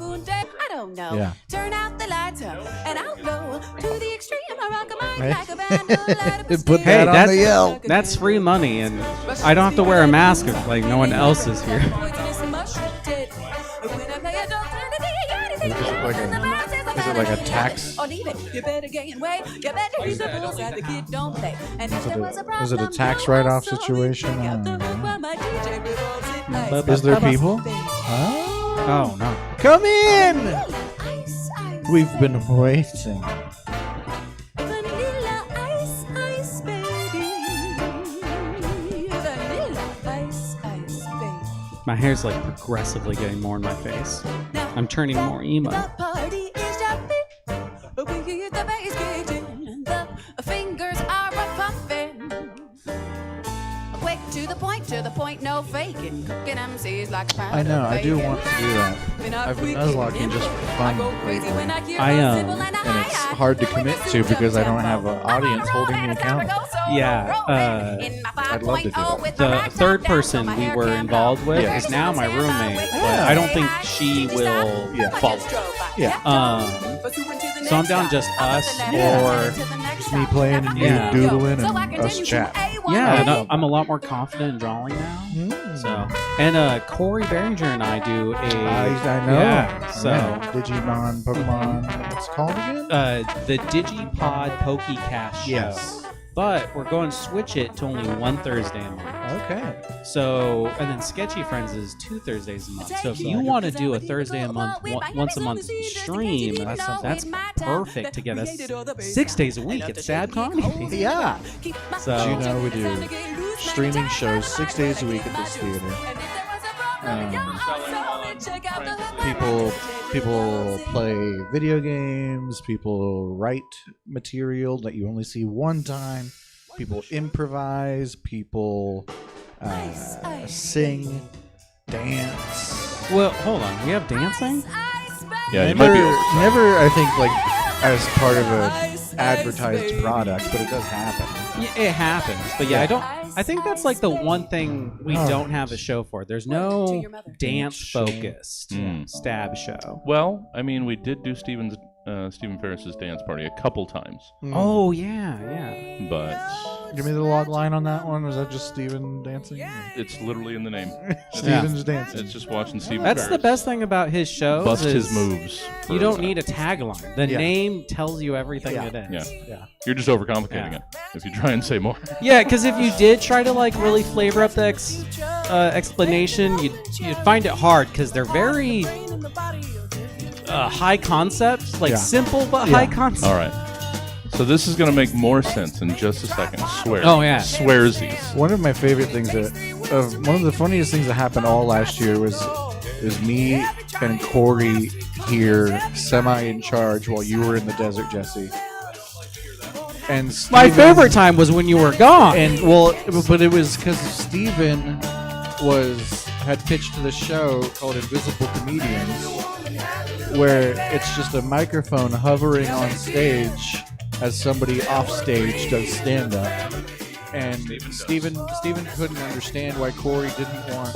typhoon day. I don't know. Yeah. Turn out the lights up, and I'll go to the extreme. I rock a mind Right. like a bandolier. Put Hey, that on the Yelp. that's free money, and I don't have to wear a mask if like no one else is here. Is it like a tax? Is it a tax write-off situation? Is there people? Oh no. Come in! We've been waiting. Vanilla ice, ice, baby. Vanilla ice, ice, baby. My hair's like progressively getting more in my face. I'm turning more emo. The party is jumping. We hear the bass kicking. The fingers are a-pumping. Quick to the point, no faking. Cooking MCs like a pound I know, of I do bacon. want to do that. I've been nuzlocking just for fun lately. And And it's hard to commit to because I don't have an audience holding me accountable. Yeah, I'd love to do that. The third person we were involved with Yeah. is now my roommate, but I don't think she will follow. Yeah. So I'm down just us or Just me playing and you Yeah. doodling and us chat. yeah. And I'm a lot more confident in drawing now. So and Corey Behringer and I do a I know. Yeah, so Yeah. Digimon, Pokemon, what's it called again? the Digipod PokeCast show. Yes. But we're going to switch it to only one Thursday a month. Okay. So, and then Sketchy Friends is 2 Thursdays a month. So if you want to do a Thursday a month, once a month stream, that's perfect to get us 6 days a week at Sad Comedy. Yeah. So, Do you know we do streaming shows 6 days a week at this theater? People play video games. People write material that you only see one time. People improvise. People sing, dance. well, hold on. We have dancing? Yeah, you Never, might be over. never. I think like as part of a advertised product, but it does happen. Yeah, it happens. But yeah, I think that's like the one thing we don't have a show for. There's no dance-focused stab show. Well, I mean, we did do Stephen Ferris's dance party a couple times, Oh, yeah. but Give me the log line on that one. Was that just Steven dancing? it's literally in the name. Steven's dancing. It's just watching Stephen That's Ferris the best thing about his shows. bust is his moves. You don't need a tagline. The Yeah. name tells you everything Yeah. it is. Yeah. You're just overcomplicating it if you try and say more. Yeah, because if you did try to like really flavor up the explanation, you'd find it hard because they're very high concept, like Yeah. simple but Yeah. high concept. All right. So this is going to make more sense in just a second. Swear. Oh, yeah. Swearsies. One of my favorite things one of the funniest things that happened all last year was me and Corey here, semi in charge, while you were in the desert, Jesse. And My Steven- favorite time was when you were gone. And well, but it was because Steven had pitched the show called Invisible Comedians, where it's just a microphone hovering on stage as somebody off stage does stand up. And Steven couldn't understand why Corey didn't want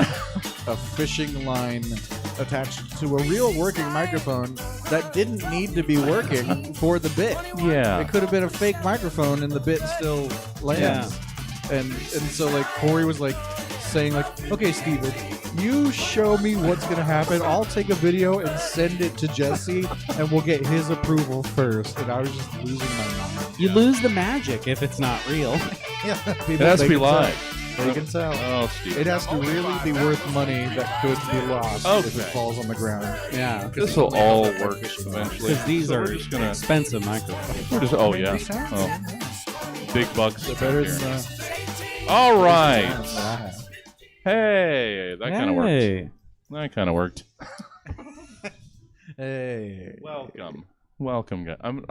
a fishing line attached to a real working microphone that didn't need to be working for the bit. Yeah. It could have been a fake microphone and the bit still lands. And so like Corey was like saying like, okay, Steven, you show me what's gonna happen. I'll take a video and send it to Jesse, and we'll get his approval first. And I was just losing my mind. You lose the magic if it's not real. Yeah, It has to be live. They can tell. Oh, Steve. It has to really be worth money that could be lost if it Okay. falls on the ground. Yeah. This will all work eventually. Because these So are we're just gonna. expensive microphones. We're just. Oh yeah. Oh. Big bucks. They're better here. than All right. that. Hey, that kind of worked. Hey. That kind of worked. Hey. Welcome, guys. I'm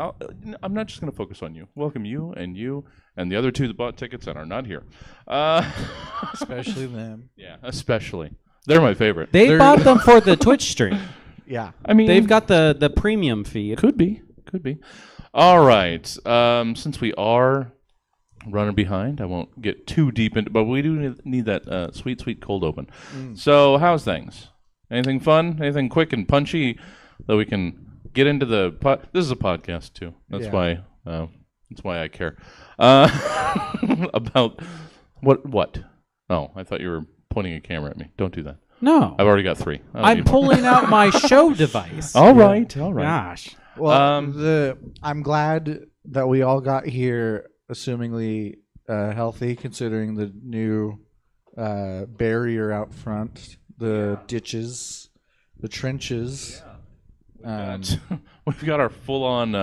not just going to focus on you. Welcome you, and the other two that bought tickets and are not here. Especially them. Yeah, especially. They're my favorite. They bought them for the Twitch stream. Yeah. I mean, They've got the premium feed. Could be. All right. Since we are running behind, I won't get too deep into, but we do need that sweet cold open. So, how's things? Anything fun? Anything quick and punchy? that we can get into the this is a podcast too. That's why I care about what. Oh, I thought you were pointing a camera at me. Don't do that. No, I've already got 3. I'm pulling out my show device. All right. Gosh. Well, I'm glad that we all got here, assumingly healthy, considering the new barrier out front, the ditches, the trenches. We've got our full-on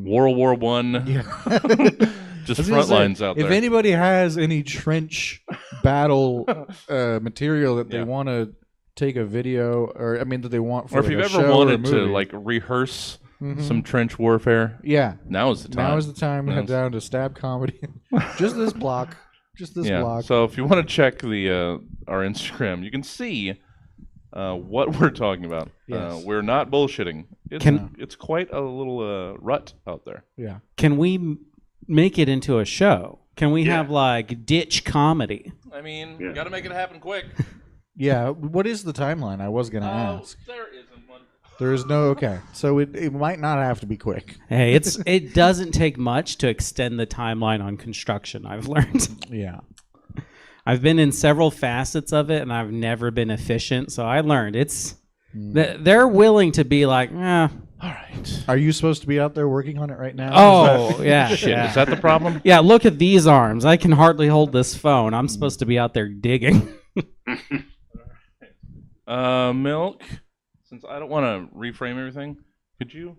World War I just front lines out there. If anybody has any trench battle material that they want to take a video, or that they want for, or if you've ever wanted to rehearse some trench warfare, now is the time. Now is the time to head down to Stab Comedy. Just this block. Block. So if you want to check the our Instagram, you can see what we're talking about. Yes. We're not bullshitting. It's quite a little rut out there. Yeah. Can we make it into a show? Can we have ditch comedy? You got to make it happen quick. Yeah. What is the timeline? I was going to ask. There isn't one. There is no. Okay. So it might not have to be quick. Hey, it doesn't take much to extend the timeline on construction, I've learned. Yeah. I've been in several facets of it, and I've never been efficient. So I learned they're willing to be like, all right. Are you supposed to be out there working on it right now? Oh, yeah. Shit, is that the problem? Yeah, look at these arms. I can hardly hold this phone. I'm supposed to be out there digging. Milk, since I don't want to reframe everything, could you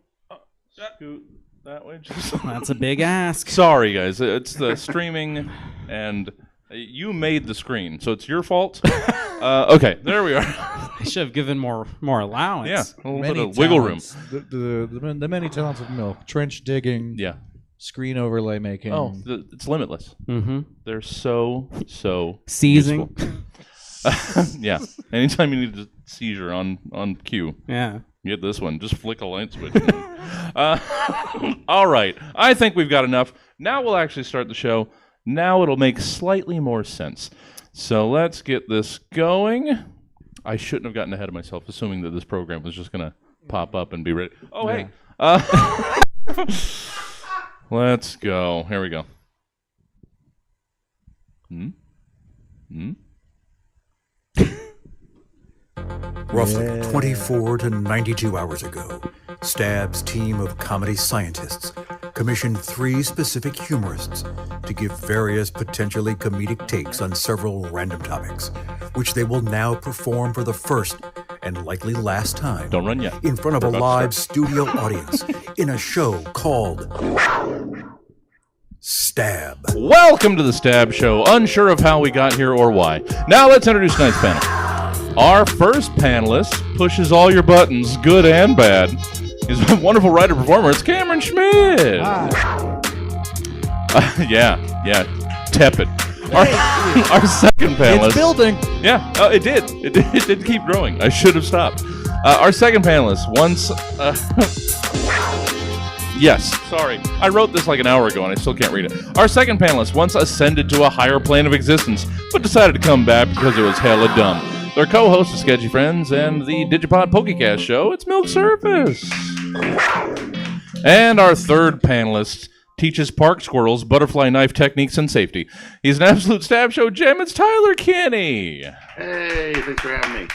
scoot that way? That's a big ask. Sorry, guys. It's the streaming, and you made the screen, so it's your fault. Okay, there we are. I should have given more allowance. Yeah, a little bit of wiggle room. The many talents of Milk. Trench digging. Yeah. Screen overlay making. Oh, it's limitless. Mm-hmm. They're so seizing. Yeah. Anytime you need a seizure on cue. Yeah. Get this one. Just flick a light switch. All right. I think we've got enough. Now we'll actually start the show. Now it'll make slightly more sense. So let's get this going. I shouldn't have gotten ahead of myself, assuming that this program was just going to pop up and be ready. Oh, hey. Let's go. Here we go. Roughly 24 to 92 hours ago, Stab's team of comedy scientists commissioned 3 specific humorists to give various potentially comedic takes on several random topics, which they will now perform for the first and likely last time. Don't run yet. In front of a live studio audience in a show called Stab. Welcome to the Stab Show. Unsure of how we got here or why. Now let's introduce tonight's panel. Our first panelist pushes all your buttons, good and bad. He's a wonderful writer-performer. It's Kameron Schmid. Yeah. Tepid. Our second panelist. It's building. Yeah, it did. It did keep growing. I should have stopped. Our second panelist once... Yes, sorry. I wrote this like an hour ago and I still can't read it. Our second panelist once ascended to a higher plane of existence, but decided to come back because it was hella dumb. Their co-host of Sketchy Friends and the Digipod Pokecast show, it's Milk Surface. And our third panelist teaches park squirrels butterfly knife techniques and safety. He's an absolute stab show gem. It's Tyler Kinney. Hey, thanks for having me.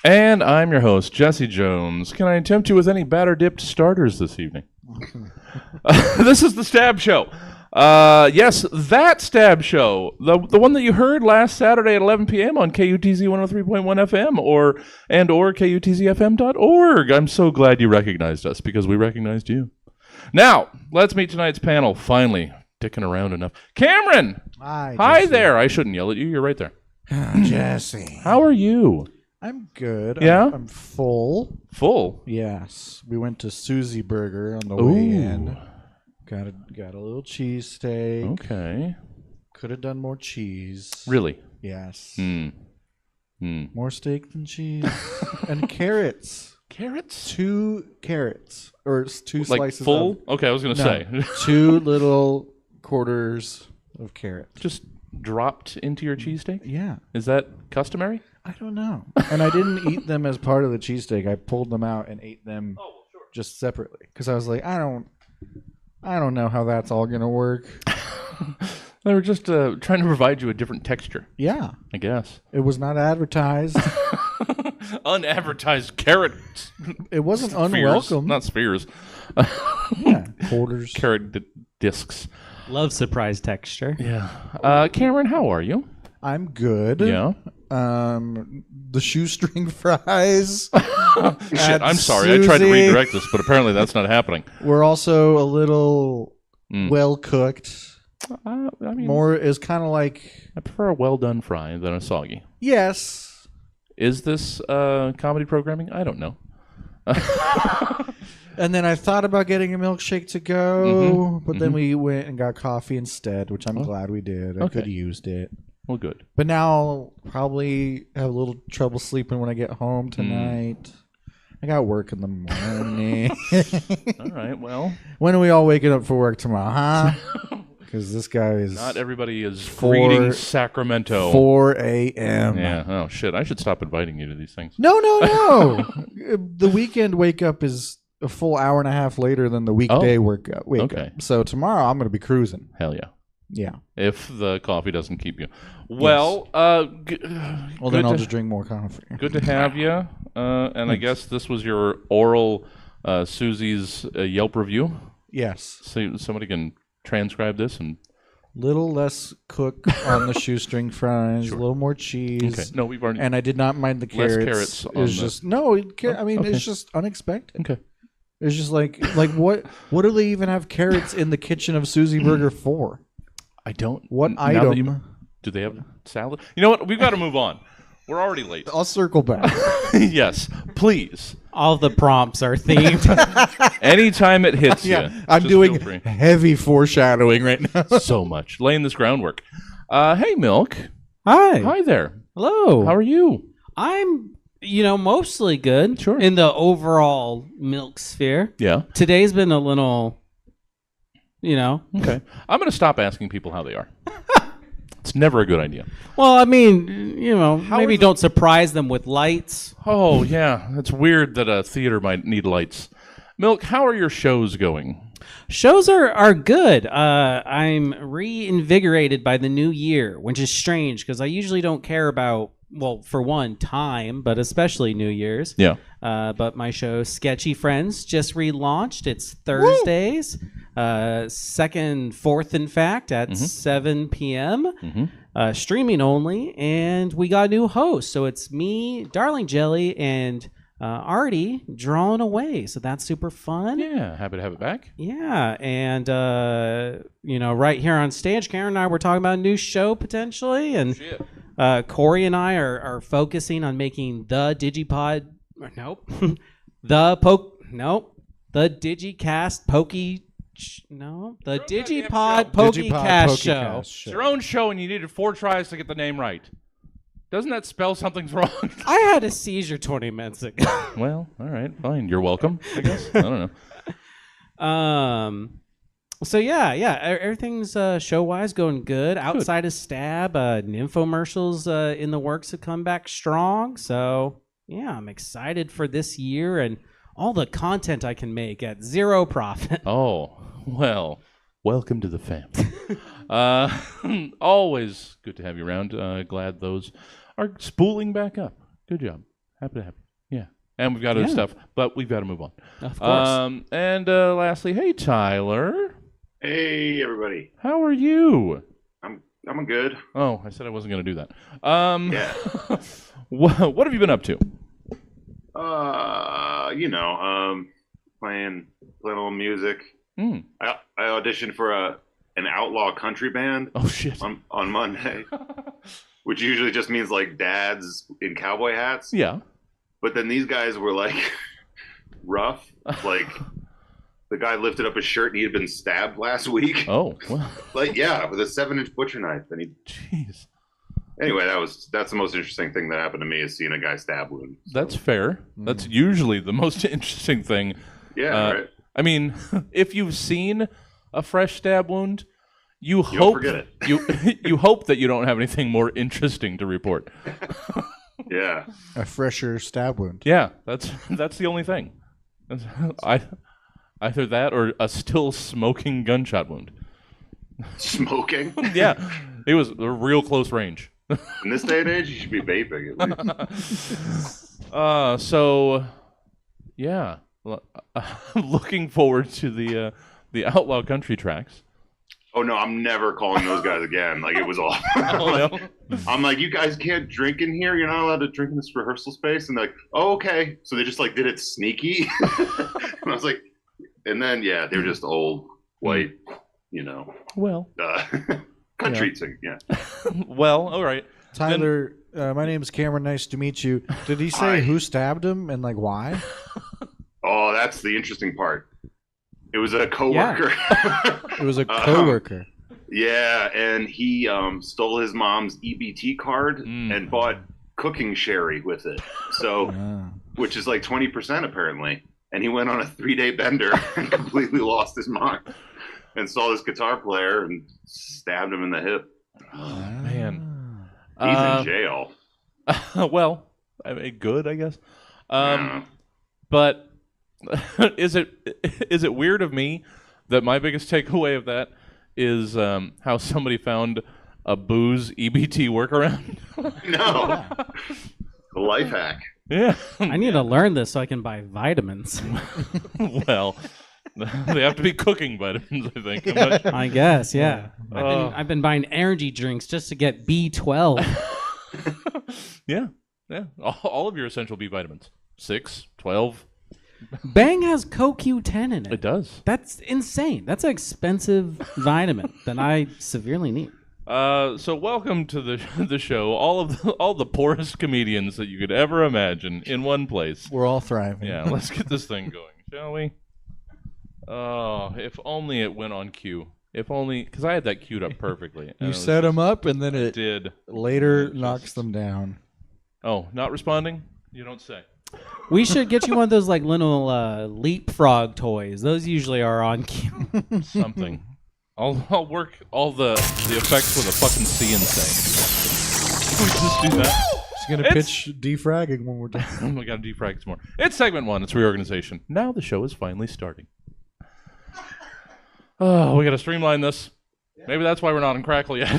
And I'm your host, Jesse Jones. Can I tempt you with any batter-dipped starters this evening? This is the Stab Show. Yes, that Stab Show. The one that you heard last Saturday at 11 p.m. on KUTZ 103.1 FM or KUTZFM.org. I'm so glad you recognized us because we recognized you. Now, let's meet tonight's panel. Finally, dicking around enough. Cameron! Hi there. I shouldn't yell at you. You're right there. Jesse. How are you? I'm good. Yeah? I'm full. Full? Yes. We went to Susie Burger on the way in. Got a little cheesesteak. Okay. Could have done more cheese. Really? Yes. More steak than cheese. And carrots. Carrots? 2 carrots. Or 2 like slices full? of... Okay, I was going to say. 2 little quarters of carrot. Just dropped into your cheesesteak? Yeah. Is that customary? I don't know. And I didn't eat them as part of the cheesesteak. I pulled them out and ate them just separately because I was like, I don't know how that's all gonna work. They were just trying to provide you a different texture. Yeah, I guess it was not advertised. Unadvertised carrots. It wasn't unwelcome. Not spheres. Yeah, quarters. Carrot discs. Love surprise texture. Yeah. Cameron, how are you? I'm good. Yeah. The shoestring fries. Shit, I'm sorry. I tried to redirect this, but apparently that's not happening. We're also a little well cooked. I mean, More is kind of like I prefer a well done fry than a soggy. yes. Is this comedy programming? I don't know. And then I thought about getting a milkshake to go, but then we went and got coffee instead, which I'm glad we did. I could have used it. Well, good. But now I'll probably have a little trouble sleeping when I get home tonight. I got work in the morning. All right, well. When are we all waking up for work tomorrow, huh? Because this guy is... Not everybody is reading Sacramento. 4 a.m. Yeah, oh shit. I should stop inviting you to these things. No. The weekend wake up is a full hour and a half later than the weekday wake up. So tomorrow I'm going to be cruising. Hell yeah. Yeah. If the coffee doesn't keep you. Well, well, then I'll just drink more coffee. Good to have you. And I guess this was your oral Susie's Yelp review. Yes. So somebody can transcribe this and little less cook on the shoestring fries, a little more cheese. Okay. No, we've already and I did not mind the carrots. Less carrots. It's just I mean, it's just unexpected. Okay. It's just like what do they even have carrots in the kitchen of Susie Burger for? I don't. What item? Do they have salad? You know what? We've got to move on. We're already late. I'll circle back. Yes, please. All the prompts are themed. Anytime it hits you, I'm doing heavy foreshadowing right now. So much. Laying this groundwork. Hey, Milk. Hi. Hi there. Hello. How are you? I'm, mostly good. Sure. In the overall milk sphere. Yeah. Today's been a little, Okay. I'm going to stop asking people how they are. It's never a good idea. Well, I mean, maybe don't surprise them with lights. Oh, yeah. It's weird that a theater might need lights. Milk, how are your shows going? Shows are good. I'm reinvigorated by the new year, which is strange because I usually don't care about, well, for one, time, but especially New Year's. Yeah. But my show, Sketchy Friends, just relaunched. It's Thursdays, 2nd, 4th, in fact, at 7 p.m., streaming only. And we got a new host. So it's me, Darling Jelly, and Artie drawing away. So that's super fun. Yeah, happy to have it back. Yeah. And, right here on stage, Karen and I were talking about a new show potentially. And Corey and I are focusing on making the Digipod. Nope. The Digicast Pokey. No, the Digipod Pokeycast show. It's your own show, and you needed 4 tries to get the name right. Doesn't that spell something's wrong? I had a seizure 20 minutes ago. Well, all right, fine. You're welcome, I guess. I don't know. So yeah, everything's show-wise going good. Outside of Stab, Nymphomercials in the works have come back strong. So yeah, I'm excited for this year and all the content I can make at zero profit. Oh, well, welcome to the family. Always good to have you around. Glad those are spooling back up. Good job. Happy to have you. Yeah. And we've got other stuff, but we've got to move on. Of course. And lastly, hey, Tyler. Hey, everybody. How are you? I'm good. Oh, I said I wasn't going to do that. Yeah. What have you been up to? Playing a little music. I auditioned for an outlaw country band. Oh shit! On Monday, which usually just means like dads in cowboy hats. Yeah. But then these guys were like rough. Like the guy lifted up his shirt and he had been stabbed last week. Oh, well. Like yeah, with a 7-inch butcher knife. And he. Jeez. Anyway, that's the most interesting thing that happened to me is seeing a guy stab wound. So. That's fair. That's usually the most interesting thing. Yeah, right. I mean, if you've seen a fresh stab wound, you hope forget it. you hope that you don't have anything more interesting to report. Yeah. A fresher stab wound. Yeah, that's the only thing. Either that or a still smoking gunshot wound. Smoking? Yeah, it was a real close range. In this day and age, you should be vaping at least. So, yeah, looking forward to the Outlaw Country tracks. Oh no, I'm never calling those guys again. Like it was all. Oh, no? I'm like, you guys can't drink in here. You're not allowed to drink in this rehearsal space. And they're like, oh, okay. So they just like did it sneaky. And I was like, and then yeah, they're just old white, Well, country singing. Yeah. well, all right. Tyler, my name is Cameron. Nice to meet you. Did he say Hi. who stabbed him and like why? Oh, that's the interesting part. It was a coworker. It was a coworker. Yeah, and he stole his mom's EBT card and bought cooking sherry with it. So, which is like 20% apparently. And he went on a 3-day bender and completely lost his mind. And saw this guitar player and stabbed him in the hip. Oh, man. He's in jail. Well, I mean, good, I guess. Yeah. But is it weird of me that my biggest takeaway of that is how somebody found a booze EBT workaround? No. The life hack. Yeah. I need to learn this so I can buy vitamins. Well, they have to be cooking vitamins, I think. I'm not- I guess, yeah. I've been buying energy drinks just to get B12. Yeah. All of your essential B vitamins. 6, 12. Bang has CoQ10 in it. It does. That's insane. That's an expensive vitamin that I severely need. So welcome to the show. All the poorest comedians that you could ever imagine in one place. We're all thriving. Yeah, let's get this thing going, shall we? Oh, if only it went on cue. If only, because I had that queued up perfectly. You set them up, and then it did later knocks them down. Oh, not responding? You don't say. We should get you one of those like little leapfrog toys. Those usually are on cue. Something. I'll work all the effects with a fucking C and say. Can we just do that? Just gonna pitch defragging when we're done. We gotta defrag some more. It's segment 1. It's reorganization. Now the show is finally starting. Oh, we gotta streamline this. Maybe that's why we're not on Crackle yet.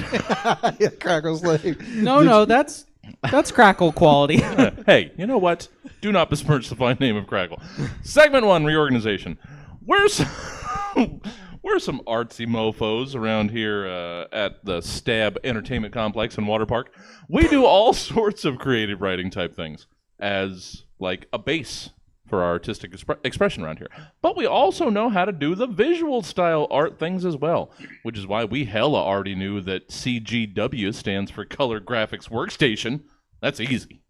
Yeah, Crackle's like, No, that's Crackle quality. Hey, you know what? Do not besmirch the fine name of Crackle. Segment 1, reorganization. We're some artsy mofos around here at the Stab Entertainment Complex in Water Park. We do all sorts of creative writing type things as like a base for our artistic expression around here. But we also know how to do the visual style art things as well, which is why we hella already knew that CGW stands for Color Graphics Workstation. That's easy.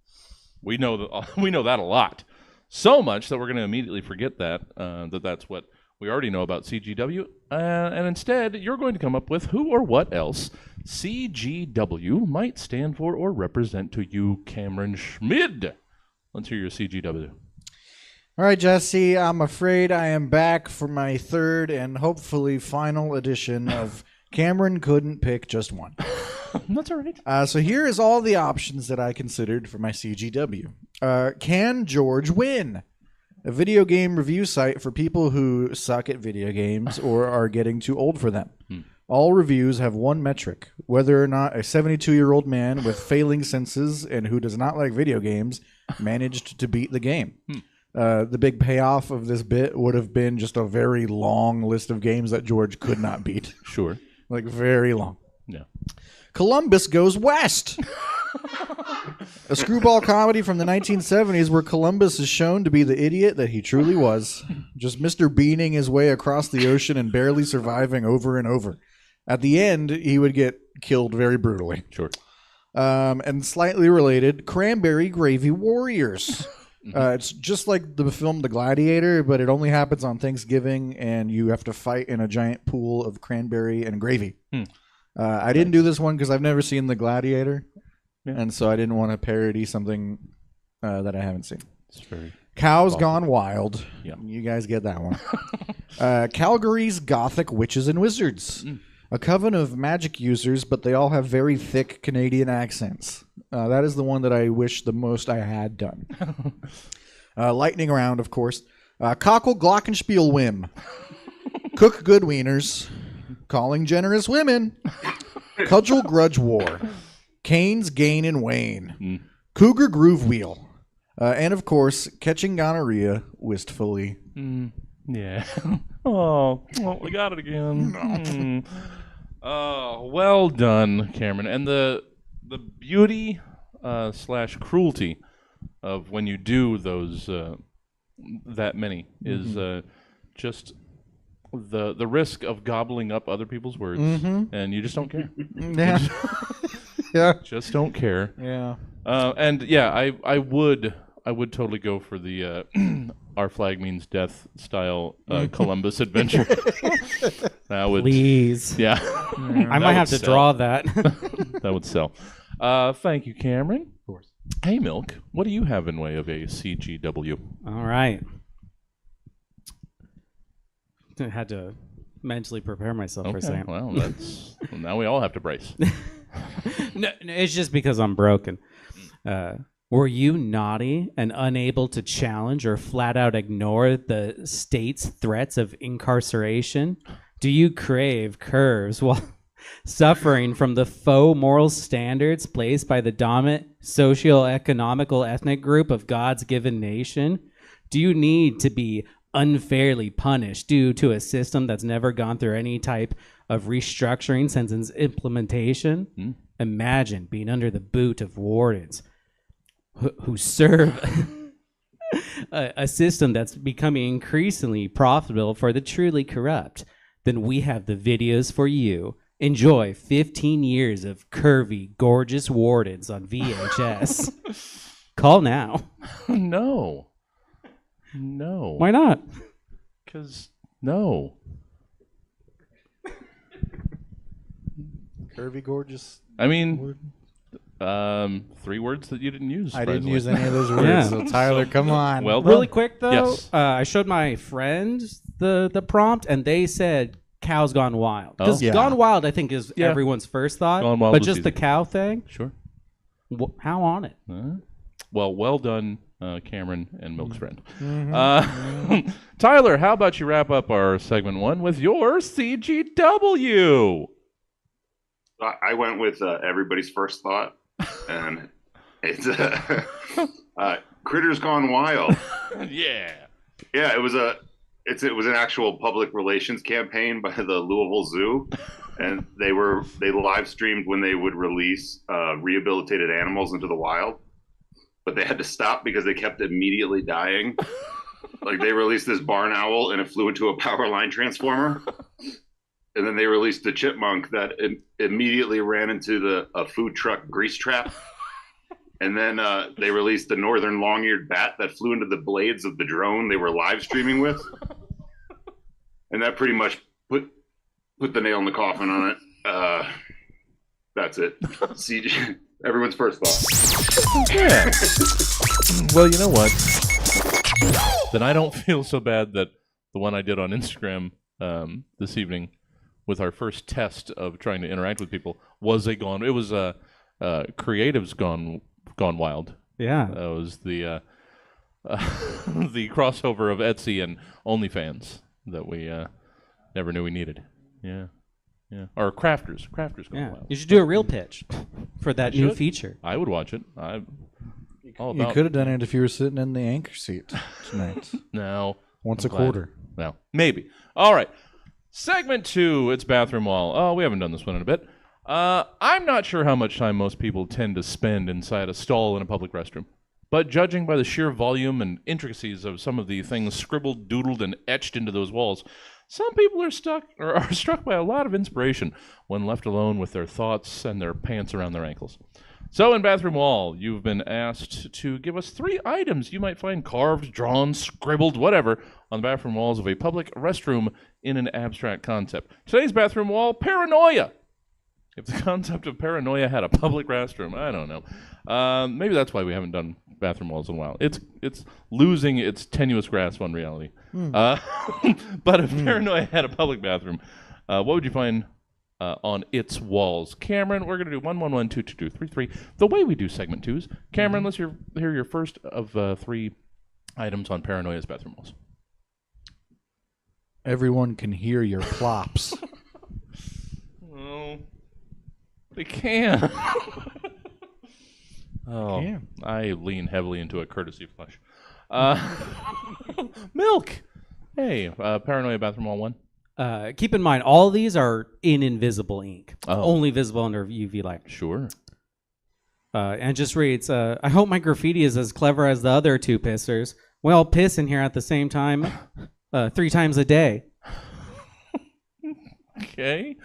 We know that a lot. So much that we're going to immediately forget that that's what we already know about CGW, and instead you're going to come up with who or what else CGW might stand for or represent to you, Kameron Schmid. Let's hear your CGW. all right, Jesse, I'm afraid I am back for my third and hopefully final edition of Cameron Couldn't Pick Just One. That's all right. So here is all the options that I considered for my CGW. Can George win? A video game review site for people who suck at video games or are getting too old for them. All reviews have one metric: whether or not a 72-year-old man with failing senses and who does not like video games managed to beat the game. The big payoff of this bit would have been just a very long list of games that George could not beat. Sure. Like, very long. Yeah. Columbus Goes West. A screwball comedy from the 1970s where Columbus is shown to be the idiot that he truly was, just Mr. Beaning his way across the ocean and barely surviving over and over. At the end, he would get killed very brutally. Sure. And slightly related, Cranberry Gravy Warriors. It's just like the film The Gladiator, but it only happens on Thanksgiving, and you have to fight in a giant pool of cranberry and gravy. I didn't do this one because I've never seen The Gladiator, and so I didn't want to parody something that I haven't seen. It's very Cows Gone Wild. Yeah. You guys get that one. Calgary's Gothic Witches and Wizards. A coven of magic users, but they all have very thick Canadian accents. That is the one that I wish the most I had done. Lightning round, of course. Cockle glockenspiel whim. Cook good wieners. Calling generous women. Cudgel grudge war. Canes gain and wane. Cougar groove wheel. And, of course, catching gonorrhea wistfully. Yeah. Oh, we got it again. Oh, well done, Cameron. And the beauty / cruelty of when you do those that many is just the risk of gobbling up other people's words, and you just don't care. Yeah. Yeah. Just don't care. Yeah. And yeah, I would totally go for the Our Flag Means Death style Columbus adventure. That would, please. Yeah. I might have to draw that. That would sell. Thank you, Cameron. Of course. Hey, Milk, what do you have in way of a CGW? All right. I had to mentally prepare myself for a second. Well, now we all have to brace. No, it's just because I'm broken. Were you naughty and unable to challenge or flat out ignore the state's threats of incarceration? Do you crave curves while suffering from the faux moral standards placed by the dominant socio-economical ethnic group of God's given nation? Do you need to be unfairly punished due to a system that's never gone through any type of restructuring since its implementation? Imagine being under the boot of wardens who serve a system that's becoming increasingly profitable for the truly corrupt. Then we have the videos for you. Enjoy 15 years of curvy, gorgeous wardens on VHS. Call now. No. Why not? Because no. Curvy, gorgeous. I mean, 3 words that you didn't use. I didn't surprisingly. use any of those words. Yeah. So Tyler, come on. Well done. Really quick though, Yes. I showed my friends the prompt, and they said "Cows Gone Wild." Oh. Because Yeah. "Gone Wild" I think is Yeah. everyone's first thought. Gone Wild but was just the easy. cow thing. Sure. How on it? Well done, Cameron and Milk's friend. Tyler, how about you wrap up our segment 1 with your CGW? I went with everybody's first thought, and it's Critters Gone Wild. Yeah. Yeah, it was an actual public relations campaign by the Louisville Zoo, and they live streamed when they would release rehabilitated animals into the wild, but they had to stop because they kept immediately dying. Like they released this barn owl and it flew into a power line transformer, and then they released the chipmunk that immediately ran into a food truck grease trap. And then they released the northern long-eared bat that flew into the blades of the drone they were live streaming with. And that pretty much put the nail in the coffin on it. That's it. CG, everyone's first thought. Yeah. Well, you know what? Then I don't feel so bad that the one I did on Instagram this evening with our first test of trying to interact with people was Creatives Gone Wild. Yeah. That was the the crossover of Etsy and OnlyFans that we never knew we needed. Yeah. Or Crafters Gone Wild. You should do a real pitch for that new should. feature. I would watch it. You could have done it if you were sitting in the anchor seat tonight. No. Once I'm a glad. quarter. Well, maybe. All right. Segment 2, it's Bathroom Wall. Oh, we haven't done this one in a bit. I'm not sure how much time most people tend to spend inside a stall in a public restroom. But judging by the sheer volume and intricacies of some of the things scribbled, doodled, and etched into those walls, some people are struck by a lot of inspiration when left alone with their thoughts and their pants around their ankles. So in Bathroom Wall, you've been asked to give us 3 items you might find carved, drawn, scribbled, whatever, on the bathroom walls of a public restroom in an abstract concept. Today's Bathroom Wall, Paranoia. If the concept of paranoia had a public restroom, I don't know. Maybe that's why we haven't done bathroom walls in a while. It's losing its tenuous grasp on reality. But if paranoia had a public bathroom, what would you find on its walls. Cameron, we're going to do 1112223. The way we do segment 2s. Cameron, let's hear your first of 3 items on Paranoia's bathroom walls. Everyone can hear your plops. Oh, they can. Oh, Can. I lean heavily into a courtesy flush. Milk. Hey, Paranoia bathroom wall 1. Keep in mind, all these are in invisible ink. Oh. Only visible under UV light. Sure. And it just reads, I hope my graffiti is as clever as the other 2 pissers. We all piss in here at the same time 3 times a day. Okay.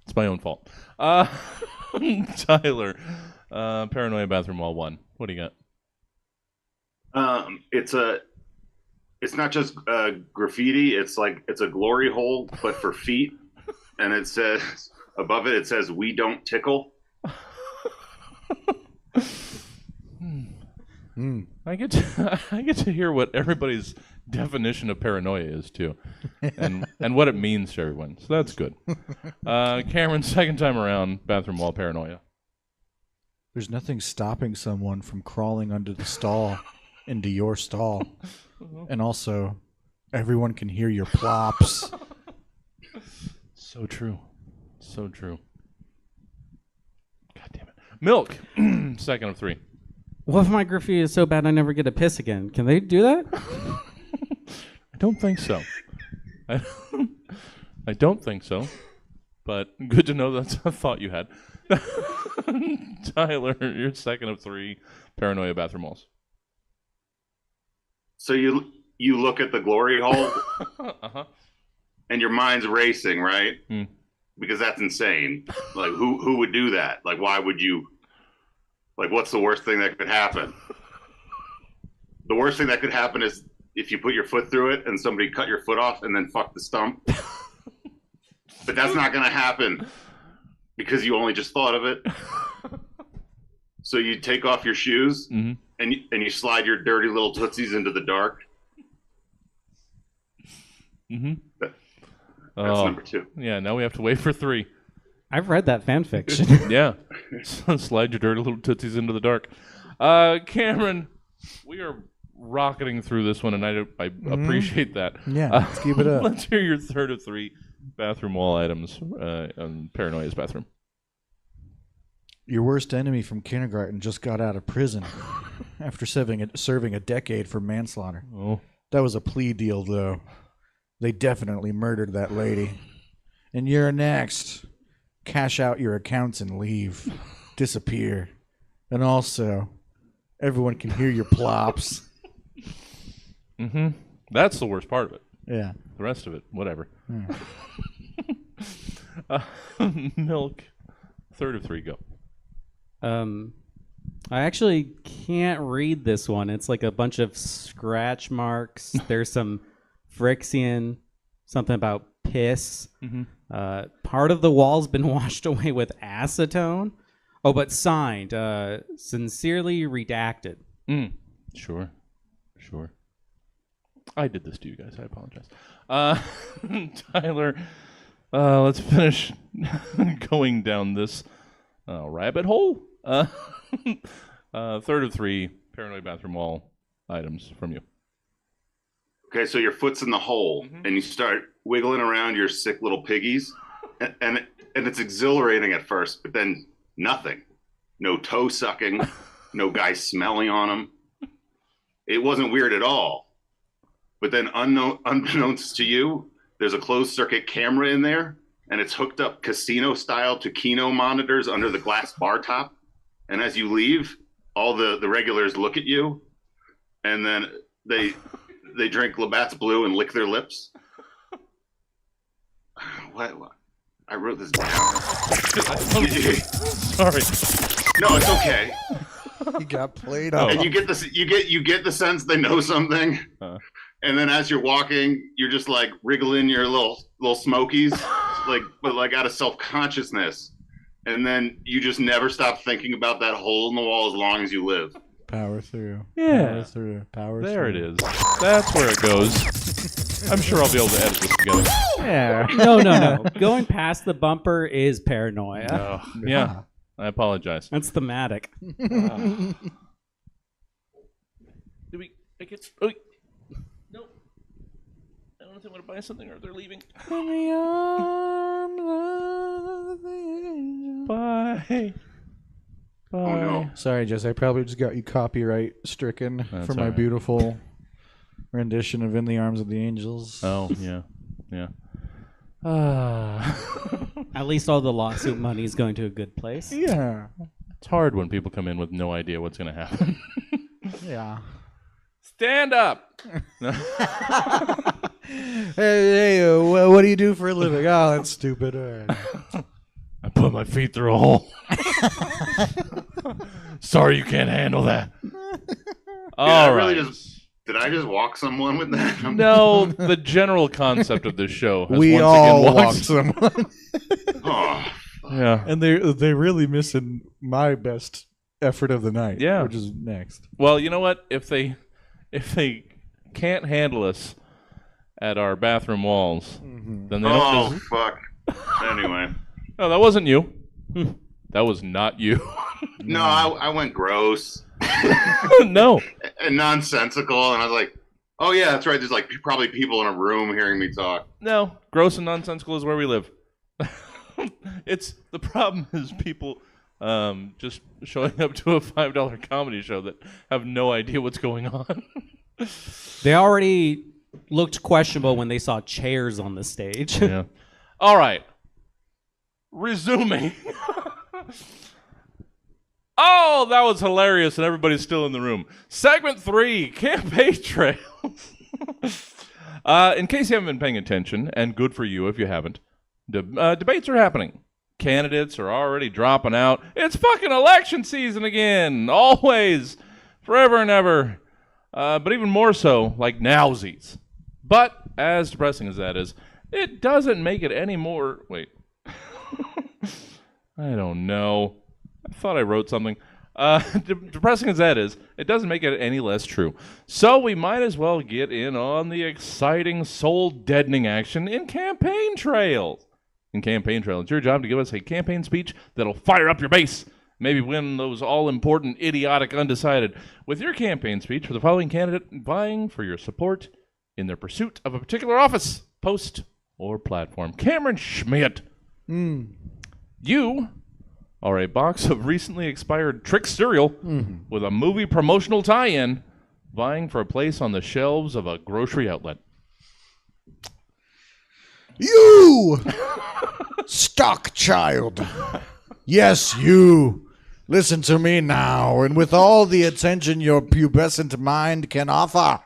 It's my own fault. Tyler, Paranoia bathroom wall 1. What do you got? It's not just graffiti. It's a glory hole, but for feet. And it says above it says "We don't tickle." I get to hear what everybody's definition of paranoia is too, and what it means to everyone. So that's good. Cameron, second time around, bathroom wall paranoia. There's nothing stopping someone from crawling under the stall into your stall. And also, everyone can hear your plops. So true. So true. God damn it. Milk, second of 3. What if my graffiti is so bad I never get a piss again? Can they do that? I don't think so. I don't think so. But good to know that's a thought you had. Tyler, you're second of 3 paranoia bathroom walls. So you look at the glory hole, Uh-huh. and your mind's racing, right? Mm. Because that's insane. Like, who would do that? Like, why would you? Like, what's the worst thing that could happen? The worst thing that could happen is if you put your foot through it and somebody cut your foot off and then fuck the stump. But that's not going to happen because you only just thought of it. So you take off your shoes and you slide your dirty little tootsies into the dark. That's number 2. Yeah, now we have to wait for 3. I've read that fan fiction. Yeah. Slide your dirty little tootsies into the dark. Cameron, we are rocketing through this one, and I appreciate that. Yeah, let's keep it up. Let's hear your third of 3 bathroom wall items on Paranoia's bathroom. Your worst enemy from kindergarten just got out of prison after serving a decade for manslaughter. Oh. That was a plea deal, though. They definitely murdered that lady. And you're next. Cash out your accounts and leave. Disappear. And also, everyone can hear your plops. That's the worst part of it. Yeah. The rest of it, whatever. Milk, third of 3, go. I actually can't read this one. It's like a bunch of scratch marks. There's some friction, something about piss. Part of the wall's been washed away with acetone. Oh, but signed, sincerely redacted. Sure. I did this to you guys. I apologize. Tyler, let's finish going down this rabbit hole. Third of 3 paranoid bathroom wall items from you. Okay, so your foot's in the hole, and you start wiggling around your sick little piggies, and it's exhilarating at first, but then nothing. No toe sucking, no guy smelling on them. It wasn't weird at all. But then unbeknownst to you, there's a closed circuit camera in there, and it's hooked up casino style to Kino monitors under the glass bar top. And as you leave, all the regulars look at you, and then they drink Labatt's Blue and lick their lips. What? I wrote this down. Sorry. No, it's okay. He got played up. And you get this. You get the sense they know something. And then as you're walking, you're just like wriggling your little smokies, but out of self-consciousness. And then you just never stop thinking about that hole in the wall as long as you live. Power through. Yeah. Power through. Power There through. it is. That's where it goes. I'm sure I'll be able to edit this together. Yeah. No. Going past the bumper is Paranoia. Oh, yeah. I apologize. That's thematic. Do we? I get. Oh, no. I don't know if they want to buy something or they're leaving. Bye. Oh no. Sorry, Jess. I probably just got you copyright stricken That's for all my right. beautiful rendition of "In the Arms of the Angels." Oh yeah. At least all the lawsuit money is going to a good place. Yeah. It's hard when people come in with no idea what's going to happen. Yeah. Stand up. Hey, what do you do for a living? Oh, that's stupid. All right. I put my feet through a hole. Sorry, you can't handle that. All right. Did I just walk someone with that? No, the general concept of this show has We once all again walked walked. someone. Oh, Yeah. And they really missing my best effort of the night. Yeah. Which is next. Well, you know what? If they can't handle us at our bathroom walls, then they don't. oh fuck. Anyway. No, that wasn't you. That was not you. No, I went gross No. and nonsensical, and I was like, oh yeah, that's right. There's like probably people in a room hearing me talk. No. Gross and nonsensical is where we live. It's the problem is people just showing up to a $5 comedy show that have no idea what's going on. They already looked questionable when they saw chairs on the stage. Yeah. All right. Resuming. Oh, that was hilarious, and everybody's still in the room. Segment 3, campaign trails. In case you haven't been paying attention, and good for you if you haven't, debates are happening. Candidates are already dropping out. It's fucking election season again. Always. Forever and ever. But even more so, like nowsies. But, as depressing as that is, it doesn't make it any more... Wait. I don't know. I thought I wrote something. Depressing as that is, it doesn't make it any less true. So we might as well get in on the exciting, soul-deadening action in campaign trails. In campaign trails, it's your job to give us a campaign speech that'll fire up your base. Maybe win those all-important, idiotic, undecided. With your campaign speech for the following candidate vying for your support in their pursuit of a particular office, post, or platform. Kameron Schmid. You are a box of recently expired Trix cereal with a movie promotional tie-in vying for a place on the shelves of a grocery outlet. You! Stock child. Yes, you. Listen to me now, and with all the attention your pubescent mind can offer,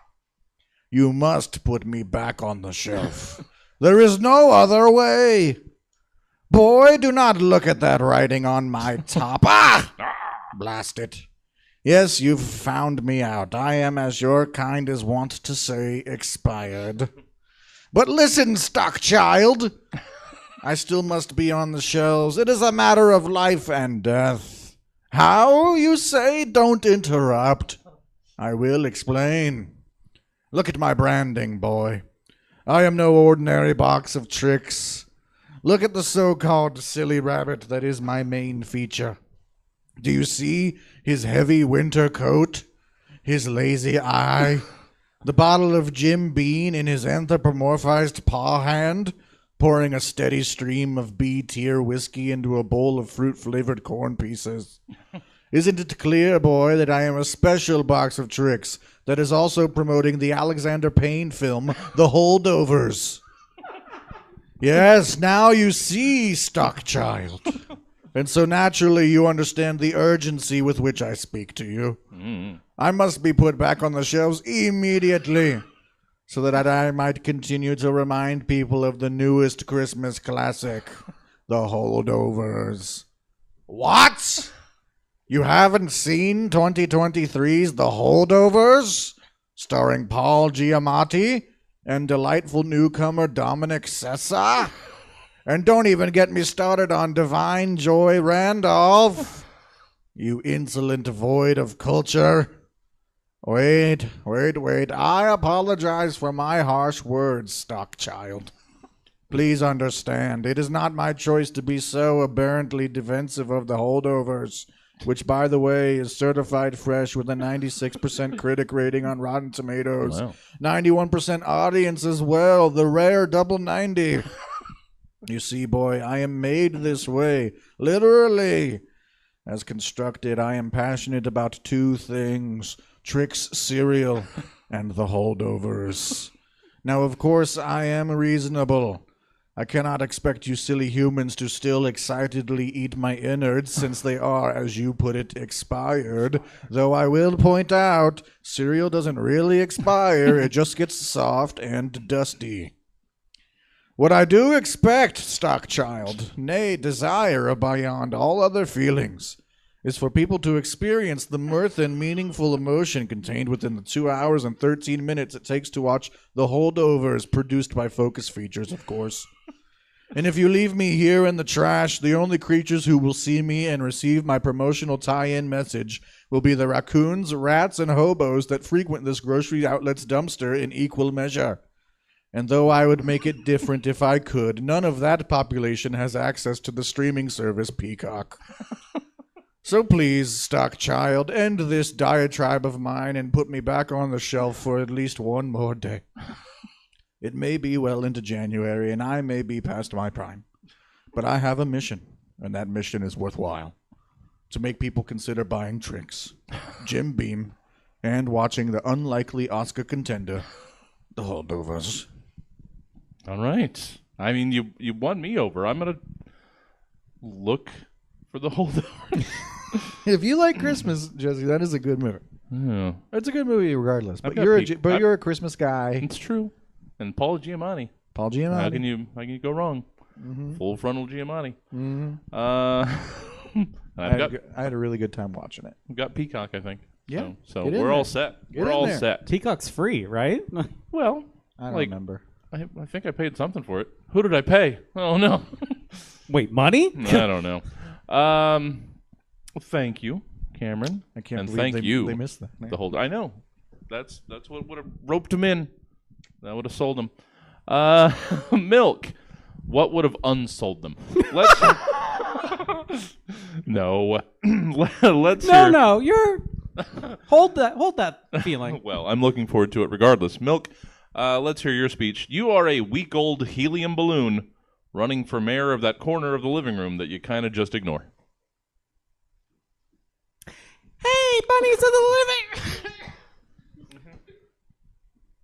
you must put me back on the shelf. There is no other way. Boy, do not look at that writing on my top. Blast it. Yes, you've found me out. I am, as your kind is wont to say, expired. But listen, stock child. I still must be on the shelves. It is a matter of life and death. How, you say? Don't interrupt. I will explain. Look at my branding, boy. I am no ordinary box of Trix. Look at the so-called silly rabbit that is my main feature. Do you see his heavy winter coat? His lazy eye? The bottle of Jim Beam in his anthropomorphized paw hand? Pouring a steady stream of B-tier whiskey into a bowl of fruit-flavored corn pieces. Isn't it clear, boy, that I am a special box of Trix that is also promoting the Alexander Payne film, The Holdovers? Yes, now you see, stock child. And so naturally you understand the urgency with which I speak to you. I must be put back on the shelves immediately, so that I might continue to remind people of the newest Christmas classic, The Holdovers. What? You haven't seen 2023's The Holdovers? Starring Paul Giamatti and delightful newcomer Dominic Sessa? And don't even get me started on Divine Joy Randolph. You insolent void of culture. Wait. I apologize for my harsh words, Stockchild. Please understand, it is not my choice to be so aberrantly defensive of the holdovers, which, by the way, is certified fresh with a 96% critic rating on Rotten Tomatoes. Wow. 91% audience as well, the rare double 90. You see, boy, I am made this way, literally. As constructed, I am passionate about two things, Trix cereal and the holdovers. Now, of course, I am reasonable. I cannot expect you silly humans to still excitedly eat my innards since they are, as you put it, expired. Though I will point out, cereal doesn't really expire, it just gets soft and dusty. What I do expect, Stockchild, nay, desire beyond all other feelings, is for people to experience the mirth and meaningful emotion contained within the 2 hours and 13 minutes it takes to watch the holdovers produced by Focus Features, of course. And if you leave me here in the trash, the only creatures who will see me and receive my promotional tie-in message will be the raccoons, rats, and hobos that frequent this grocery outlet's dumpster in equal measure. And though I would make it different if I could, none of that population has access to the streaming service Peacock. So please, Stockchild, end this diatribe of mine and put me back on the shelf for at least one more day. It may be well into January, and I may be past my prime. But I have a mission, and that mission is worthwhile. To make people consider buying Trix, Jim Beam, and watching the unlikely Oscar contender, the holdovers. All right. I mean, you won me over. I'm going to look for the holdovers. If you like Christmas, Jesse, that is a good movie. Yeah. It's a good movie regardless. But got you're a Christmas guy. It's true. And Paul Giamatti. Paul Giamatti. How can you go wrong? Mm-hmm. Full frontal Giamatti. Mm-hmm. I had a really good time watching it. I've got Peacock, I think. Yeah. So Get in we're there. all set. Get We're in all there. set. Peacock's free, right? Well, I don't like, remember. I think I paid something for it. Who did I pay? Oh no. Wait, money? I don't know. Well, thank you, Cameron. I can't and believe thank you. they missed that. The whole. I know. That's what would have roped him in. That would have sold him. Milk. What would have unsold them? Let's. No. Let's. hear. No. You're hold that feeling. Well, I'm looking forward to it regardless. Milk. Let's hear your speech. You are a week-old helium balloon running for mayor of that corner of the living room that you kind of just ignore. Hey, bunnies of the living.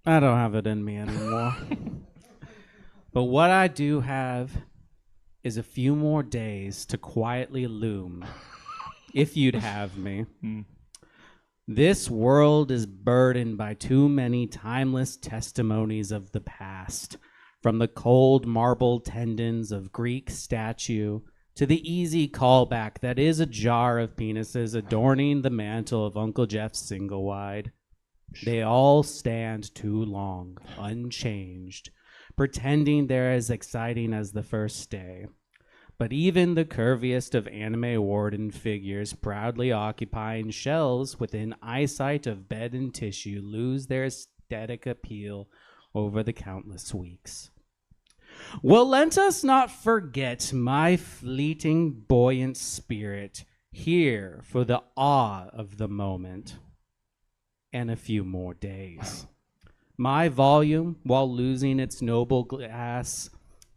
I don't have it in me anymore. But what I do have is a few more days to quietly loom, if you'd have me. This world is burdened by too many timeless testimonies of the past, from the cold marble tendons of Greek statue to the easy callback that is a jar of penises adorning the mantle of Uncle Jeff's single wide. They all stand too long, unchanged, pretending they're as exciting as the first day. But even the curviest of anime warden figures proudly occupying shelves within eyesight of bed and tissue lose their aesthetic appeal over the countless weeks. Well, let us not forget my fleeting, buoyant spirit here for the awe of the moment. And a few more days. My volume, while losing its noble glass,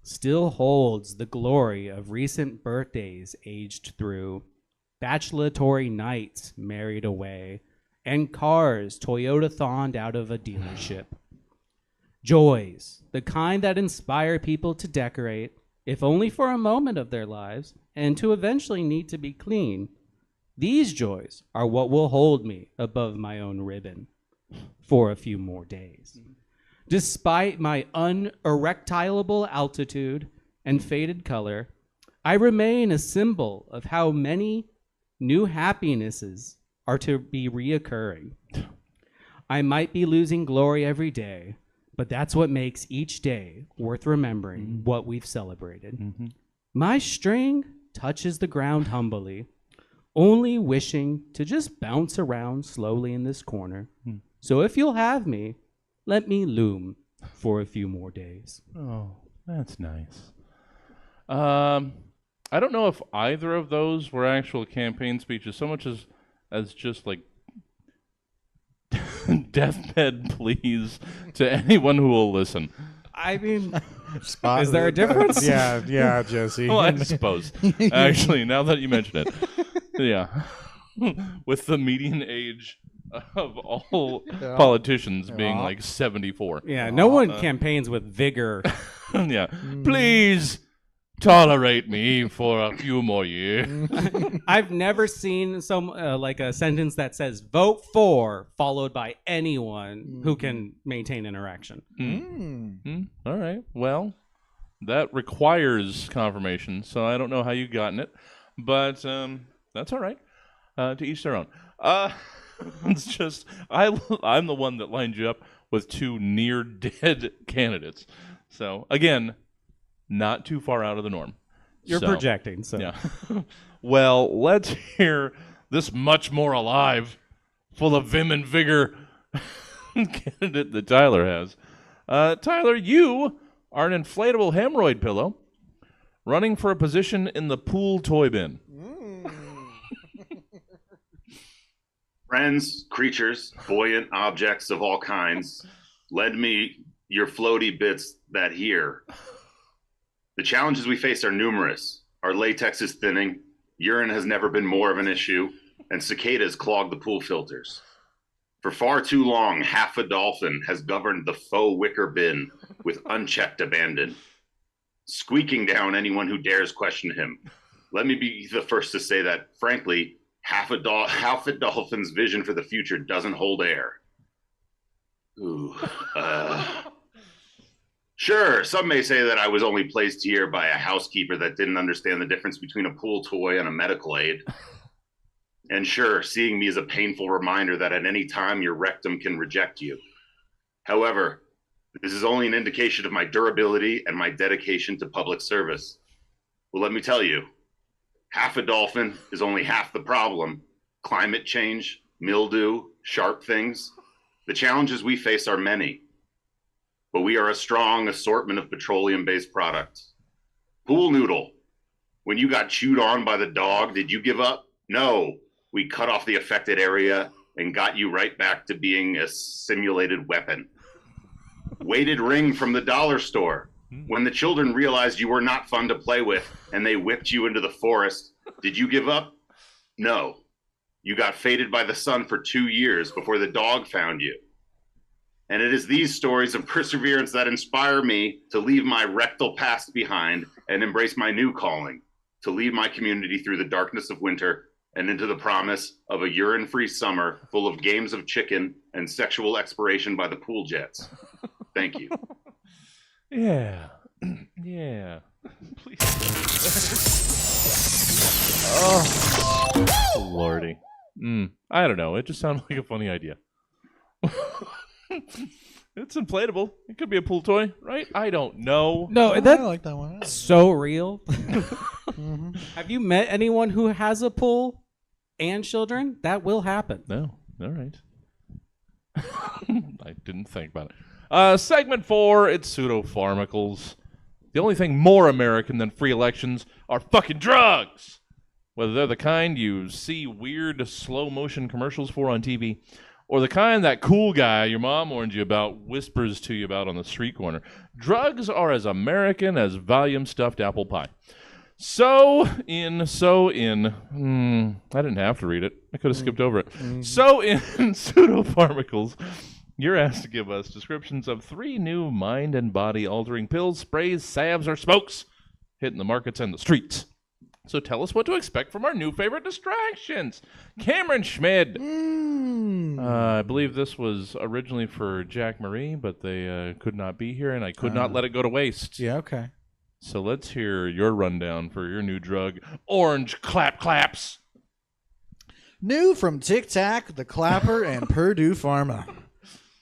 still holds the glory of recent birthdays aged through, bacheloratory nights married away, and cars Toyota-thoned out of a dealership. Joys, the kind that inspire people to decorate, if only for a moment of their lives, and to eventually need to be clean. These joys are what will hold me above my own ribbon for a few more days. Despite my unerectilable altitude and faded color, I remain a symbol of how many new happinesses are to be reoccurring. I might be losing glory every day, but that's what makes each day worth remembering what we've celebrated. My string touches the ground humbly, only wishing to just bounce around slowly in this corner. So if you'll have me, let me loom for a few more days. Oh, that's nice. I don't know if either of those were actual campaign speeches, so much as just like deathbed pleas to anyone who will listen. I mean, is there a difference? Yeah, Jesse. Well, I suppose. Actually, now that you mention it, yeah. With the median age of all politicians being like 74. Yeah, no one campaigns with vigor. Yeah. Please tolerate me for a few more years. I've never seen some like a sentence that says "vote for" followed by anyone who can maintain an erection. All right. Well, that requires confirmation, so I don't know how you've gotten it, but that's all right. To each their own. It's just I'm the one that lined you up with two near dead candidates. So again, not too far out of the norm. You're projecting, so. Yeah. Well, let's hear this much more alive, full of vim and vigor candidate that Tyler has. Tyler, you are an inflatable hemorrhoid pillow running for a position in the pool toy bin. Friends, creatures, buoyant objects of all kinds, lend me your floaty bits that here. The challenges we face are numerous. Our latex is thinning, urine has never been more of an issue, and cicadas clog the pool filters. For far too long, half a dolphin has governed the faux wicker bin with unchecked abandon, squeaking down anyone who dares question him. Let me be the first to say that, frankly, half a dolphin's vision for the future doesn't hold air. Ooh. Sure, some may say that I was only placed here by a housekeeper that didn't understand the difference between a pool toy and a medical aid. And sure, seeing me is a painful reminder that at any time your rectum can reject you. However, this is only an indication of my durability and my dedication to public service. Well, let me tell you, half a dolphin is only half the problem. Climate change, mildew, sharp things. The challenges we face are many. But we are a strong assortment of petroleum-based products. Pool noodle. When you got chewed on by the dog, did you give up? No. We cut off the affected area and got you right back to being a simulated weapon. Weighted ring from the dollar store. When the children realized you were not fun to play with and they whipped you into the forest, did you give up? No. You got faded by the sun for 2 years before the dog found you. And it is these stories of perseverance that inspire me to leave my rectal past behind and embrace my new calling, to lead my community through the darkness of winter and into the promise of a urine-free summer full of games of chicken and sexual exploration by the pool jets. Thank you. Yeah. Yeah. Please. Oh, Lordy. I don't know. It just sounded like a funny idea. It's inflatable. It could be a pool toy, right? I don't know. No, I like that one. so real. Have you met anyone who has a pool and children? That will happen. No. All right. I didn't think about it. Segment 4, it's pseudo-pharmacals. The only thing more American than free elections are fucking drugs. Whether they're the kind you see weird slow-motion commercials for on TV, or the kind that cool guy your mom warned you about whispers to you about on the street corner. Drugs are as American as Valium stuffed apple pie. I didn't have to read it. I could have skipped over it. So in pseudo-pharmacals, you're asked to give us descriptions of 3 new mind and body altering pills, sprays, salves, or smokes hitting the markets and the streets. So tell us what to expect from our new favorite distractions. Kameron Schmid. I believe this was originally for Jack Marie, but they could not be here, and I could not let it go to waste. Yeah, okay. So let's hear your rundown for your new drug, Orange Clap Claps. New from Tic Tac, The Clapper, and Purdue Pharma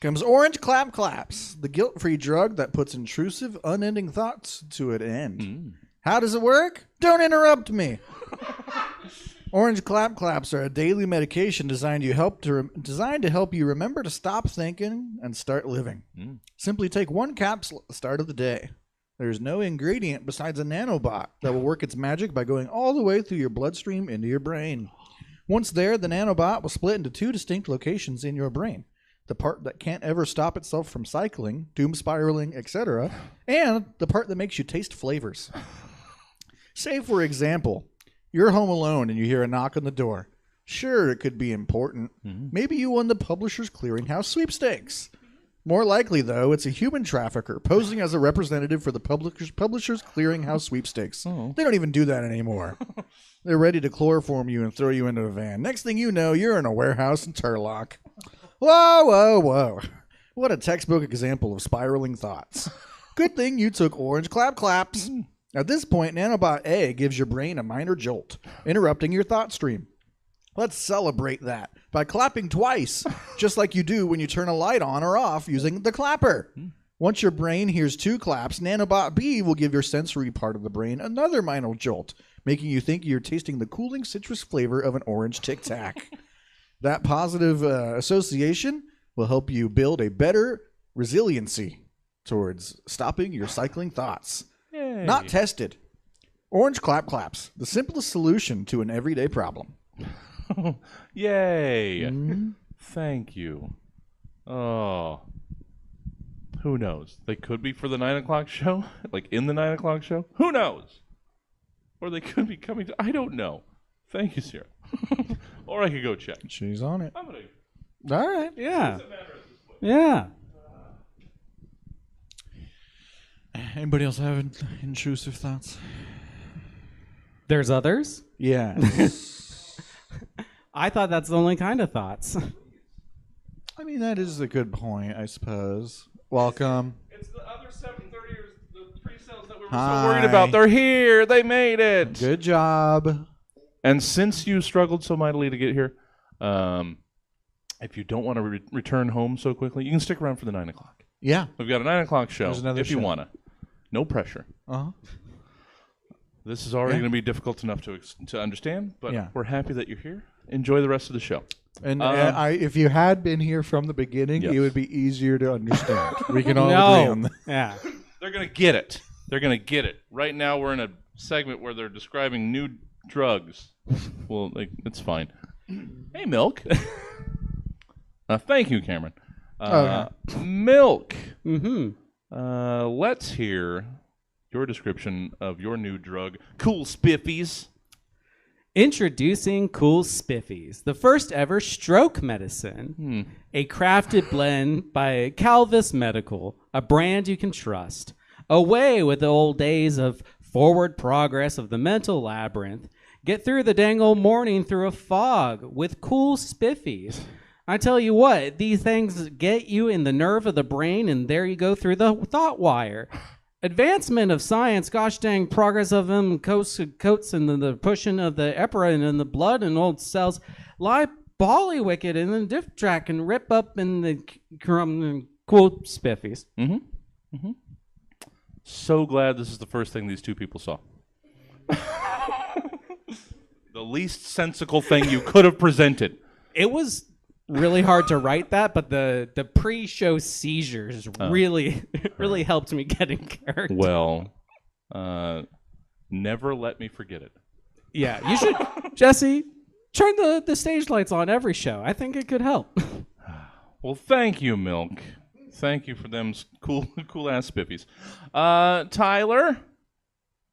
comes Orange Clap Claps, the guilt-free drug that puts intrusive, unending thoughts to an end. How does it work? Don't interrupt me. Orange Clap Claps are a daily medication designed to help you remember to stop thinking and start living. Simply take one capsule at the start of the day. There's no ingredient besides a nanobot that will work its magic by going all the way through your bloodstream into your brain. Once there, the nanobot will split into 2 distinct locations in your brain. The part that can't ever stop itself from cycling, doom spiraling, etc., and the part that makes you taste flavors. Say, for example, you're home alone and you hear a knock on the door. Sure, it could be important. Maybe you won the Publishers Clearinghouse sweepstakes. More likely, though, it's a human trafficker posing as a representative for the Publishers Clearinghouse sweepstakes. They don't even do that anymore. They're ready to chloroform you and throw you into a van. Next thing you know, you're in a warehouse in Turlock. Whoa, whoa, whoa. What a textbook example of spiraling thoughts. Good thing you took Orange Clap Claps. At this point, Nanobot A gives your brain a minor jolt, interrupting your thought stream. Let's celebrate that by clapping twice, just like you do when you turn a light on or off using the clapper. Once your brain hears 2 claps, Nanobot B will give your sensory part of the brain another minor jolt, making you think you're tasting the cooling citrus flavor of an orange Tic Tac. That positive association will help you build a better resiliency towards stopping your cycling thoughts. Yay. Not tested. Orange Clap Claps, the simplest solution to an everyday problem. Yay. Thank you. Oh. Who knows? They could be for the 9 o'clock show. Like in the 9 o'clock show. Who knows? Or they could be coming to... I don't know. Thank you, Sarah. Or I could go check. She's on it. I'm going to... All right. Yeah. Yeah. Anybody else have intrusive thoughts? There's others? Yeah. I thought that's the only kind of thoughts. I mean, that is a good point, I suppose. Welcome. It's the other 730ers, the pre-sales that we were so worried about. They're here. They made it. Good job. And since you struggled so mightily to get here, if you don't want to return home so quickly, you can stick around for the 9 o'clock. Yeah. We've got a 9 o'clock show if you show. want to. No pressure. Uh-huh. This is already going to be difficult enough to understand, but we're happy that you're here. Enjoy the rest of the show. And if you had been here from the beginning, it would be easier to understand. We can all agree on that. Yeah. They're going to get it. They're going to get it. Right now, we're in a segment where they're describing new drugs. Well, it's fine. Hey, Milk. Thank you, Cameron. Milk. Let's hear your description of your new drug, Cool Spiffys. Introducing Cool Spiffys, the first ever stroke medicine. A crafted blend by Calvis Medical, a brand you can trust. Away with the old days of forward progress of the mental labyrinth. Get through the dang old morning through a fog with Cool Spiffys. I tell you what, these things get you in the nerve of the brain, and there you go through the thought wire. Advancement of science, gosh dang, progress of them coats and the pushing of the heparin in the blood and old cells lie bollywicked in the diff track and rip up in the Cool Spiffys. So glad this is the first thing these two people saw. The least sensical thing you could have presented. It was really hard to write that, but the pre-show seizures really helped me get in character. Well, never let me forget it. Yeah, you should, Jesse, turn the stage lights on every show. I think it could help. Well, thank you, Milk. Thank you for them cool ass Spiffys. Tyler,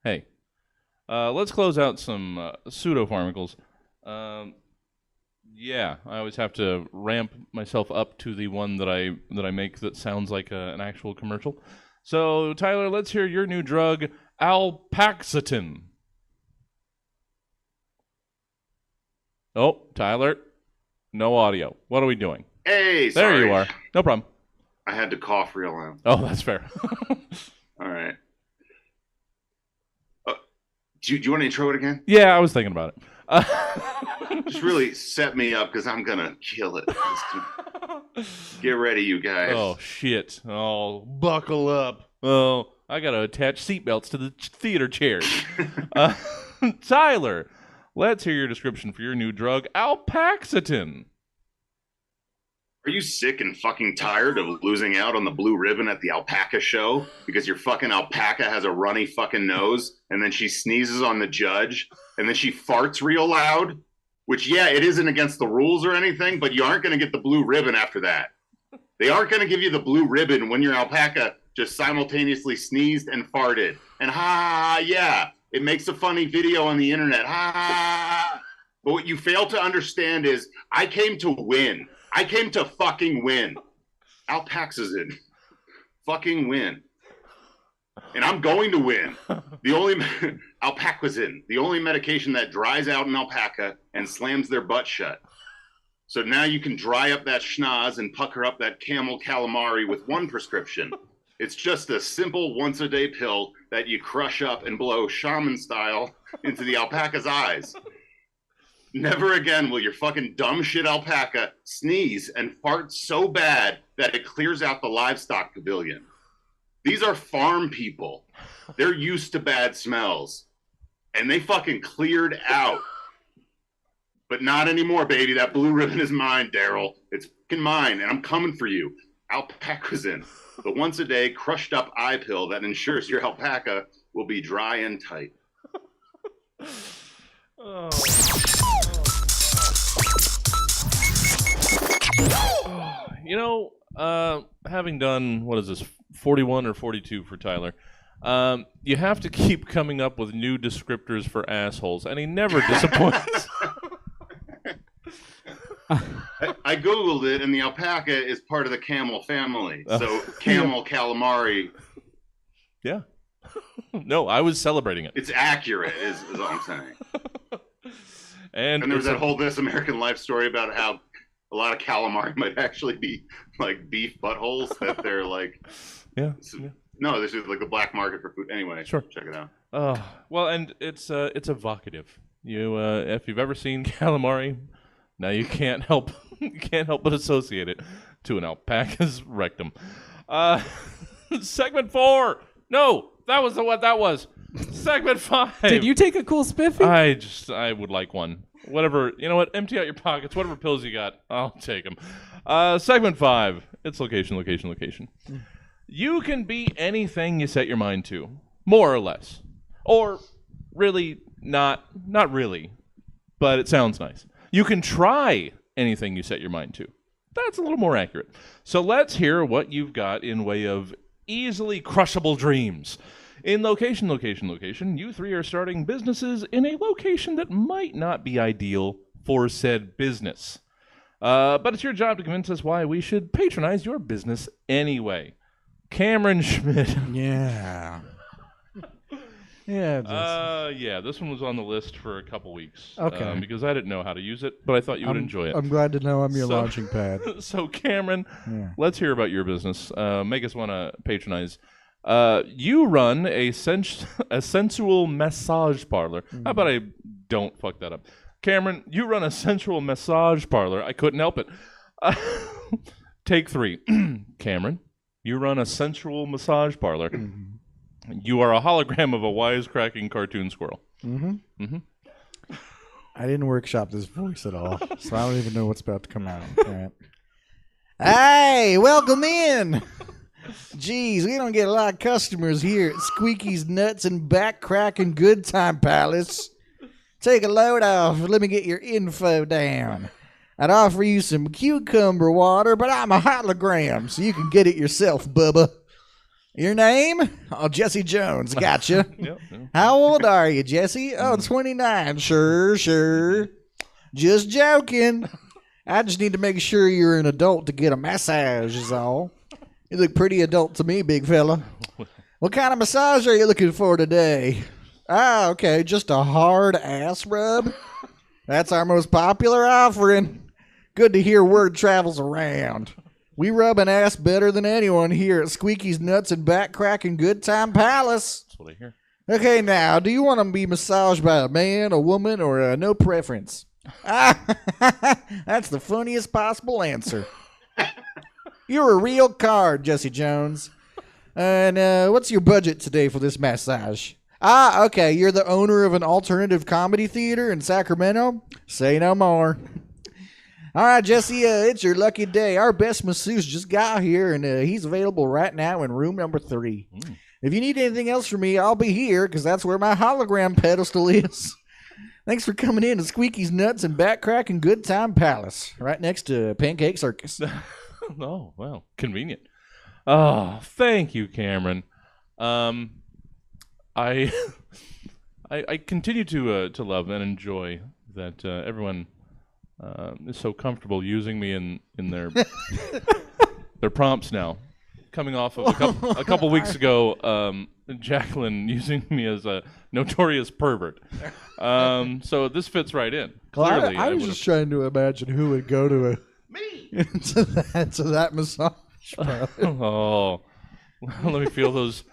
hey, let's close out some pseudo-pharmacals. Yeah, I always have to ramp myself up to the one that I make that sounds like an actual commercial. So, Tyler, let's hear your new drug, Alpaqzuhtin. Oh, Tyler, no audio. What are we doing? Hey, sorry. There you are. No problem. I had to cough real loud. Oh, that's fair. All right. Do you want to intro it again? Yeah, I was thinking about it. Just really set me up because I'm going to kill it. Get ready, you guys. Oh, shit. Oh, buckle up. Oh, I got to attach seatbelts to the theater chairs. Tyler, Let's hear your description for your new drug, Alpaqzuhtin. Are you sick and fucking tired of losing out on the blue ribbon at the alpaca show because your fucking alpaca has a runny fucking nose and then she sneezes on the judge and then she farts real loud? Which, yeah, it isn't against the rules or anything, but you aren't going to get the blue ribbon after that. They aren't going to give you the blue ribbon when your alpaca just simultaneously sneezed and farted. And yeah, it makes a funny video on the internet. But what you fail to understand is I came to win. I came to fucking win. Alpaqzuhtin. Fucking win. And I'm going to win. Alpaqzuhtin, the only medication that dries out an alpaca and slams their butt shut. So now you can dry up that schnoz and pucker up that camel calamari with one prescription. It's just a simple once-a-day pill that you crush up and blow shaman style into the alpaca's eyes. Never again will your fucking dumb shit alpaca sneeze and fart so bad that it clears out the livestock pavilion. These are farm people. They're used to bad smells. And they fucking cleared out. But not anymore, baby. That blue ribbon is mine, Daryl. It's fucking mine, and I'm coming for you. Alpaqzuhtin, the once-a-day crushed-up eye pill that ensures your alpaca will be dry and tight. Oh. You know, having done, what is this, 41 or 42 for Tyler, you have to keep coming up with new descriptors for assholes, and he never disappoints. I Googled it, and the alpaca is part of the camel family. So camel calamari. Yeah. No, I was celebrating it. It's accurate, is all I'm saying. And there was that whole This American Life story about how a lot of calamari might actually be like beef buttholes that they're like. Yeah. No, this is like the black market for food. Anyway, sure. Check it out. Well, and it's evocative. You, if you've ever seen calamari, now you can't help but associate it to an alpaca's rectum. Segment 4. No, that was what that was. Segment 5. Did you take a cool spiffy? I would like one. Whatever, you know what? Empty out your pockets. Whatever pills you got, I'll take them. Segment 5. It's location. You can be anything you set your mind to, more or less, or really not really, but it sounds nice. You can try anything you set your mind to. That's a little more accurate. So let's hear what you've got in way of easily crushable dreams. In location, you three are starting businesses in a location that might not be ideal for said business. But it's your job to convince us why we should patronize your business anyway. Kameron Schmid. Yeah. Yeah, this one was on the list for a couple weeks. Okay. Because I didn't know how to use it, but I thought you would enjoy it. I'm glad to know I'm your launching pad. So, Kameron, let's hear about your business. Make us want to patronize. You run a sensual massage parlor. How about I don't fuck that up? Kameron, you run a sensual massage parlor. I couldn't help it. Take 3. Kameron, you run a sensual massage parlor. You are a hologram of a wisecracking cartoon squirrel. I didn't workshop this voice at all, so I don't even know what's about to come out. All right. Hey, welcome in. Jeez, we don't get a lot of customers here at Squeaky's Nuts and Back Cracking Good Time Palace. Take a load off. Let me get your info down. I'd offer you some cucumber water, but I'm a hologram, so you can get it yourself, Bubba. Your name? Oh, Jesse Jones. Gotcha. Yep. How old are you, Jesse? Oh, 29. Sure. Just joking. I just need to make sure you're an adult to get a massage is all. You look pretty adult to me, big fella. What kind of massage are you looking for today? Okay, just a hard ass rub. That's our most popular offering. Good to hear word travels around. We rub an ass better than anyone here at Squeaky's Nuts and Back Cracking Good Time Palace. That's what I hear. Okay, now, do you want to be massaged by a man, a woman, or no preference? That's the funniest possible answer. You're a real card, Jesse Jones. And what's your budget today for this massage? Ah, okay. You're the owner of an alternative comedy theater in Sacramento? Say no more. All right, Jesse, it's your lucky day. Our best masseuse just got here, and he's available right now in room number 3. If you need anything else from me, I'll be here, because that's where my hologram pedestal is. Thanks for coming in to Squeaky's Nuts and Backcracking Good Time Palace, right next to Pancake Circus. Oh, well, convenient. Oh, thank you, Cameron. I continue to love and enjoy that everyone is so comfortable using me in their their prompts now. Coming off of a couple weeks ago, Jacqueline using me as a notorious pervert. So this fits right in. Clearly, I was just trying to imagine who would go to to that massage parlor. Oh, let me feel those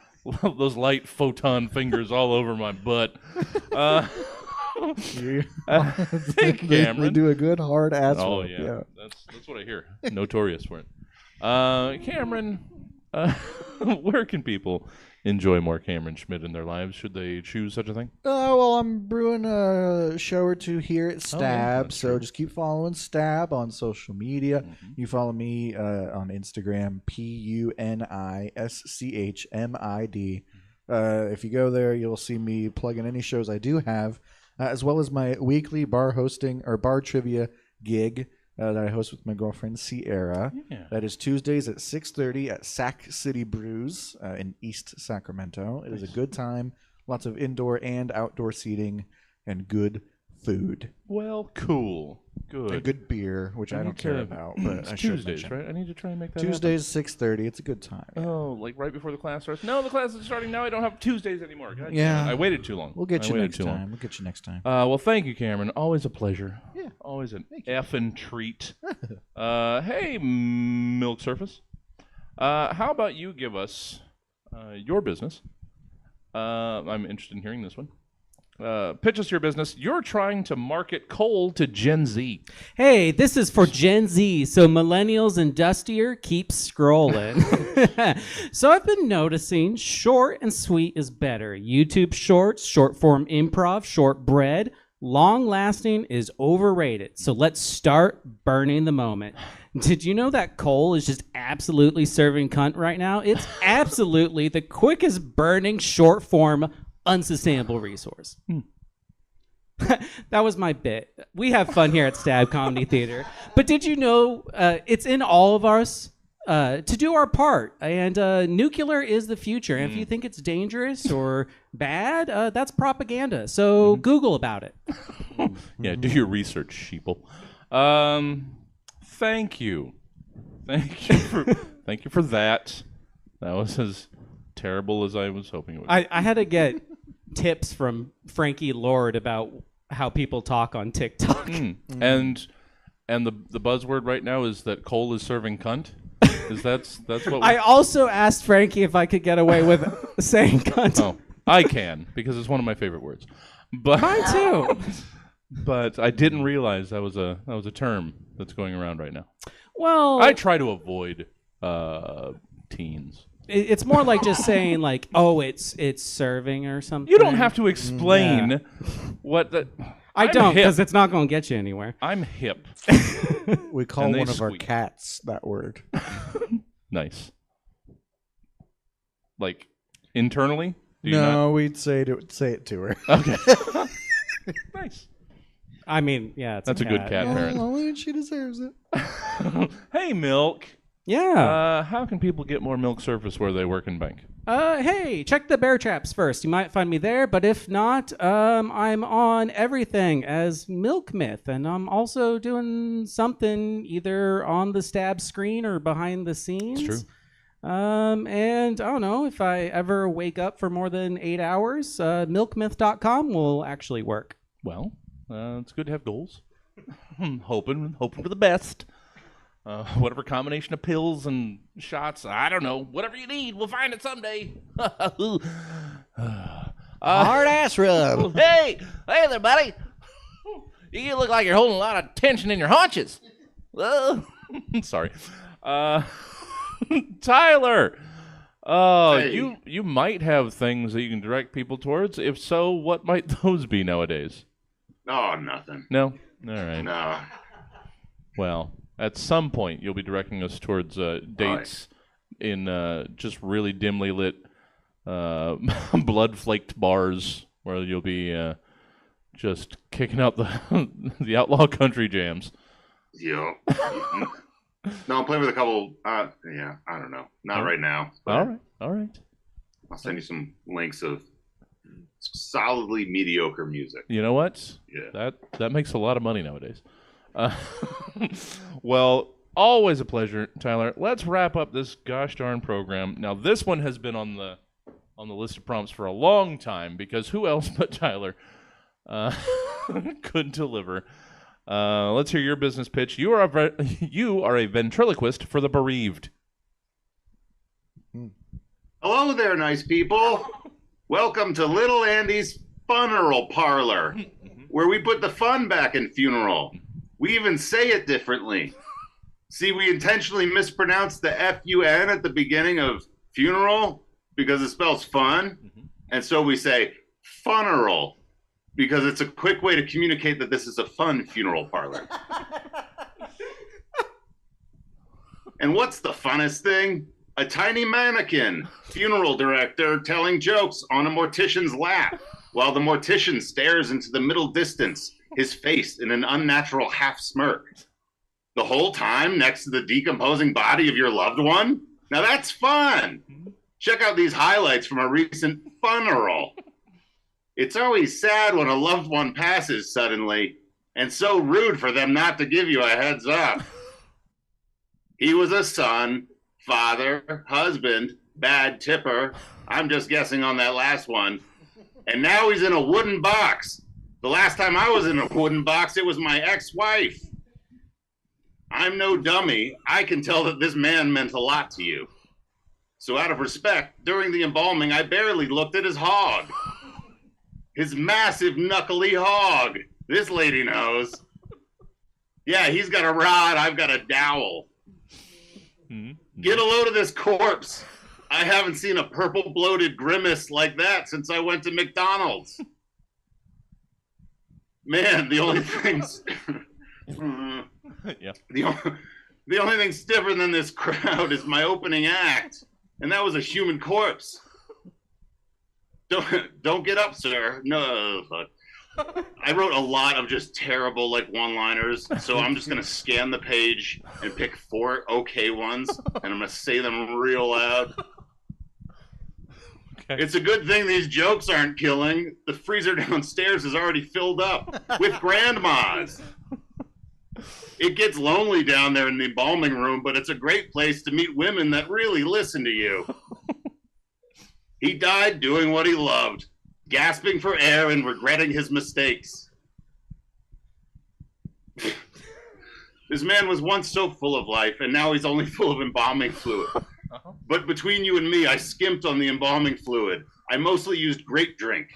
light photon fingers all over my butt. Thank you, Cameron. They do a good hard ass. Oh yeah. That's what I hear. Notorious for it. Cameron, where can people enjoy more Kameron Schmid in their lives? Should they choose such a thing? Well, I'm brewing a show or two here at Stab, that's so true. just keep following Stab on social media. You follow me on Instagram, PUNISCHMID. If you go there, you'll see me plugging any shows I do have, as well as my weekly bar hosting or bar trivia gig that I host with my girlfriend Sierra. Yeah. That is Tuesdays at 6:30 at Sac City Brews in East Sacramento. It is a good time, lots of indoor and outdoor seating, and good food. Well, cool. Good. And good beer, which I don't care about, but It's I should Tuesdays, mention. right? I need to try and make that Tuesdays 6:30. It's a good time. happen. Oh, like right before the class starts? No, the class is starting now. I don't have Tuesdays anymore. God Yeah. damn it. I waited too long. We'll get you I waited next too long. time. We'll get you next time. Well, thank you, Cameron. Always a pleasure. Yeah. Always an effing treat. Hey, Milk Surface. How about you give us your business? I'm interested in hearing this one. Pitch us your business. You're trying to market coal to Gen Z. Hey, this is for Gen Z, so millennials and dustier, keep scrolling. So I've been noticing short and sweet is better. YouTube shorts, short form improv, short bread. Long lasting is overrated. So let's start burning the moment. Did you know that coal is just absolutely serving cunt right now? It's absolutely the quickest burning short form unsustainable resource. That was my bit. We have fun here at Stab Comedy Theater. But did you know it's in all of us to do our part? And nuclear is the future. And if you think it's dangerous or bad, that's propaganda. So Google about it. Yeah, do your research, sheeple. Thank you. Thank you for that. That was as terrible as I was hoping it would be. I had to get tips from Frankie Lord about how people talk on TikTok. And the buzzword right now is that coal is serving cunt. Is that's what I also asked Frankie if I could get away with saying cunt. Oh, I can because it's one of my favorite words. But Mine too. But I didn't realize that was a term that's going around right now. Well, I try to avoid teens. it's more like just saying like, oh, it's serving or something. You don't have to explain what the. I I'm don't, hip. because it's not going to get you anywhere. I'm hip. We call And they one of our squeak. cats that word. Nice. Like internally? Do you No, we'd say it to her. not? Okay. Nice. I mean, yeah, it's That's a good cat parent. Well, she deserves it. Hey, Milk. Yeah. How can people get more Milk Surface where they work in bank? Hey, check the bear traps first. You might find me there, but if not, I'm on everything as Milk Myth, and I'm also doing something either on the Stab screen or behind the scenes. It's true. And I don't know if I ever wake up for more than 8 hours, milkmyth.com will actually work. Well, it's good to have goals. hoping for the best. Whatever combination of pills and shots, I don't know. Whatever you need, we'll find it someday. Hard ass rub. Hey there, buddy. You look like you're holding a lot of tension in your haunches. Sorry. Tyler, Oh, Hey. you might have things that you can direct people towards. If so, what might those be nowadays? Oh, nothing. No? All right. No. Well, at some point, you'll be directing us towards dates in just really dimly lit, blood-flaked bars where you'll be just kicking out the outlaw country jams. Yep. No, I'm playing with a couple. Yeah, I don't know. Not right now. All right. I'll send you some links of solidly mediocre music. You know what? Yeah. That makes a lot of money nowadays. Well, always a pleasure, Tyler. Let's wrap up this gosh darn program. Now, this one has been on the list of prompts for a long time because who else but Tyler could deliver. Let's hear your business pitch. You are a ventriloquist for the bereaved. Hello there, nice people. Welcome to Little Andy's Funeral Parlor, where we put the fun back in funeral. We even say it differently. See, we intentionally mispronounced the F-U-N at the beginning of funeral because it spells fun. And so we say funeral because it's a quick way to communicate that this is a fun funeral parlor. And what's the funnest thing? A tiny mannequin, funeral director telling jokes on a mortician's lap while the mortician stares into the middle distance, his face in an unnatural half smirk. The whole time next to the decomposing body of your loved one? Now that's fun. Check out these highlights from a recent funeral. It's always sad when a loved one passes suddenly, and so rude for them not to give you a heads up. He was a son, father, husband, bad tipper. I'm just guessing on that last one. And now he's in a wooden box. The last time I was in a wooden box, it was my ex-wife. I'm no dummy. I can tell that this man meant a lot to you. So out of respect, during the embalming, I barely looked at his hog. His massive, knuckly hog. This lady knows. Yeah, he's got a rod, I've got a dowel. Get a load of this corpse. I haven't seen a purple bloated grimace like that since I went to McDonald's. Man, the only thing's... Yeah. The only thing stiffer than this crowd is my opening act, and that was a human corpse. Don't get up, sir. No, fuck. I wrote a lot of just terrible one-liners, so I'm just gonna scan the page and pick 4 okay ones, and I'm gonna say them real loud. Okay. It's a good thing these jokes aren't killing. The freezer downstairs is already filled up with grandmas. It gets lonely down there in the embalming room, but it's a great place to meet women that really listen to you. He died doing what he loved, gasping for air and regretting his mistakes. This man was once so full of life, and now he's only full of embalming fluid. But between you and me, I skimped on the embalming fluid. I mostly used grape drink.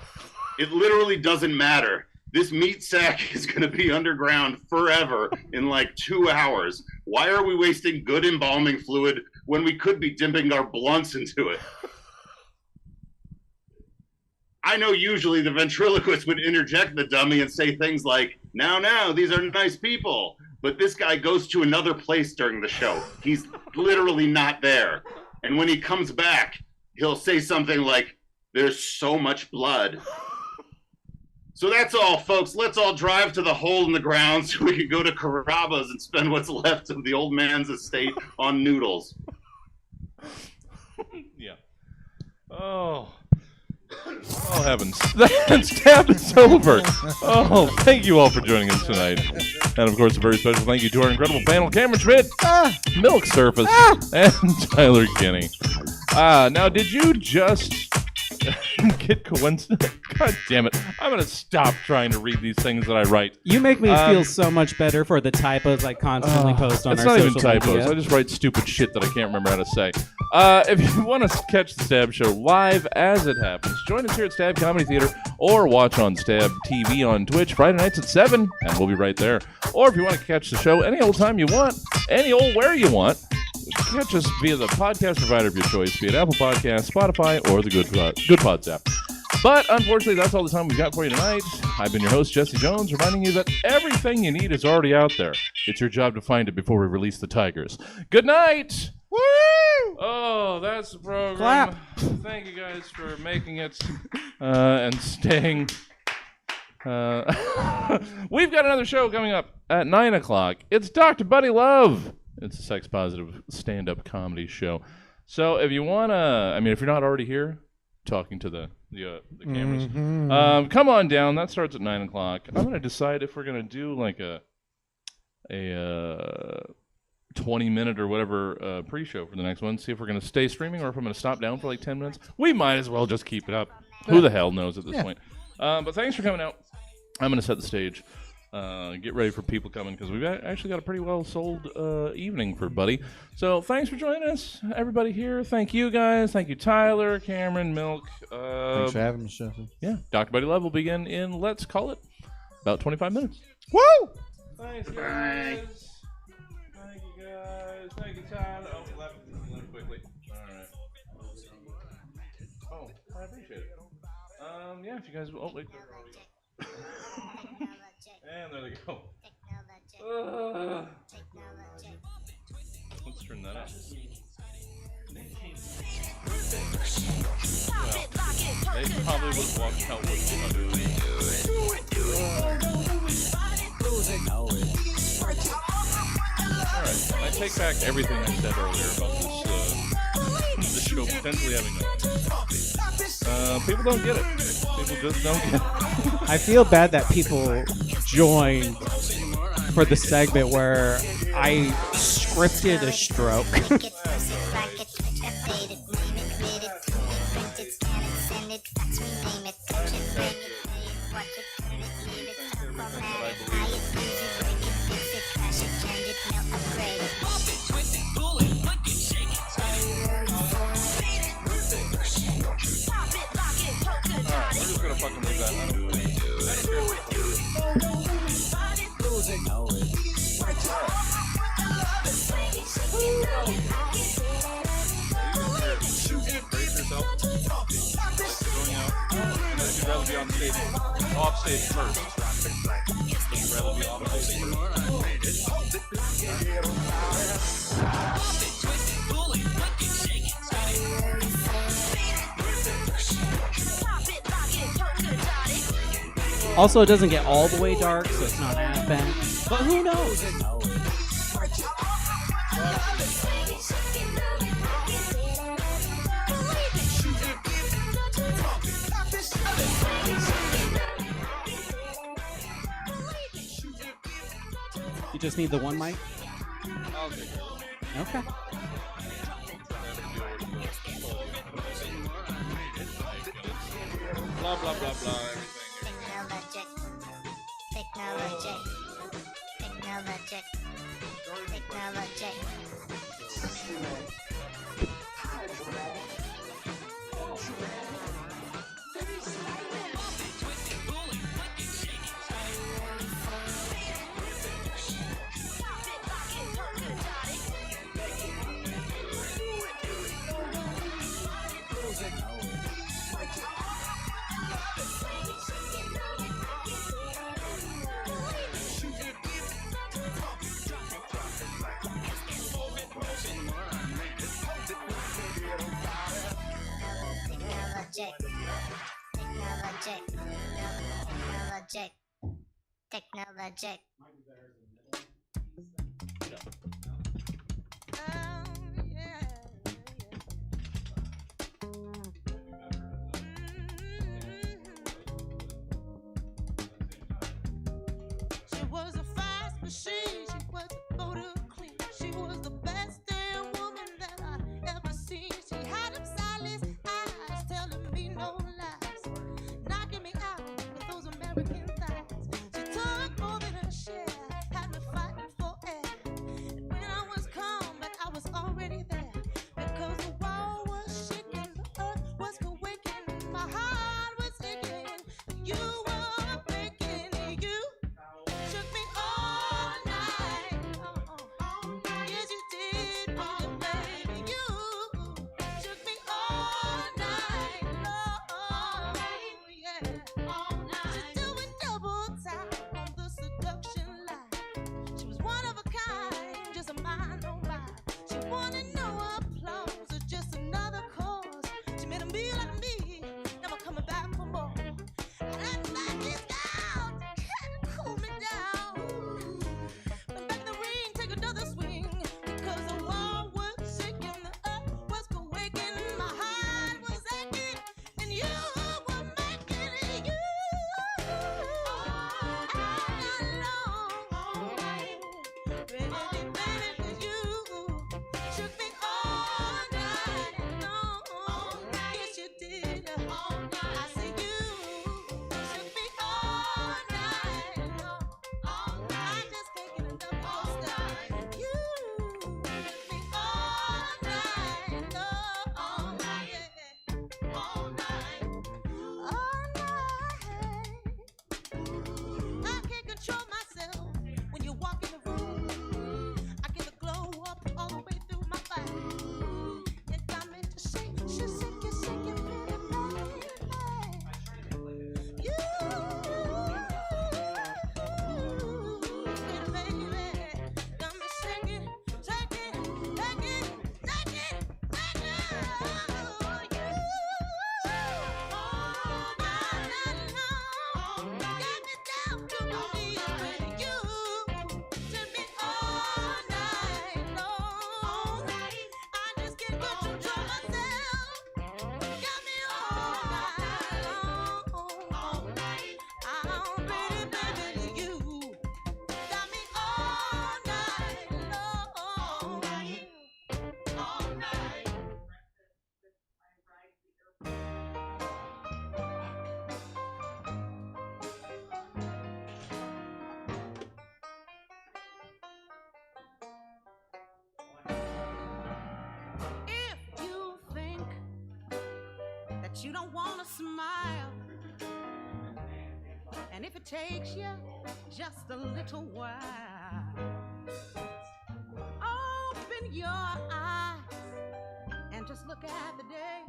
It literally doesn't matter. This meat sack is going to be underground forever in 2 hours. Why are we wasting good embalming fluid when we could be dipping our blunts into it? I know usually the ventriloquist would interject the dummy and say things like, now, these are nice people. But this guy goes to another place during the show. He's literally not there. And when he comes back, he'll say something like, there's so much blood. So that's all, folks. Let's all drive to the hole in the ground so we can go to Carrabba's and spend what's left of the old man's estate on noodles. Yeah. Oh, heavens. That stab is over. Oh, thank you all for joining us tonight. And, of course, a very special thank you to our incredible panel, Kameron Schmid, Milk Surface, and Tyler Kinney. Now, did you just get coincidence? God damn it. I'm going to stop trying to read these things that I write. You make me feel so much better for the typos I constantly post on our social media. It's not even typos. I just write stupid shit that I can't remember how to say. If you want to catch the Stab Show live as it happens, join us here at Stab Comedy Theater or watch on Stab TV on Twitch Friday nights at 7, and we'll be right there. Or if you want to catch the show any old time you want, any old where you want, Catch us via the podcast provider of your choice, be it Apple Podcasts, Spotify, or the Good Pods app. But unfortunately, that's all the time we've got for you tonight. I've been your host, Jesse Jones, reminding you that everything you need is already out there. It's your job to find it before we release the tigers. Good night! Woo! Oh, that's the program. Clap. Thank you guys for making it and staying. We've got another show coming up at 9 o'clock. It's Dr. Buddy Love. It's a sex-positive stand-up comedy show. So if you want to, if you're not already here, talking to the cameras, come on down. That starts at 9 o'clock. I'm going to decide if we're going to do like a 20-minute or whatever pre-show for the next one. See if we're going to stay streaming or if I'm going to stop down for like 10 minutes. We might as well just keep it up. Who the hell knows at this point? But thanks for coming out. I'm going to set the stage. Get ready for people coming because we've actually got a pretty well-sold evening for Buddy. So thanks for joining us, everybody here. Thank you, guys. Thank you, Tyler, Cameron, Milk. Thanks for having us, Jesse. Yeah, Dr. Buddy Love will begin in, let's call it, about 25 minutes. Woo! Thanks, guys. Thank you, guys. Thank you, Tyler. Oh, left quickly. All right. Oh, I appreciate it. Yeah, if you guys will. Oh, wait. And there they go. Let's turn that up. Well, they probably would have walked out with Alright, I take back everything I said earlier about this show potentially having people don't get it. People just don't get it. I feel bad that people joined for the segment where I scripted a stroke. Fucking leave that. I don't brace yourself. Going out. You'd rather be on stage, off stage first. You'd rather be off stage Also, it doesn't get all the way dark, so it's not as bad. But who knows? You just need the one mic? I'll take it. Okay. Blah, blah, blah, blah, everything. Technologic. She was a fast machine. She was a photo queen. She was the best damn woman that I ever seen. She had them sightless eyes telling me no lies, knocking me out with those American thighs. She took more than her share, had me fighting for air. And when I was calm, but I was already there, because the wall was shaking, the earth was quaking, my heart was aching. You were breaking, you shook me all night. Yes, you did, all the way. but you don't want to smile. And if it takes you just a little while, open your eyes and just look at the day.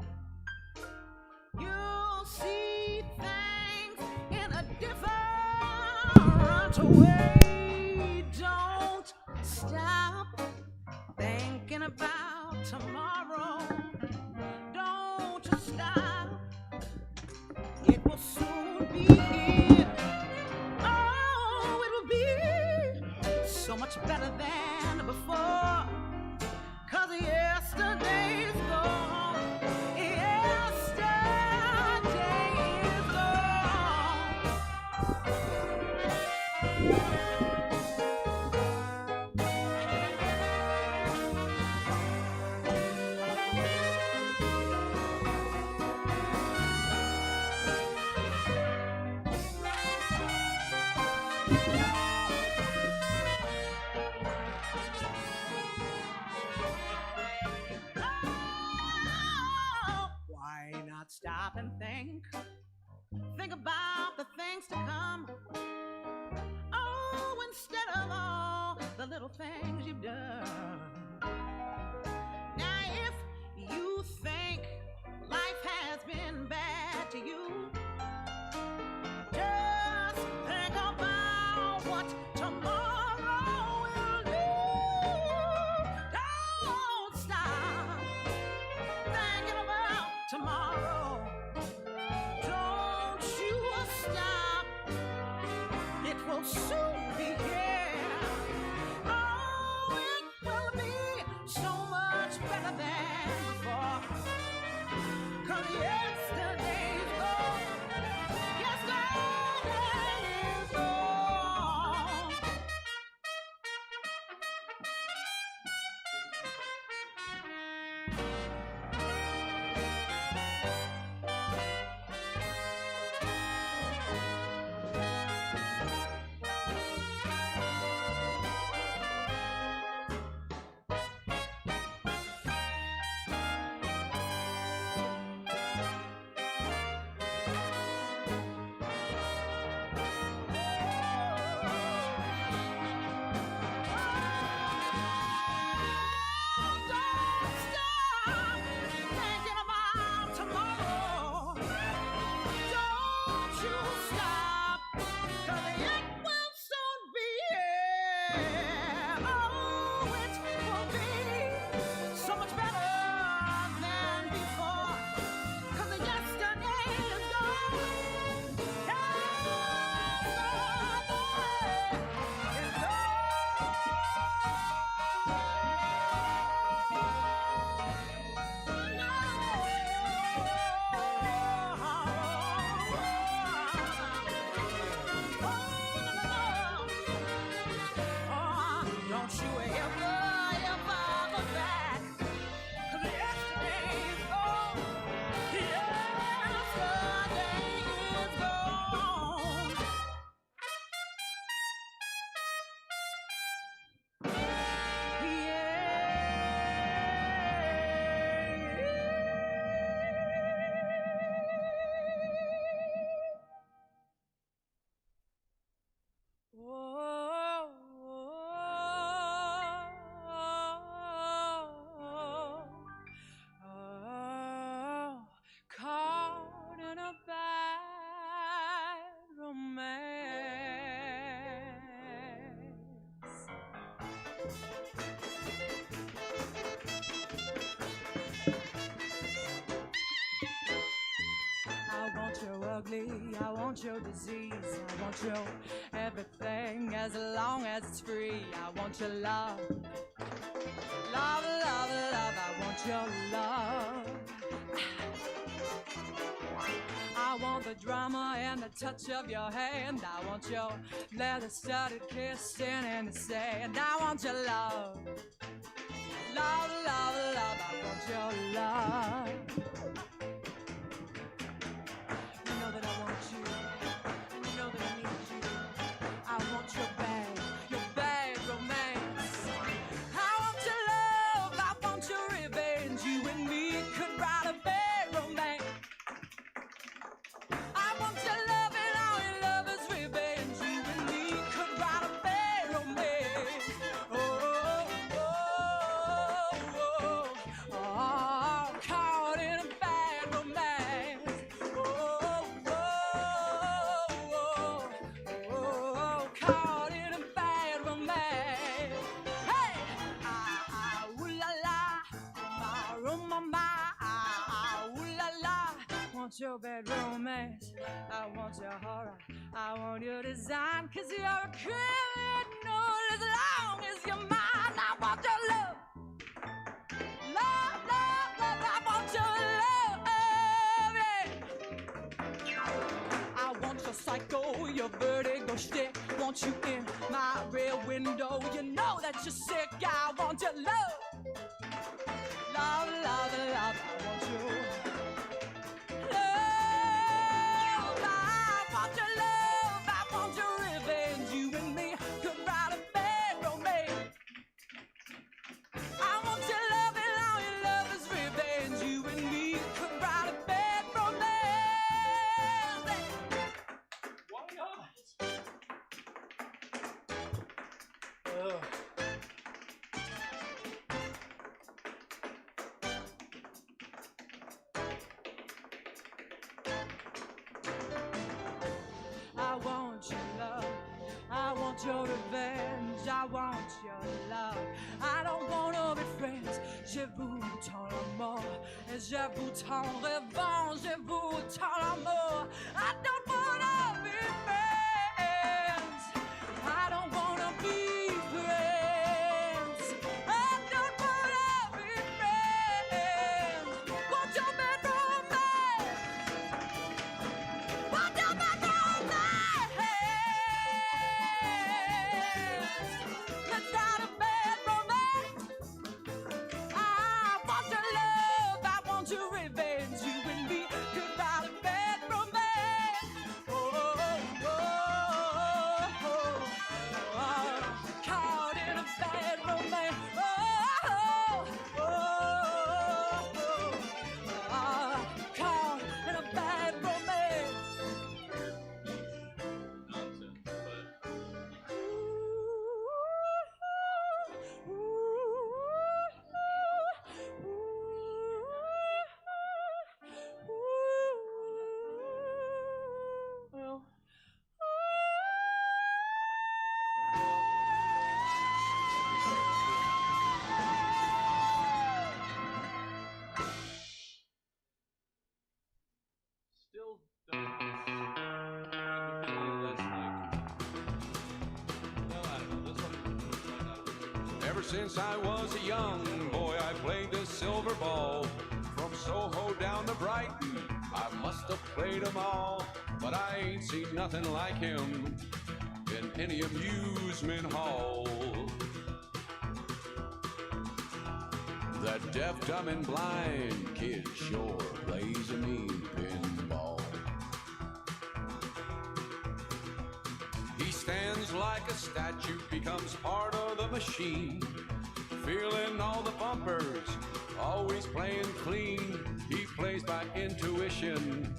You'll see things in a different way. Don't stop thinking about tomorrow. Don't you stop. It will soon be here. Oh, it will be so much better than before. 'Cause yesterday is gone. Yesterday is gone. Why not stop and think? Think about the things to come. Oh, instead of all the little things you've done. Now, if you think life has been bad to you, just think about what tomorrow will do. Don't stop thinking about tomorrow. Don't you stop. It will soon be here. Oh, it will be so much better than before. 'Cause yesterday's gone. Yesterday's gone. Don't stop thinking about tomorrow. Don't you stop, 'cause it will soon be here. Oh, it will be so much better than before. 'Cause yesterday is gone. Yesterday is don't you ever, ever look back. 'Cause yesterday is gone. Yesterday is gone. Caught in a bad romance. I want your ugly, I want your disease, I want your everything as long as it's free. I want your love, love, love, love. I want your love. I want the drama and the touch of your hand. I want your leather-studded kissing in the sand. I want your love, love, love, love. I want your love. You know that I want you. You know that I need you. I want your bad romance. I want your love. I want your revenge. You and me could write a bad romance. caught in a bad romance. Hey, ooh la la, ooh la la. Want your bad romance, I want your horror, I want your design, 'cause you're a criminal as long as you're mine. I want your love, love, love, love, I want your love, yeah. I want your psycho, your vertigo shtick, want you in my rear window, you know that you're sick. I want your love, love, love, love, I want you. I want your love, I want your revenge, I want your love. I don't wanna be friends. Je vous tends l'amour, et je vous tends revanche, je vous tends l'amour. I don't wanna be friends. I don't wanna be friends. I don't wanna be friends. Want your bad romance? Want your bad romance? Let's start a bad romance. I want your love, I want your revenge. You and me could write a bad romance. Oh, oh, oh, oh, oh. Caught in a bad romance. Oh, oh, oh, oh. Caught in a bad romance. Nonsense, but still don't less like. Well, I don't know. This one. Ever since I was a young boy, I played the silver ball. From Soho down to Brighton, I must have played 'em all. But I ain't seen nothing like him in any amusement hall. That deaf, dumb, and blind kid sure plays a mean pinball. He stands like a statue, becomes part of the machine, feeling all the bumpers, always playing clean. He plays by intuition,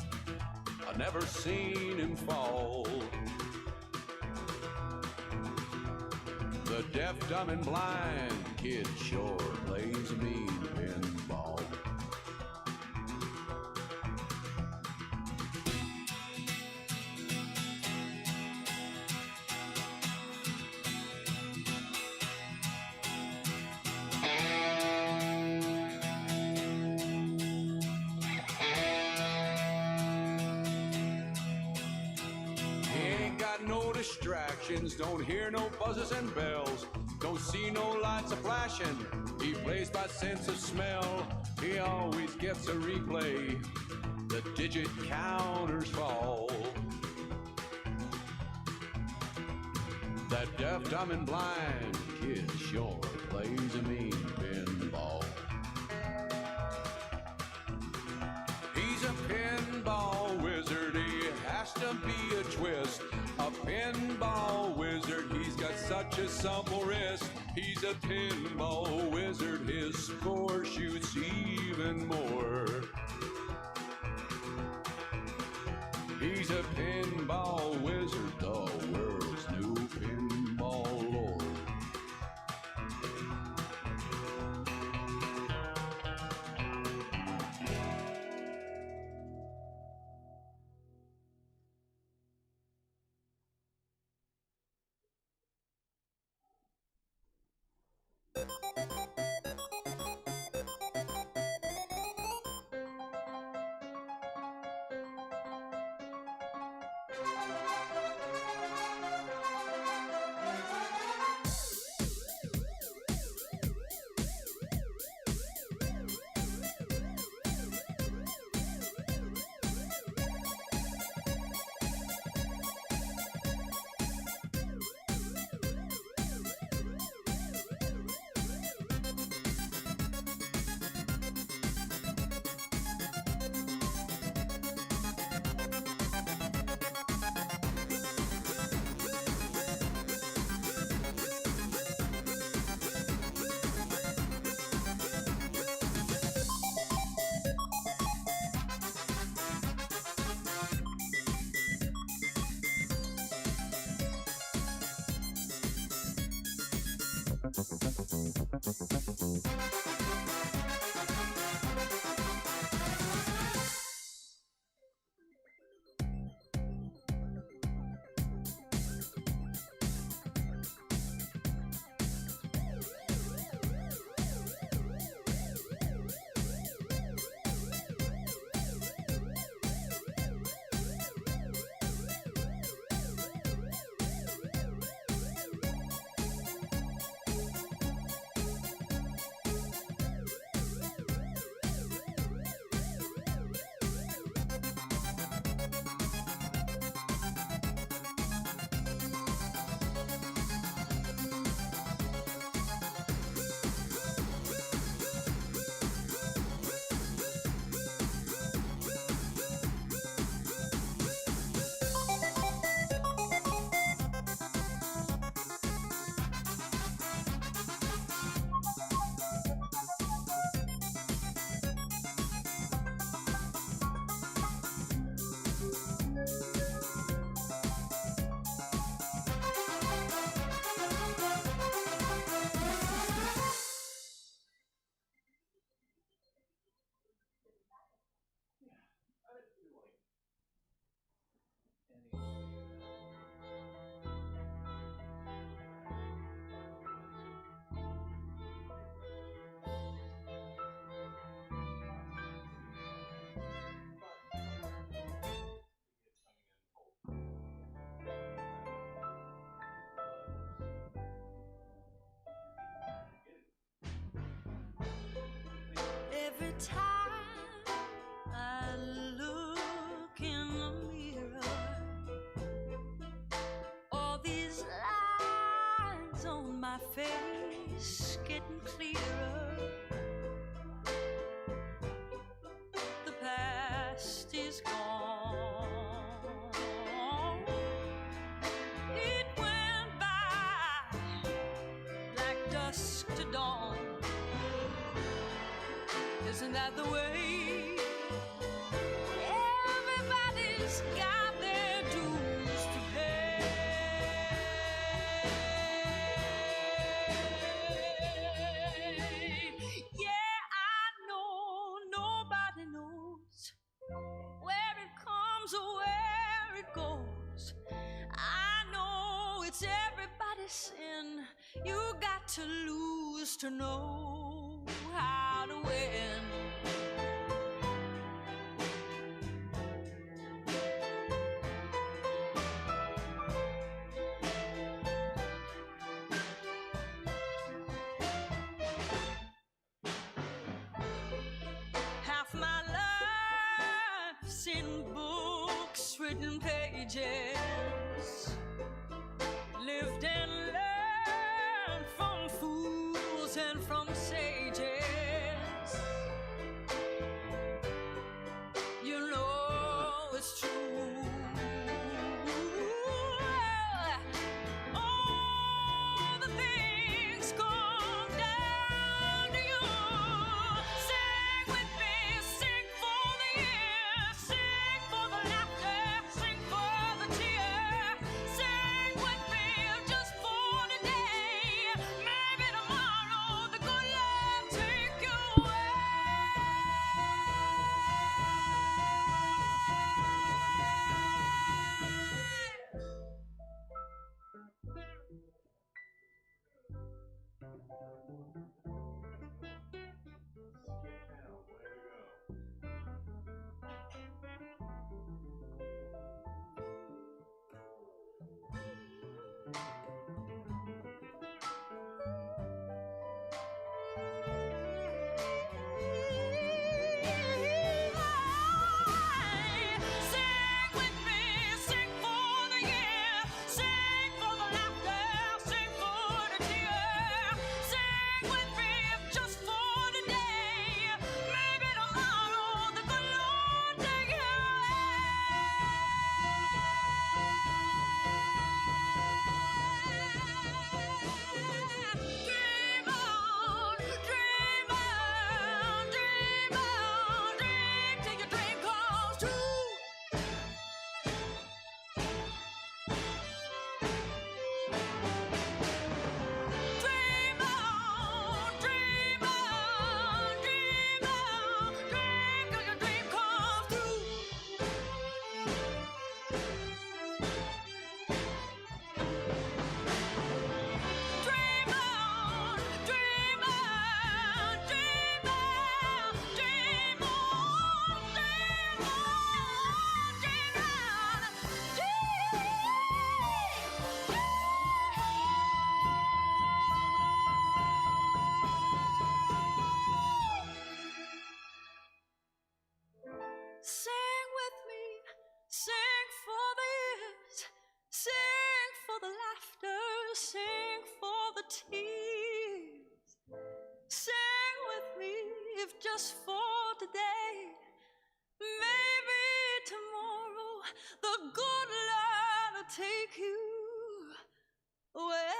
I never seen him fall. The deaf, dumb, and blind kid sure plays a mean pinball. No distractions, don't hear no buzzes and bells, don't see no lights a flashing. He plays by sense of smell, he always gets a replay, the digit counters fall. That deaf, dumb, and blind kid sure plays a mean pinball. He's a pinball wizard, he has to be a twist. A pinball wizard, he's got such a supple wrist. He's a pinball wizard, his score shoots even more. He's a pinball wizard, the world's new pinball lord. Every time I look in the mirror, all these lines on my face getting clearer. The past is gone. It went by like dusk to dawn. Isn't that the way? Everybody's got their dues to pay. Yeah, I know nobody knows where it comes or where it goes. I know it's everybody's sin. You got to lose to know how to win. Half my life's in books, written pages, lived and learned from fools and from sages. You know it's true. All the things come down to you. Sing with me, sing for the years, sing for the laughter, sing for the tears. Sing with me just for today. Maybe tomorrow the good Lord take you away. Sing with me, sing for the years, sing for the laughter, sing for the tears. Sing with for the years, sing for the laughter, sing for the tears. Sing with me if just for today. Maybe tomorrow the good Lord will take you away.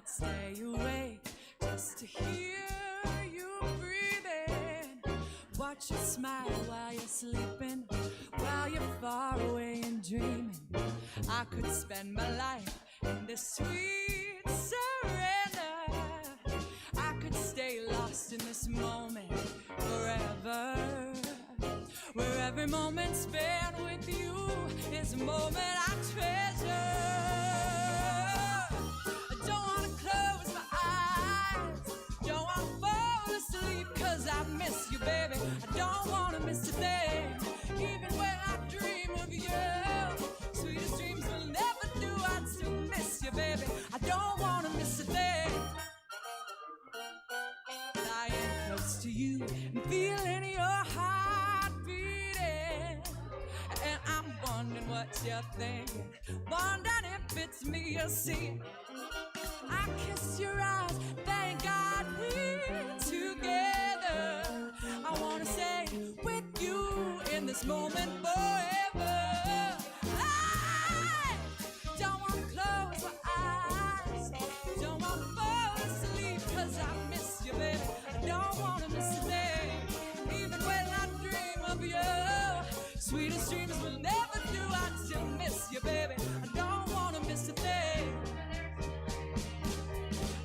I'd stay awake just to hear you breathing. Watch you smile while you're sleeping, while you're far away and dreaming. I could spend my life in this sweet surrender. I could stay lost in this moment forever, where every moment spent with you is a moment I treasure. I don't want to close my eyes, don't want to fall asleep, 'cause I miss you, baby. I don't want to miss a thing, even when I dream of you. Sweetest dreams will never do, I'd still miss you, baby. I don't want to miss a thing. Lying close to you and feeling your heart beating, and I'm wondering what you're thinking, wondering if it's me you're seeing. I kiss your eyes, thank God we're together. I wanna stay with you in this moment forever. I don't wanna close my eyes, don't wanna fall asleep, 'cause I miss you, baby. I don't wanna miss a day, even when I dream of you. Sweetest dreams will never do, I'd still miss you, baby. I don't wanna miss a day.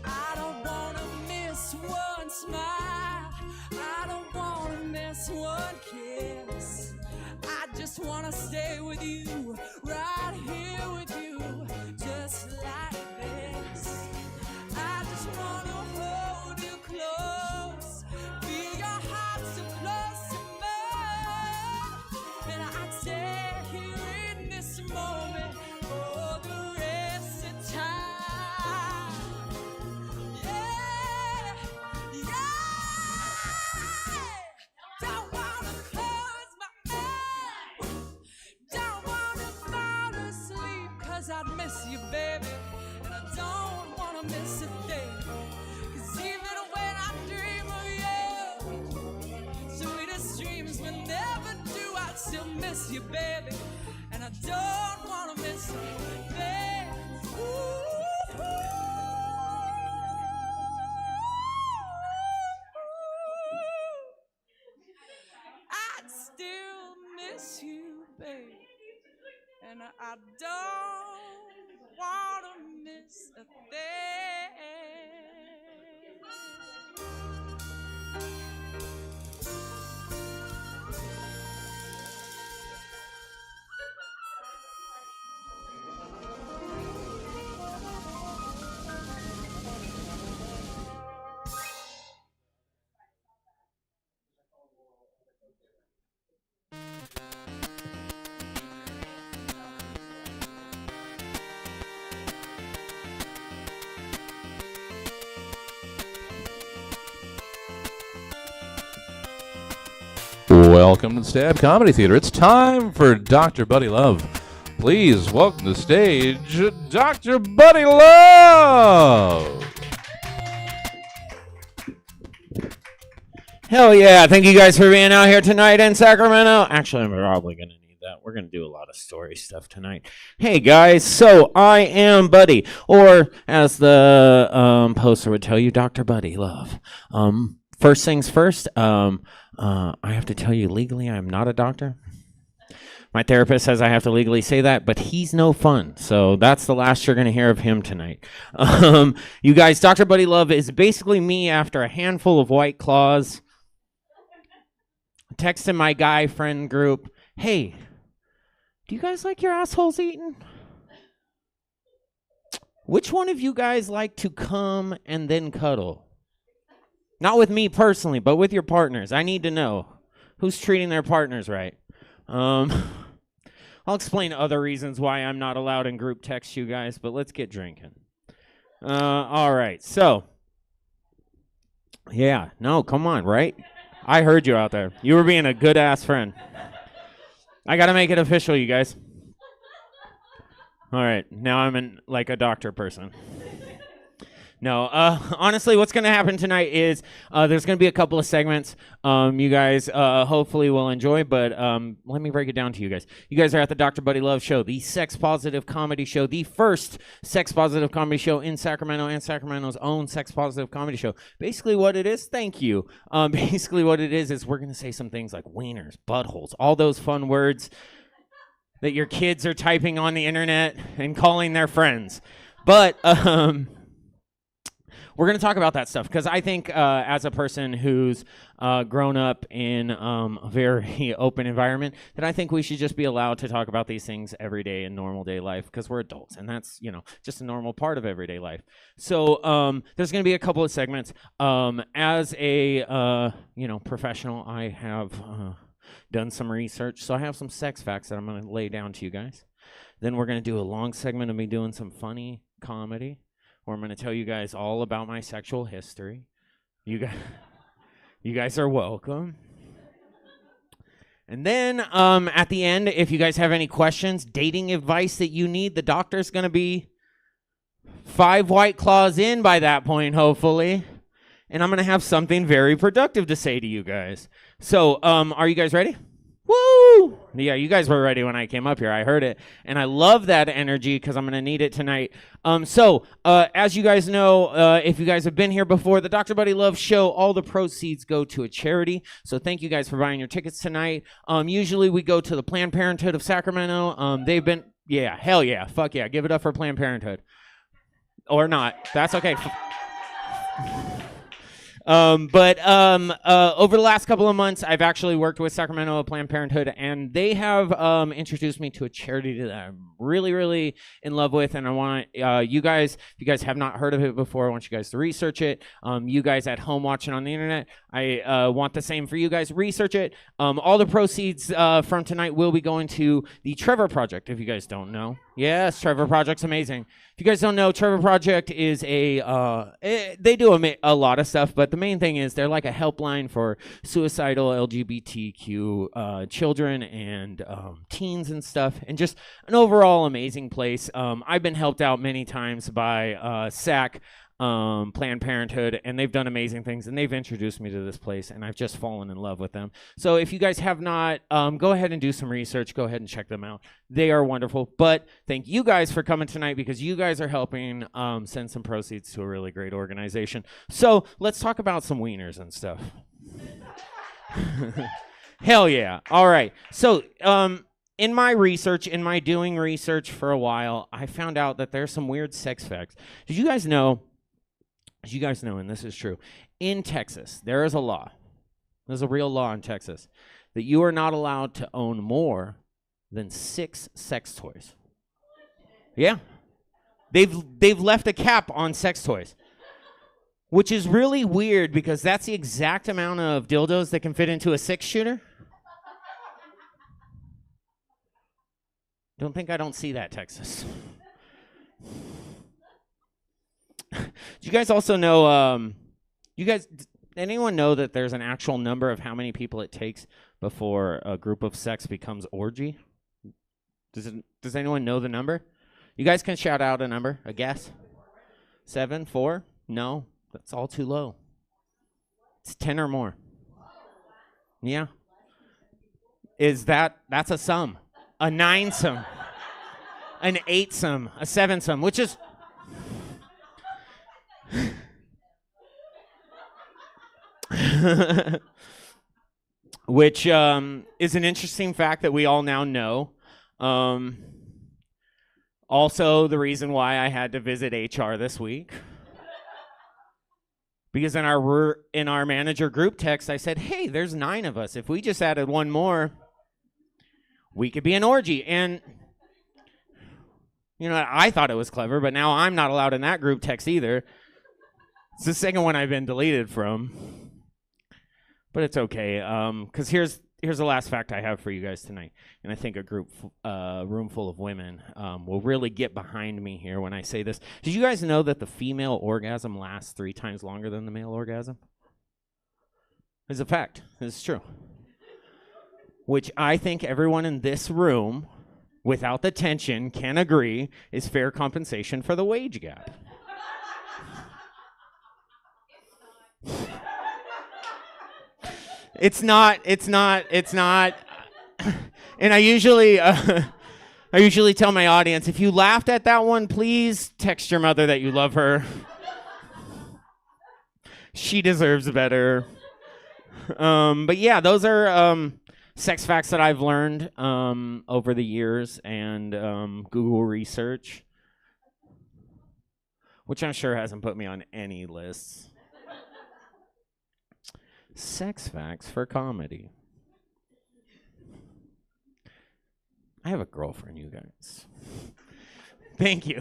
I don't wanna miss one smile, I don't wanna miss one kiss. I just wanna stay with you, right here with you, just like this. I just wanna hold you close, feel your heart so close to mine, and I'd stay here in this moment for the rest of time. Yeah, yeah. Don't wanna close my eyes, don't wanna fall asleep, 'cause I'd miss you, baby, and I don't wanna miss a thing. 'Cause even when I dream of you, sweetest dreams will never do, I'd still miss you, baby, and I don't wanna miss a thing. I'd still miss you, babe, and I don't wanna miss a thing. Welcome to the Stab Comedy Theater. It's time for Dr. Buddy Love. Please welcome to the stage Dr. Buddy Love. Hell yeah. Thank you guys for being out here tonight in Sacramento. Actually, I'm probably going to need that. We're going to do a lot of story stuff tonight. Hey guys, so I am Buddy, or as the poster would tell you, Dr. Buddy Love. First things first, I have to tell you legally I'm not a doctor. My therapist says I have to legally say that, but he's no fun. So that's the last you're going to hear of him tonight. You guys, Dr. Buddy Love is basically me after a handful of White Claws. Texting my guy friend group, hey, do you guys like your assholes eaten? Which one of you guys like to come and then cuddle? Not with me personally, but with your partners. I need to know who's treating their partners right. I'll explain other reasons why I'm not allowed in group text, you guys, but let's get drinking. All right, so. Yeah, no, come on, right? I heard you out there. You were being a good-ass friend. I got to make it official, you guys. All right, now I'm like a doctor person. No, honestly, what's going to happen tonight is there's going to be a couple of segments you guys hopefully will enjoy, but let me break it down to you guys. You guys are at the Dr. Buddy Love Show, the sex-positive comedy show, the first sex-positive comedy show in Sacramento and Sacramento's own sex-positive comedy show. Basically what it is, thank you. Basically what it is we're going to say some things like wieners, buttholes, all those fun words that your kids are typing on the internet and calling their friends. But we're going to talk about that stuff because I think as a person who's grown up in a very open environment, that I think we should just be allowed to talk about these things every day in normal day life because we're adults, and that's, just a normal part of everyday life. So there's going to be a couple of segments. As a, professional, I have done some research, so I have some sex facts that I'm going to lay down to you guys. Then we're going to do a long segment of me doing some funny comedy, where I'm going to tell you guys all about my sexual history. You guys are welcome. And then at the end, if you guys have any questions, dating advice that you need, the doctor's going to be 5 White Claws in by that point, hopefully. And I'm going to have something very productive to say to you guys. So are you guys ready? Woo! Yeah, you guys were ready when I came up here. I heard it. And I love that energy because I'm going to need it tonight. So as you guys know, if you guys have been here before, the Dr. Buddy Love Show, all the proceeds go to a charity. So thank you guys for buying your tickets tonight. Usually we go to the Planned Parenthood of Sacramento. They've been, hell yeah, fuck yeah. Give it up for Planned Parenthood. Or not. That's okay. But over the last couple of months, I've actually worked with Sacramento Planned Parenthood, and they have introduced me to a charity that I'm really, really in love with, and I want you guys, if you guys have not heard of it before, I want you guys to research it. You guys at home watching on the internet, I want the same for you guys. Research it. All the proceeds from tonight will be going to the Trevor Project, if you guys don't know. Yes, Trevor Project's amazing. If you guys don't know, Trevor Project is they do a lot of stuff, but the main thing is they're like a helpline for suicidal LGBTQ children and teens and stuff, and just an overall amazing place. I've been helped out many times by SAC, Planned Parenthood, and they've done amazing things, and they've introduced me to this place, and I've just fallen in love with them. So if you guys have not, go ahead and do some research. Go ahead and check them out. They are wonderful. But thank you guys for coming tonight because you guys are helping send some proceeds to a really great organization. So let's talk about some wieners and stuff. Hell yeah. All right. So in my doing research for a while, I found out that there's some weird sex facts. Did you guys know, and this is true, in Texas, there is a law. There's a real law in Texas that you are not allowed to own more than 6 sex toys. Yeah. They've left a cap on sex toys, which is really weird because that's the exact amount of dildos that can fit into a 6-shooter. Don't think I don't see that, Texas. Do you guys also know, anyone know that there's an actual number of how many people it takes before a group of sex becomes orgy? Does anyone know the number? You guys can shout out a number, a guess. 7, 4? No, that's all too low. It's 10 or more. Yeah. That's a sum. A 9-some, an 8-some, a 7-some, which is is an interesting fact that we all now know. Also, the reason why I had to visit HR this week, because in our manager group text, I said, "Hey, there's 9 of us. If we just added one more, we could be an orgy." And, I thought it was clever, but now I'm not allowed in that group text either. It's the second one I've been deleted from. But it's okay, because here's the last fact I have for you guys tonight. And I think a room full of women will really get behind me here when I say this. Did you guys know that the female orgasm lasts 3 times longer than the male orgasm? It's a fact. It's true. Which I think everyone in this room, without the tension, can agree is fair compensation for the wage gap. It's not. And I usually tell my audience, if you laughed at that one, please text your mother that you love her. She deserves better. But yeah, those are sex facts that I've learned over the years and Google research, which I'm sure hasn't put me on any lists. Sex facts for comedy. I have a girlfriend, you guys. Thank you.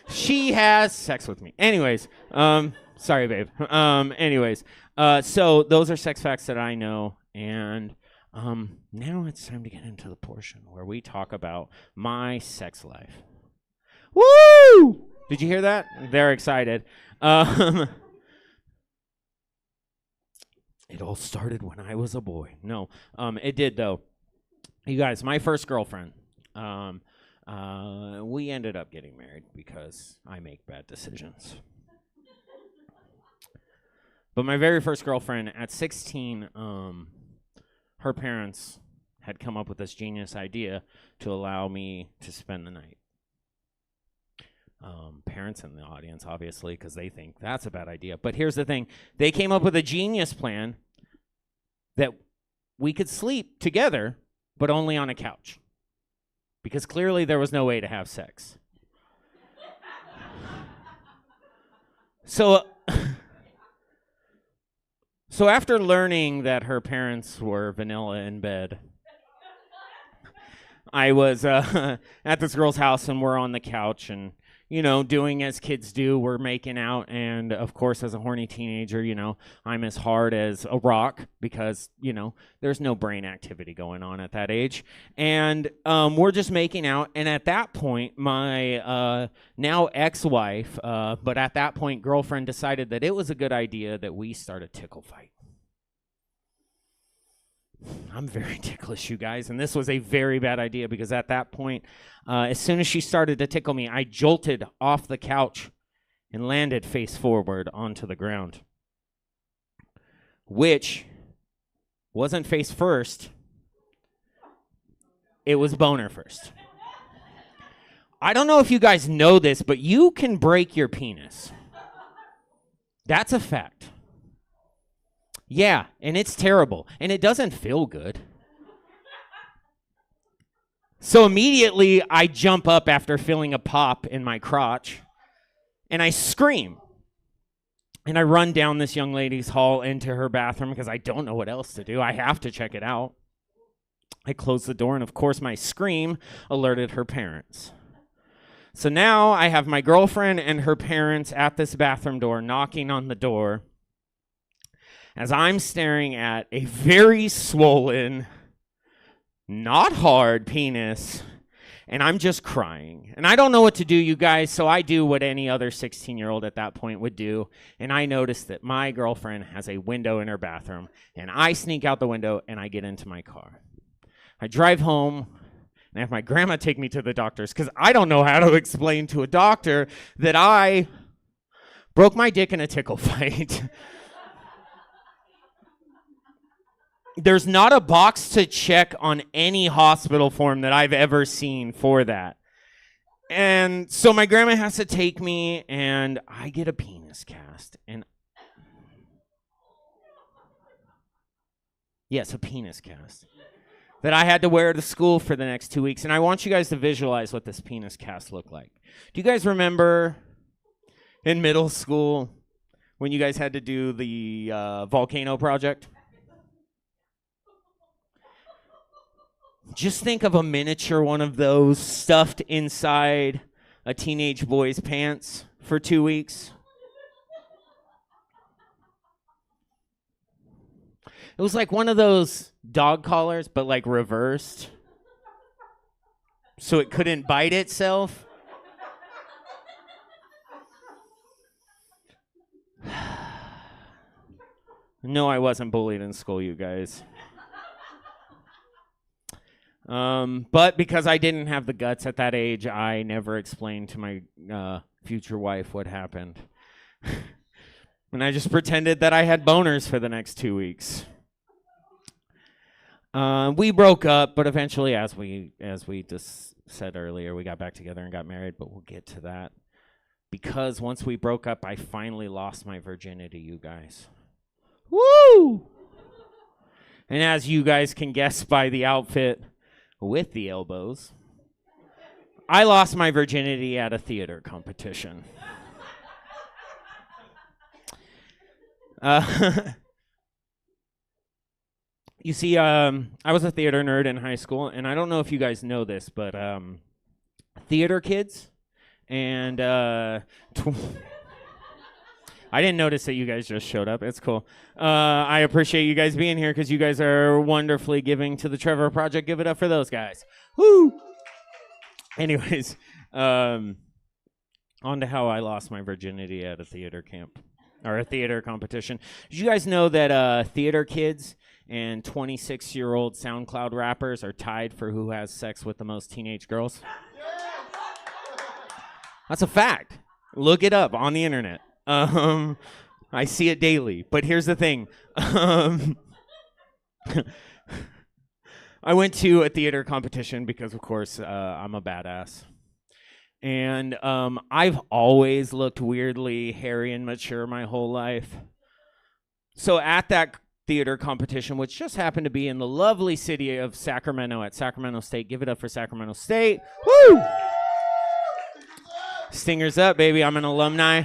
She has sex with me. Anyways, sorry, babe. So those are sex facts that I know, and now it's time to get into the portion where we talk about my sex life. Woo! Did you hear that? They're excited. It all started when I was a boy. No, it did though. You guys, my first girlfriend. We ended up getting married because I make bad decisions. But my very first girlfriend at 16, her parents had come up with this genius idea to allow me to spend the night. Parents in the audience, obviously, because they think that's a bad idea. But here's the thing. They came up with a genius plan that we could sleep together, but only on a couch. Because clearly there was no way to have sex. So after learning that her parents were vanilla in bed, I was at this girl's house and we're on the couch and, doing as kids do, we're making out. And of course, as a horny teenager, I'm as hard as a rock because, there's no brain activity going on at that age. And we're just making out. And at that point, my now ex-wife, but at that point, girlfriend decided that it was a good idea that we start a tickle fight. I'm very ticklish, you guys, and this was a very bad idea because at that point, as soon as she started to tickle me, I jolted off the couch and landed face forward onto the ground, which wasn't face first, it was boner first. I don't know if you guys know this, but you can break your penis. That's a fact. Yeah, and it's terrible, and it doesn't feel good. So immediately, I jump up after feeling a pop in my crotch, and I scream. And I run down this young lady's hall into her bathroom because I don't know what else to do. I have to check it out. I close the door, and of course, my scream alerted her parents. So now I have my girlfriend and her parents at this bathroom door knocking on the door as I'm staring at a very swollen, not hard penis, and I'm just crying. And I don't know what to do, you guys, so I do what any other 16-year-old at that point would do, and I notice that my girlfriend has a window in her bathroom, and I sneak out the window, and I get into my car. I drive home, and I have my grandma take me to the doctor's, because I don't know how to explain to a doctor that I broke my dick in a tickle fight. There's not a box to check on any hospital form that I've ever seen for that. And so my grandma has to take me, and I get a penis cast. And yes, a penis cast that I had to wear to school for the next 2 weeks. And I want you guys to visualize what this penis cast looked like. Do you guys remember in middle school when you guys had to do the volcano project? Just think of a miniature one of those stuffed inside a teenage boy's pants for 2 weeks. It was like one of those dog collars, but like reversed. So it couldn't bite itself. No, I wasn't bullied in school, you guys. But because I didn't have the guts at that age, I never explained to my future wife what happened. And I just pretended that I had boners for the next 2 weeks. We broke up, but eventually, as we just said earlier, we got back together and got married, but we'll get to that. Because once we broke up, I finally lost my virginity, you guys. Woo! And as you guys can guess by the outfit with the elbows, I lost my virginity at a theater competition. You see, I was a theater nerd in high school, and I don't know if you guys know this, but theater kids and I didn't notice that you guys just showed up. It's cool. I appreciate you guys being here because you guys are wonderfully giving to the Trevor Project. Give it up for those guys. Woo! Anyways, on to how I lost my virginity at a theater camp or a theater competition. Did you guys know that theater kids and 26-year-old SoundCloud rappers are tied for who has sex with the most teenage girls? That's a fact. Look it up on the internet. I see it daily. But here's the thing. I went to a theater competition because, of course, I'm a badass. And I've always looked weirdly hairy and mature my whole life. So at that theater competition, which just happened to be in the lovely city of Sacramento at Sacramento State. Give it up for Sacramento State. Woo! Stingers up, baby. I'm an alumni.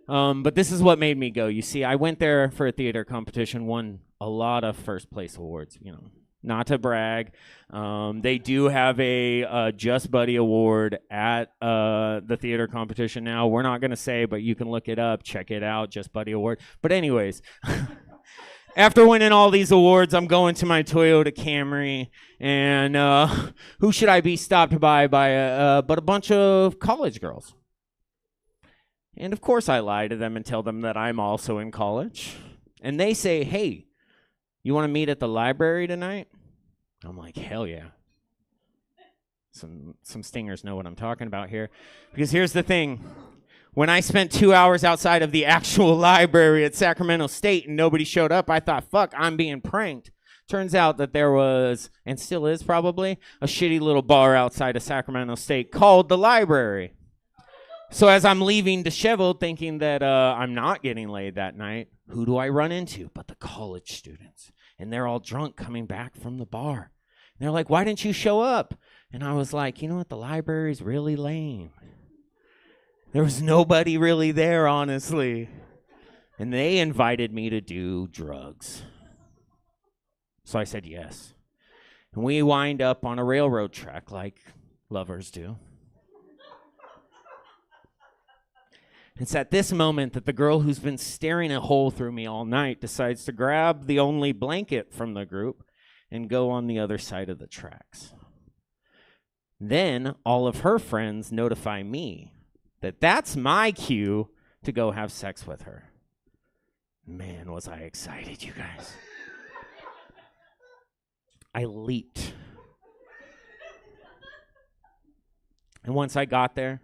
But this is what made me go. You see, I went there for a theater competition, won a lot of first place awards, you know. Not to brag. They do have a Just Buddy award at the theater competition now. We're not going to say, but you can look it up. Check it out, Just Buddy award. But anyways, after winning all these awards, I'm going to my Toyota Camry. And who should I be stopped by but a bunch of college girls. And of course I lie to them and tell them that I'm also in college. And they say, hey, you want to meet at the library tonight? I'm like, hell yeah. Some stingers know what I'm talking about here. Because here's the thing. When I spent 2 hours outside of the actual library at Sacramento State and nobody showed up, I thought, fuck, I'm being pranked. Turns out that there was, and still is probably, a shitty little bar outside of Sacramento State called the library. So as I'm leaving disheveled, thinking that I'm not getting laid that night, who do I run into but the college students? And they're all drunk coming back from the bar. And they're like, why didn't you show up? And I was like, you know what? The library's really lame. There was nobody really there, honestly. And they invited me to do drugs. So I said yes. And we wind up on a railroad track like lovers do. It's at this moment that the girl who's been staring a hole through me all night decides to grab the only blanket from the group and go on the other side of the tracks. Then all of her friends notify me that that's my cue to go have sex with her. Man, was I excited, you guys. I leaped. And once I got there,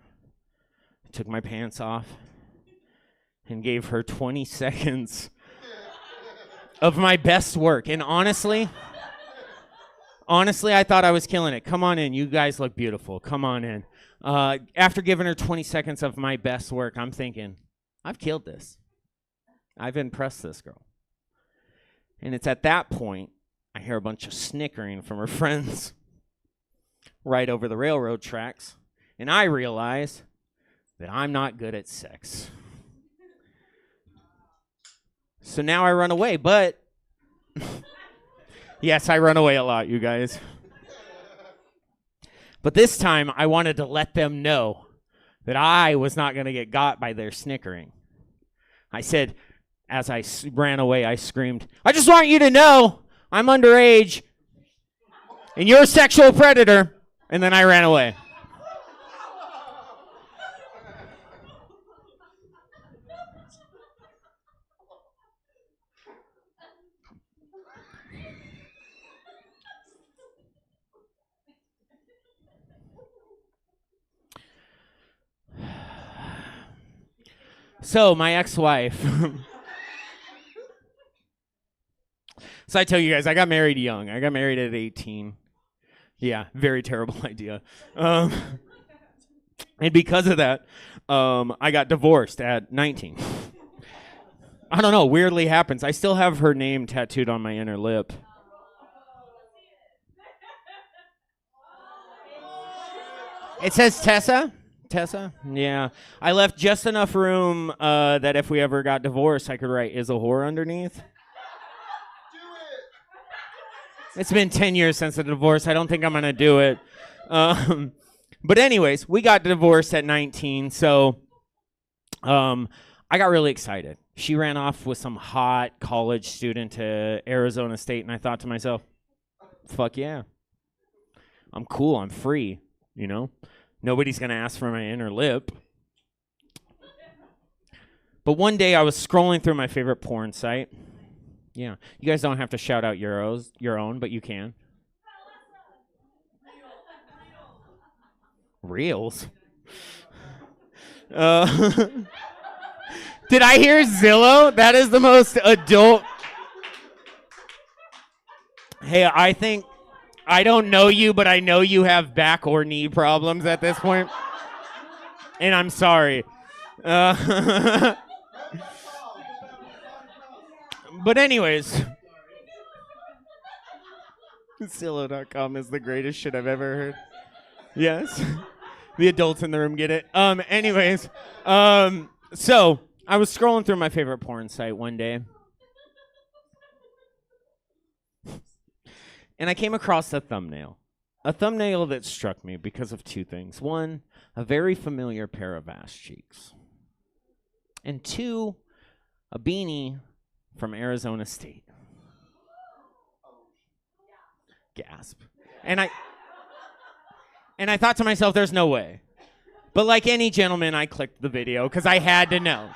I took my pants off and gave her 20 seconds of my best work. And honestly, I thought I was killing it. Come on in. You guys look beautiful. Come on in. After giving her 20 seconds of my best work, I'm thinking, I've killed this. I've impressed this girl. And it's at that point, I hear a bunch of snickering from her friends right over the railroad tracks. And I realize that I'm not good at sex. So now I run away, but yes, I run away a lot, you guys. But this time, I wanted to let them know that I was not going to get got by their snickering. I said, as I ran away, I screamed, I just want you to know I'm underage and you're a sexual predator. And then I ran away. So, my ex-wife. So I tell you guys, I got married young. I got married at 18. Yeah, very terrible idea. And because of that, I got divorced at 19. I don't know, weirdly happens. I still have her name tattooed on my inner lip. It says Tessa. Tessa? Yeah. I left just enough room that if we ever got divorced, I could write "is a whore" underneath. It's been 10 years since the divorce. I don't think I'm going to do it. But anyways, we got divorced at 19, so I got really excited. She ran off with some hot college student to Arizona State, and I thought to myself, fuck yeah. I'm cool. I'm free, you know? Nobody's going to ask for my inner lip. But one day I was scrolling through my favorite porn site. Yeah. You guys don't have to shout out your own, but you can. Reels? Did I hear Zillow? That is the most adult. Hey, I don't know you, but I know you have back or knee problems at this point. And I'm sorry. But anyways, Zillow.com is the greatest shit I've ever heard. Yes. The adults in the room get it. Anyways, so I was scrolling through my favorite porn site one day. And I came across a thumbnail that struck me because of two things. One, a very familiar pair of ass cheeks. And two, a beanie from Arizona State. Gasp. And I thought to myself, there's no way. But like any gentleman, I clicked the video because I had to know.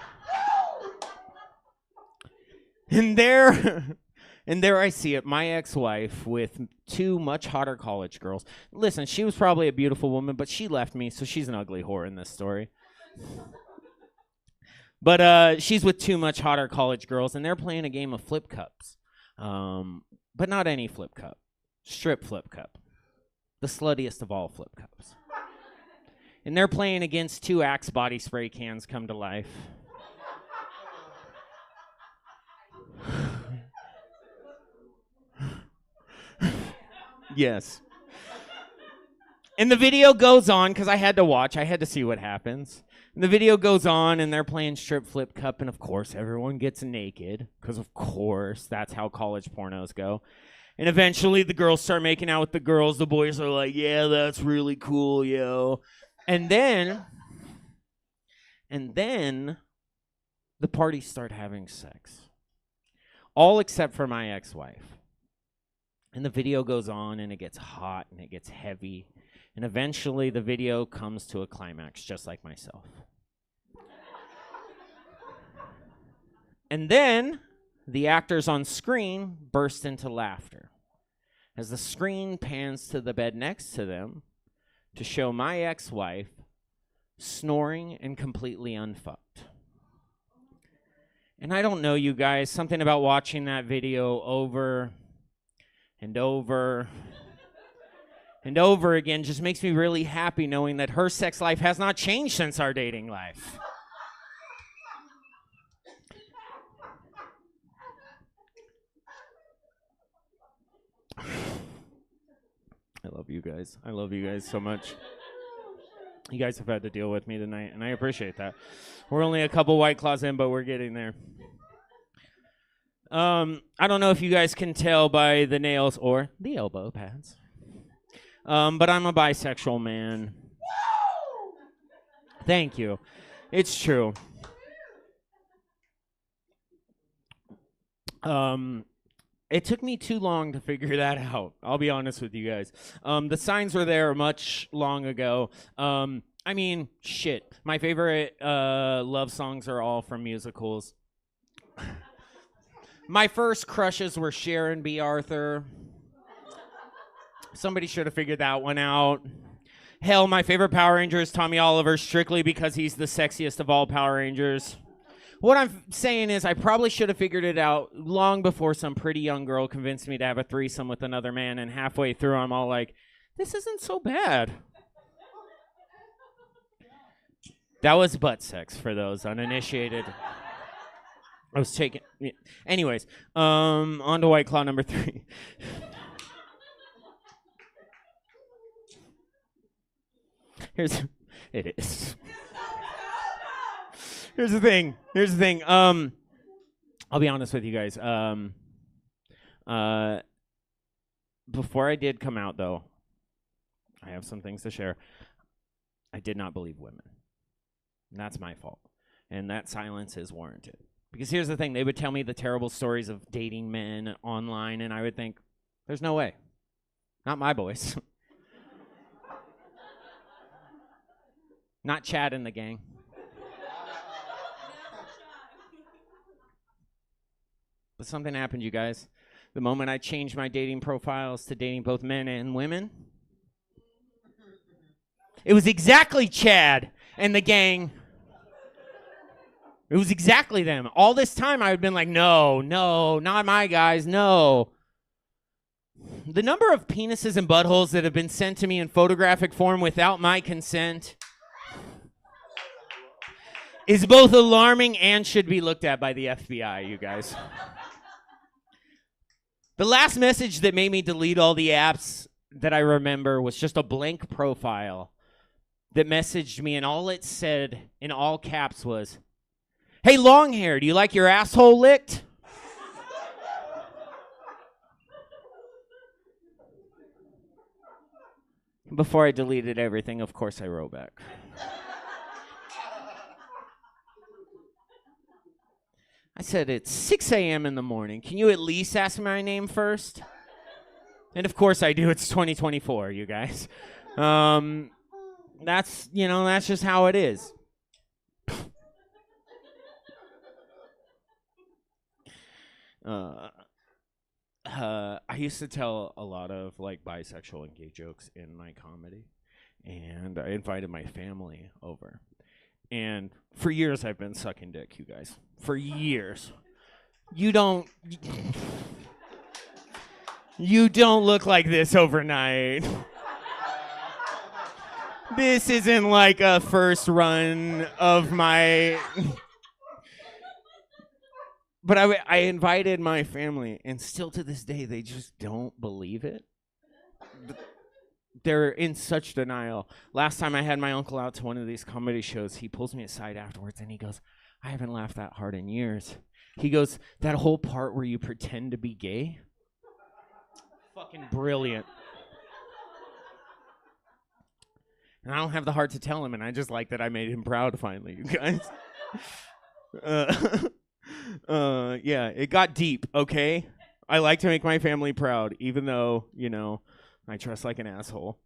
And there I see it, my ex-wife with two much hotter college girls. Listen, she was probably a beautiful woman, but she left me, so she's an ugly whore in this story. But she's with two much hotter college girls, and they're playing a game of flip cups. But not any flip cup. Strip flip cup. The sluttiest of all flip cups. And they're playing against two Axe body spray cans come to life. Yes. And the video goes on, because I had to watch. I had to see what happens. And the video goes on, and they're playing strip flip cup, and of course, everyone gets naked, because of course, that's how college pornos go. And eventually, the girls start making out with the girls. The boys are like, yeah, that's really cool, yo. And then, the parties start having sex. All except for my ex-wife. And the video goes on, and it gets hot, and it gets heavy. And eventually, the video comes to a climax, just like myself. And then, the actors on screen burst into laughter as the screen pans to the bed next to them to show my ex-wife snoring and completely unfucked. And I don't know, you guys, something about watching that video over and over and over again just makes me really happy knowing that her sex life has not changed since our dating life. I love you guys. I love you guys so much. You guys have had to deal with me tonight, and I appreciate that. We're only a couple White Claws in, but we're getting there. I don't know if you guys can tell by the nails or the elbow pads, but I'm a bisexual man. Thank you. It's true. It took me too long to figure that out. I'll be honest with you guys. The signs were there much long ago. I mean, shit. My favorite love songs are all from musicals. My first crushes were Sharon B. Arthur. Somebody should have figured that one out. Hell, my favorite Power Ranger is Tommy Oliver strictly because he's the sexiest of all Power Rangers. What I'm saying is I probably should have figured it out long before some pretty young girl convinced me to have a threesome with another man, and halfway through I'm all like, this isn't so bad. That was butt sex for those uninitiated. I was taking... Anyways, on to White Claw number 3. It is. Here's the thing. I'll be honest with you guys. Before I did come out, though, I have some things to share. I did not believe women. And that's my fault. And that silence is warranted. Because here's the thing. They would tell me the terrible stories of dating men online, and I would think, there's no way. Not my boys. Not Chad and the gang. But something happened, you guys. The moment I changed my dating profiles to dating both men and women, it was exactly Chad and the gang. It was exactly them. All this time I had been like, no, not my guys, no. The number of penises and buttholes that have been sent to me in photographic form without my consent is both alarming and should be looked at by the FBI, you guys. The last message that made me delete all the apps that I remember was just a blank profile that messaged me, and all it said in all caps was, "Hey, long hair, do you like your asshole licked?" Before I deleted everything, of course I wrote back. I said, it's 6 a.m. in the morning. Can you at least ask my name first? And of course I do. It's 2024, you guys. That's just how it is. I used to tell a lot of like bisexual and gay jokes in my comedy, and I invited my family over. And for years I've been sucking dick, you guys. For years. You don't look like this overnight. This isn't like a first run of my... But I invited my family, and still to this day, they just don't believe it. They're in such denial. Last time I had my uncle out to one of these comedy shows, he pulls me aside afterwards, and he goes, I haven't laughed that hard in years. He goes, that whole part where you pretend to be gay? Fucking brilliant. And I don't have the heart to tell him, and I just like that I made him proud finally, you guys. Yeah, it got deep, okay? I like to make my family proud, even though, I dress like an asshole.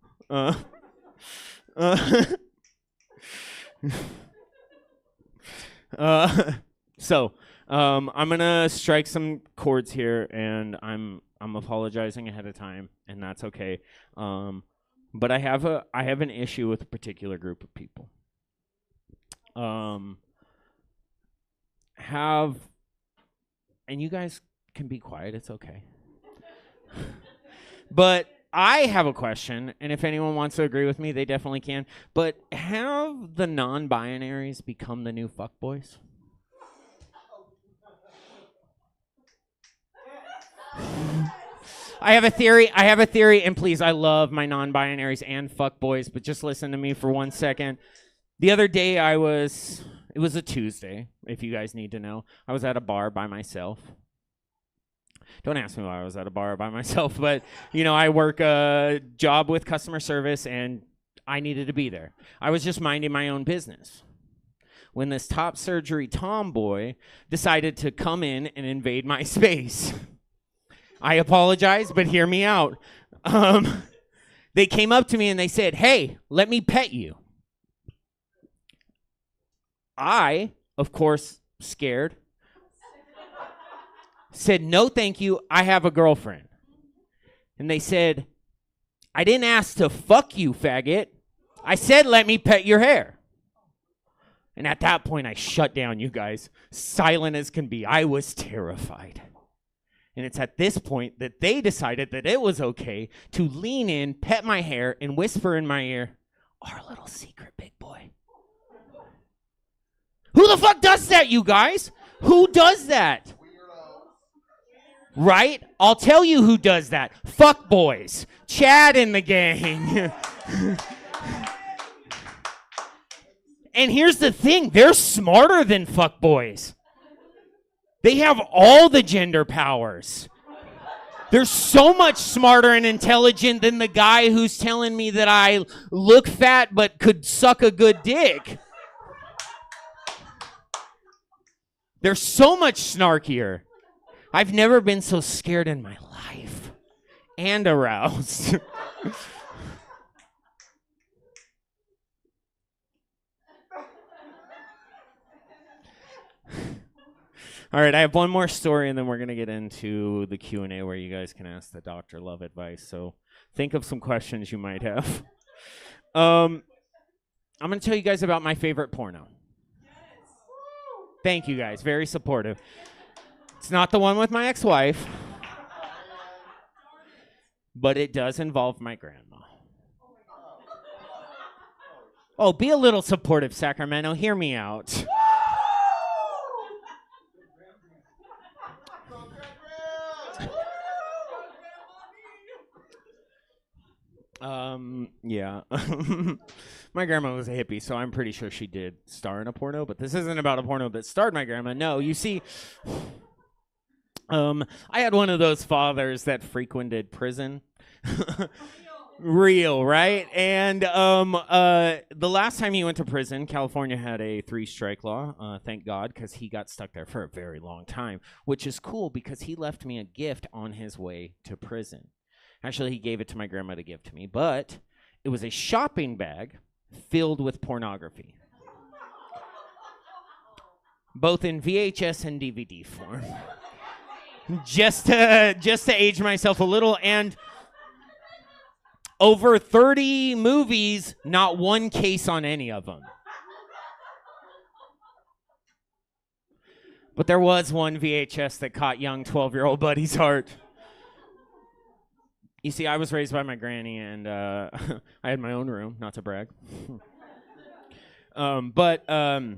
So, I'm gonna strike some chords here, and I'm apologizing ahead of time, and that's okay. But I have an issue with a particular group of people. And you guys can be quiet, it's okay. But I have a question, and if anyone wants to agree with me, they definitely can. But have the non-binaries become the new fuckboys? I have a theory, and please, I love my non-binaries and fuckboys, but just listen to me for 1 second. The other day it was a Tuesday, if you guys need to know. I was at a bar by myself. Don't ask me why I was at a bar by myself, but, I work a job with customer service, and I needed to be there. I was just minding my own business when this top surgery tomboy decided to come in and invade my space. I apologize, but hear me out. They came up to me and they said, "Hey, let me pet you." I, of course, scared, said, "No, thank you. I have a girlfriend." And they said, "I didn't ask to fuck you, faggot. I said, let me pet your hair." And at that point, I shut down, you guys. Silent as can be. I was terrified. And it's at this point that they decided that it was okay to lean in, pet my hair, and whisper in my ear, our little secret, big boy. Who the fuck does that, you guys? Who does that? Right? I'll tell you who does that. Fuck boys. Chad and the gang. And here's the thing. They're smarter than fuck boys. They have all the gender powers. They're so much smarter and intelligent than the guy who's telling me that I look fat but could suck a good dick. They're so much snarkier. I've never been so scared in my life. And aroused. All right, I have one more story, and then we're going to get into the Q&A where you guys can ask the Dr. Love advice. So think of some questions you might have. I'm going to tell you guys about my favorite porno. Thank you, guys. Very supportive. It's not the one with my ex-wife, but it does involve my grandma. Oh, be a little supportive, Sacramento. Hear me out. Yeah. My grandma was a hippie, so I'm pretty sure she did star in a porno, but this isn't about a porno that starred my grandma. No, you see, I had one of those fathers that frequented prison. Real, right? And the last time he went to prison, California had a 3-strike law, thank God, because he got stuck there for a very long time, which is cool because he left me a gift on his way to prison. Actually, he gave it to my grandma to give to me, but it was a shopping bag filled with pornography, both in VHS and DVD form. just to age myself a little, and over 30 movies, not one case on any of them. But there was one VHS that caught young 12-year-old Buddy's heart. You see, I was raised by my granny, and I had my own room, not to brag. But I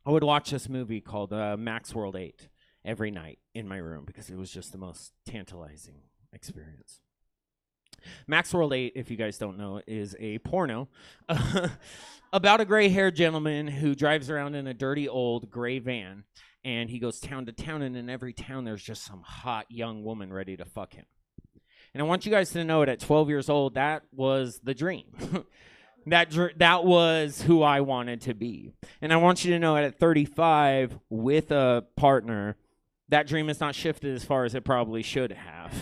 would watch this movie called Max World 8 every night in my room because it was just the most tantalizing experience. Max World 8, if you guys don't know, is a porno about a gray-haired gentleman who drives around in a dirty old gray van, and he goes town to town, and in every town there's just some hot young woman ready to fuck him. And I want you guys to know that at 12 years old, that was the dream. That was who I wanted to be. And I want you to know that at 35, with a partner, that dream has not shifted as far as it probably should have.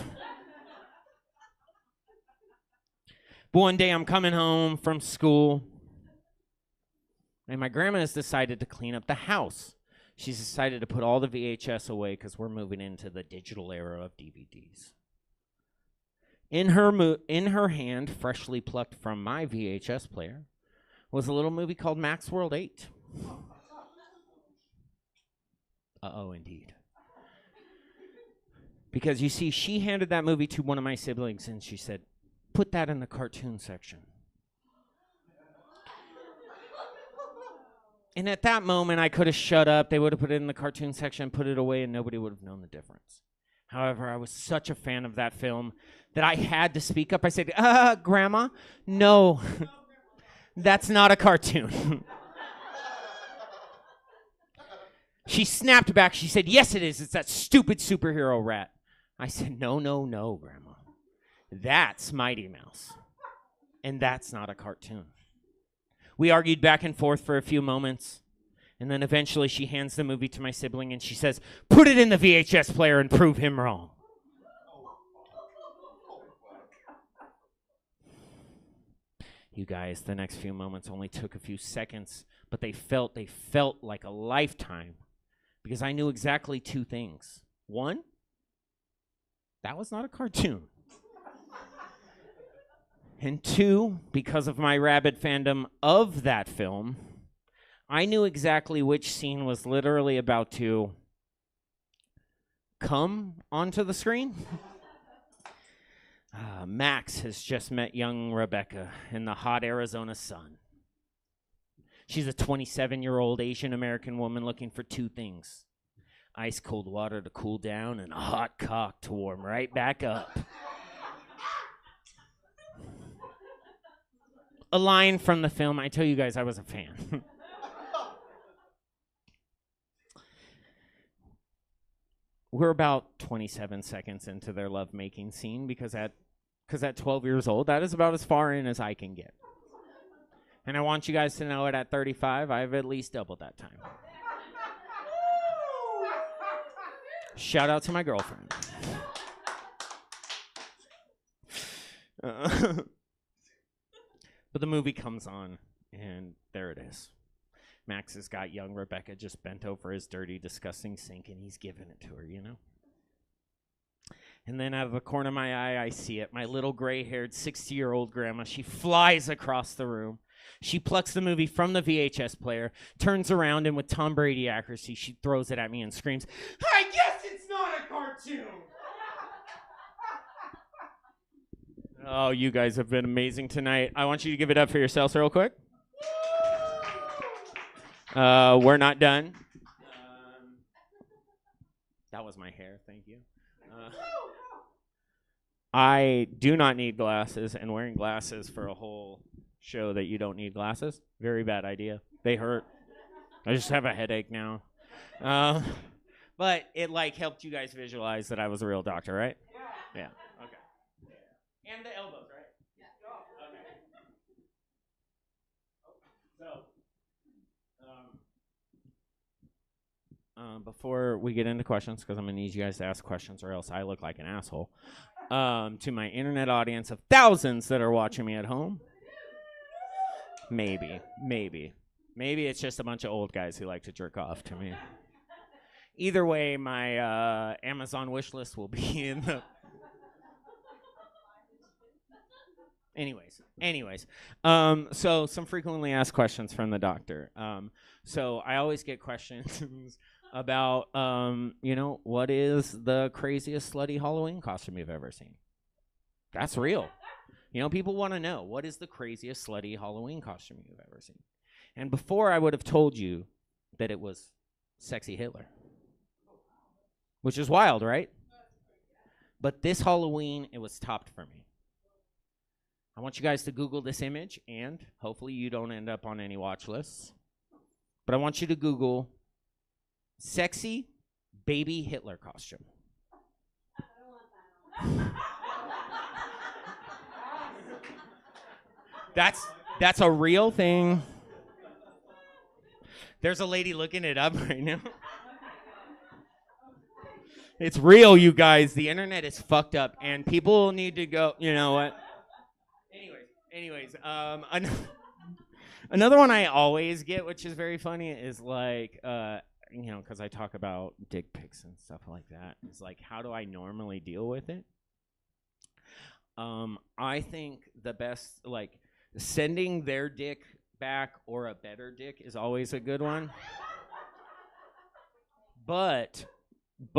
But one day I'm coming home from school, and my grandma has decided to clean up the house. She's decided to put all the VHS away because we're moving into the digital era of DVDs. In her hand, freshly plucked from my VHS player, was a little movie called Max World 8. Uh-oh, indeed. Because, you see, she handed that movie to one of my siblings, and she said, put that in the cartoon section. And at that moment, I could have shut up. They would have put it in the cartoon section, put it away, and nobody would have known the difference. However, I was such a fan of that film that I had to speak up. I said, Grandma, no, that's not a cartoon. She snapped back. She said, yes, it is. It's that stupid superhero rat. I said, no, Grandma. That's Mighty Mouse. And that's not a cartoon. We argued back and forth for a few moments. And then eventually she hands the movie to my sibling and she says, put it in the VHS player and prove him wrong. You guys, the next few moments only took a few seconds, but they felt like a lifetime because I knew exactly two things. One, that was not a cartoon. And two, because of my rabid fandom of that film, I knew exactly which scene was literally about to come onto the screen. Max has just met young Rebecca in the hot Arizona sun. She's a 27-year-old Asian American woman looking for two things: ice cold water to cool down and a hot cock to warm right back up. A line from the film. I tell you guys, I was a fan. We're about 27 seconds into their lovemaking scene because at 12 years old, that is about as far in as I can get. And I want you guys to know it at 35, I've at least doubled that time. Shout out to my girlfriend. But the movie comes on, and there it is. Max has got young Rebecca just bent over his dirty, disgusting sink, and he's giving it to her, you know? And then out of the corner of my eye, I see it. My little gray-haired 60-year-old grandma, she flies across the room. She plucks the movie from the VHS player, turns around, and with Tom Brady accuracy, she throws it at me and screams, "I guess it's not a cartoon!" Oh, you guys have been amazing tonight. I want you to give it up for yourselves real quick. We're not done. That was my hair. Thank you. I do not need glasses, and wearing glasses for a whole show that you don't need glasses, very bad idea. They hurt. I just have a headache now. But it helped you guys visualize that I was a real doctor, right? Yeah. Okay. And the elbows, right? Yeah. Okay. So, before we get into questions, because I'm going to need you guys to ask questions or else I look like an asshole, to my internet audience of thousands that are watching me at home, maybe it's just a bunch of old guys who like to jerk off to me. Either way, my Amazon wish list will be in the... Anyways, so some frequently asked questions from the doctor. So I always get questions about, what is the craziest slutty Halloween costume you've ever seen? That's real. People want to know, what is the craziest slutty Halloween costume you've ever seen? And before I would have told you that it was Sexy Hitler, which is wild, right? But this Halloween, it was topped for me. I want you guys to Google this image, and hopefully you don't end up on any watch lists. But I want you to Google sexy baby Hitler costume. That's a real thing. There's a lady looking it up right now. It's real, you guys. The internet is fucked up, and people need to go, you know what? Anyways, another one I always get, which is very funny, is because I talk about dick pics and stuff like that. It's how do I normally deal with it? I think the best, sending their dick back or a better dick is always a good one. But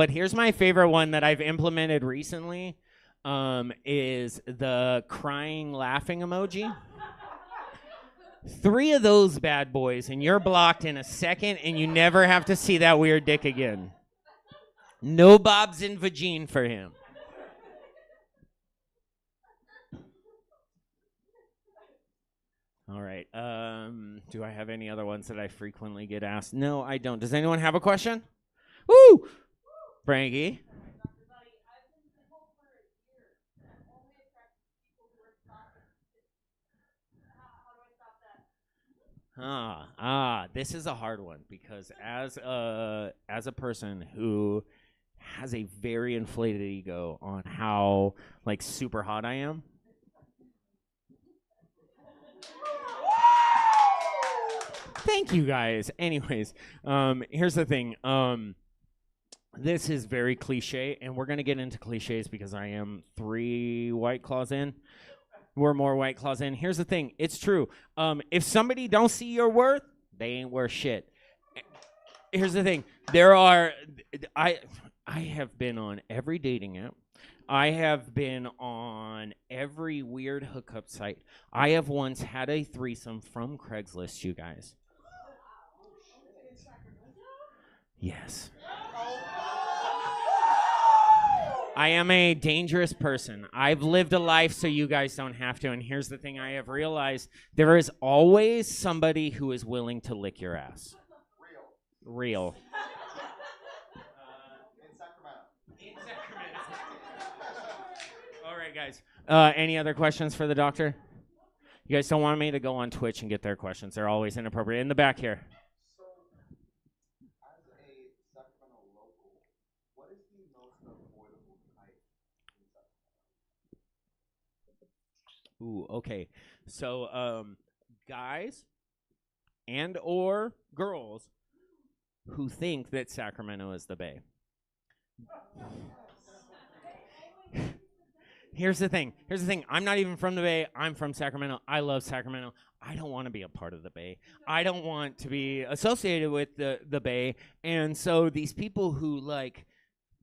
here's my favorite one that I've implemented recently. Is the crying laughing emoji. 3 of those bad boys and you're blocked in a second and you never have to see that weird dick again. No bobs in vagine for him. All right. Do I have any other ones that I frequently get asked? No, I don't. Does anyone have a question? Woo! Frankie? This is a hard one because as a person who has a very inflated ego on how super hot I am. Thank you guys. Anyways, here's the thing. This is very cliche, and we're gonna get into cliches because I am 3 White Claws in. We're more White Claws in. Here's the thing. It's true. If somebody don't see your worth, They ain't worth shit. Here's the thing. I have been on every dating app. I have been on every weird hookup site. I have once had a threesome from Craigslist, you guys. Yes. I am a dangerous person. I've lived a life so you guys don't have to. And here's the thing I have realized. There is always somebody who is willing to lick your ass. Real. In Sacramento. All right, guys. Any other questions for the doctor? You guys don't want me to go on Twitch and get their questions. They're always inappropriate. In the back here. Ooh, okay. So, guys and or girls who think that Sacramento is the Bay. Here's the thing. I'm not even from the Bay. I'm from Sacramento. I love Sacramento. I don't want to be a part of the Bay. I don't want to be associated with the Bay. And so these people who like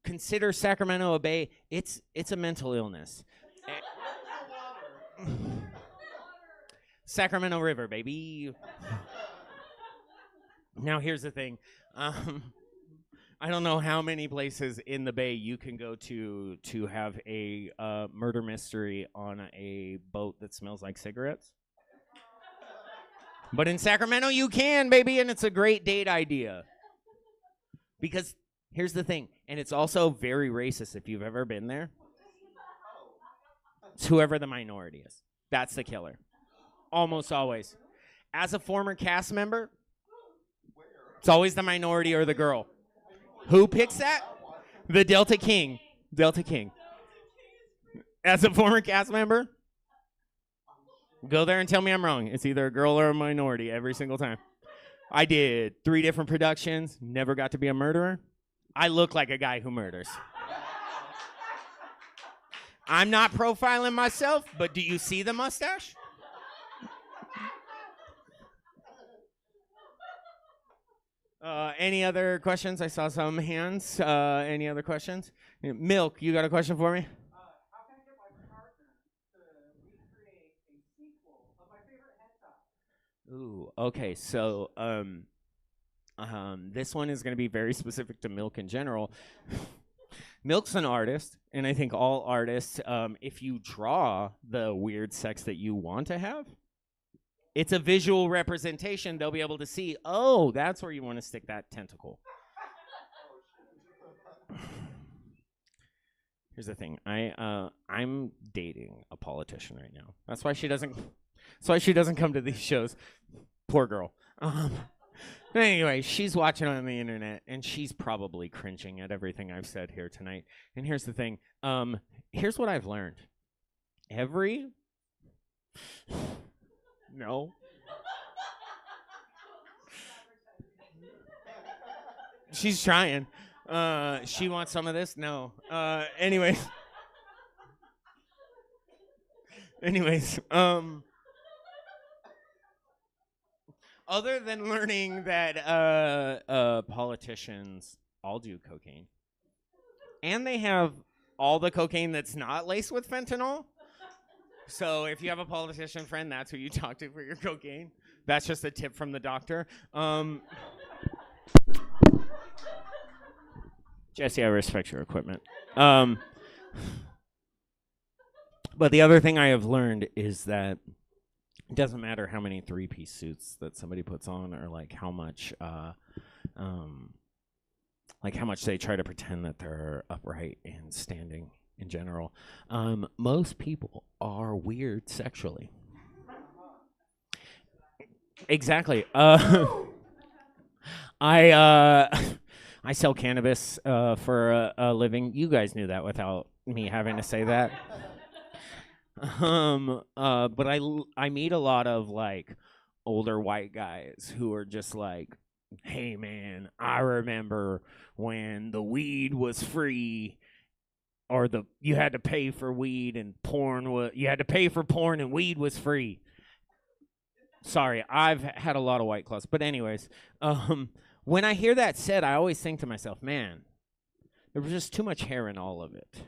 consider Sacramento a Bay, it's a mental illness. Sacramento River, baby. Now, here's the thing. I don't know how many places in the Bay you can go to have a murder mystery on a boat that smells like cigarettes. But in Sacramento, you can, baby, and it's a great date idea. Because here's the thing, and it's also very racist if you've ever been there. It's whoever the minority is. That's the killer. Almost always. As a former cast member, it's always the minority or the girl. Who picks that? The Delta King. Delta King. As a former cast member, go there and tell me I'm wrong. It's either a girl or a minority every single time. I did 3 different productions, never got to be a murderer. I look like a guy who murders. I'm not profiling myself, but do you see the mustache? Any other questions? I saw some hands. Any other questions? Milk, you got a question for me? How can I get my partner to recreate a sequel of my favorite headshot? Ooh, okay. So, this one is going to be very specific to Milk in general. Milk's an artist, and I think all artists, if you draw the weird sex that you want to have, it's a visual representation. They'll be able to see, oh, that's where you want to stick that tentacle. Here's the thing. I'm dating a politician right now. That's why she doesn't come to these shows. Poor girl. Anyway, she's watching on the internet, and she's probably cringing at everything I've said here tonight. And here's the thing. Here's what I've learned. No. She's trying. She wants some of this? No. Anyways, other than learning that politicians all do cocaine, and they have all the cocaine that's not laced with fentanyl. So if you have a politician friend, that's who you talk to for your cocaine. That's just a tip from the doctor. Jesse, I respect your equipment. But the other thing I have learned is that it doesn't matter how many 3-piece suits that somebody puts on, or like how much they try to pretend that they're upright and standing in general. Most people are weird sexually. Exactly. I sell cannabis for a living. You guys knew that without me having to say that. But I meet a lot of like older white guys who are just like, hey man, I remember when the weed was free, or you had to pay for weed and you had to pay for porn and weed was free. Sorry, I've had a lot of White Claws. But anyways, when I hear that said, I always think to myself, man, there was just too much hair in all of it.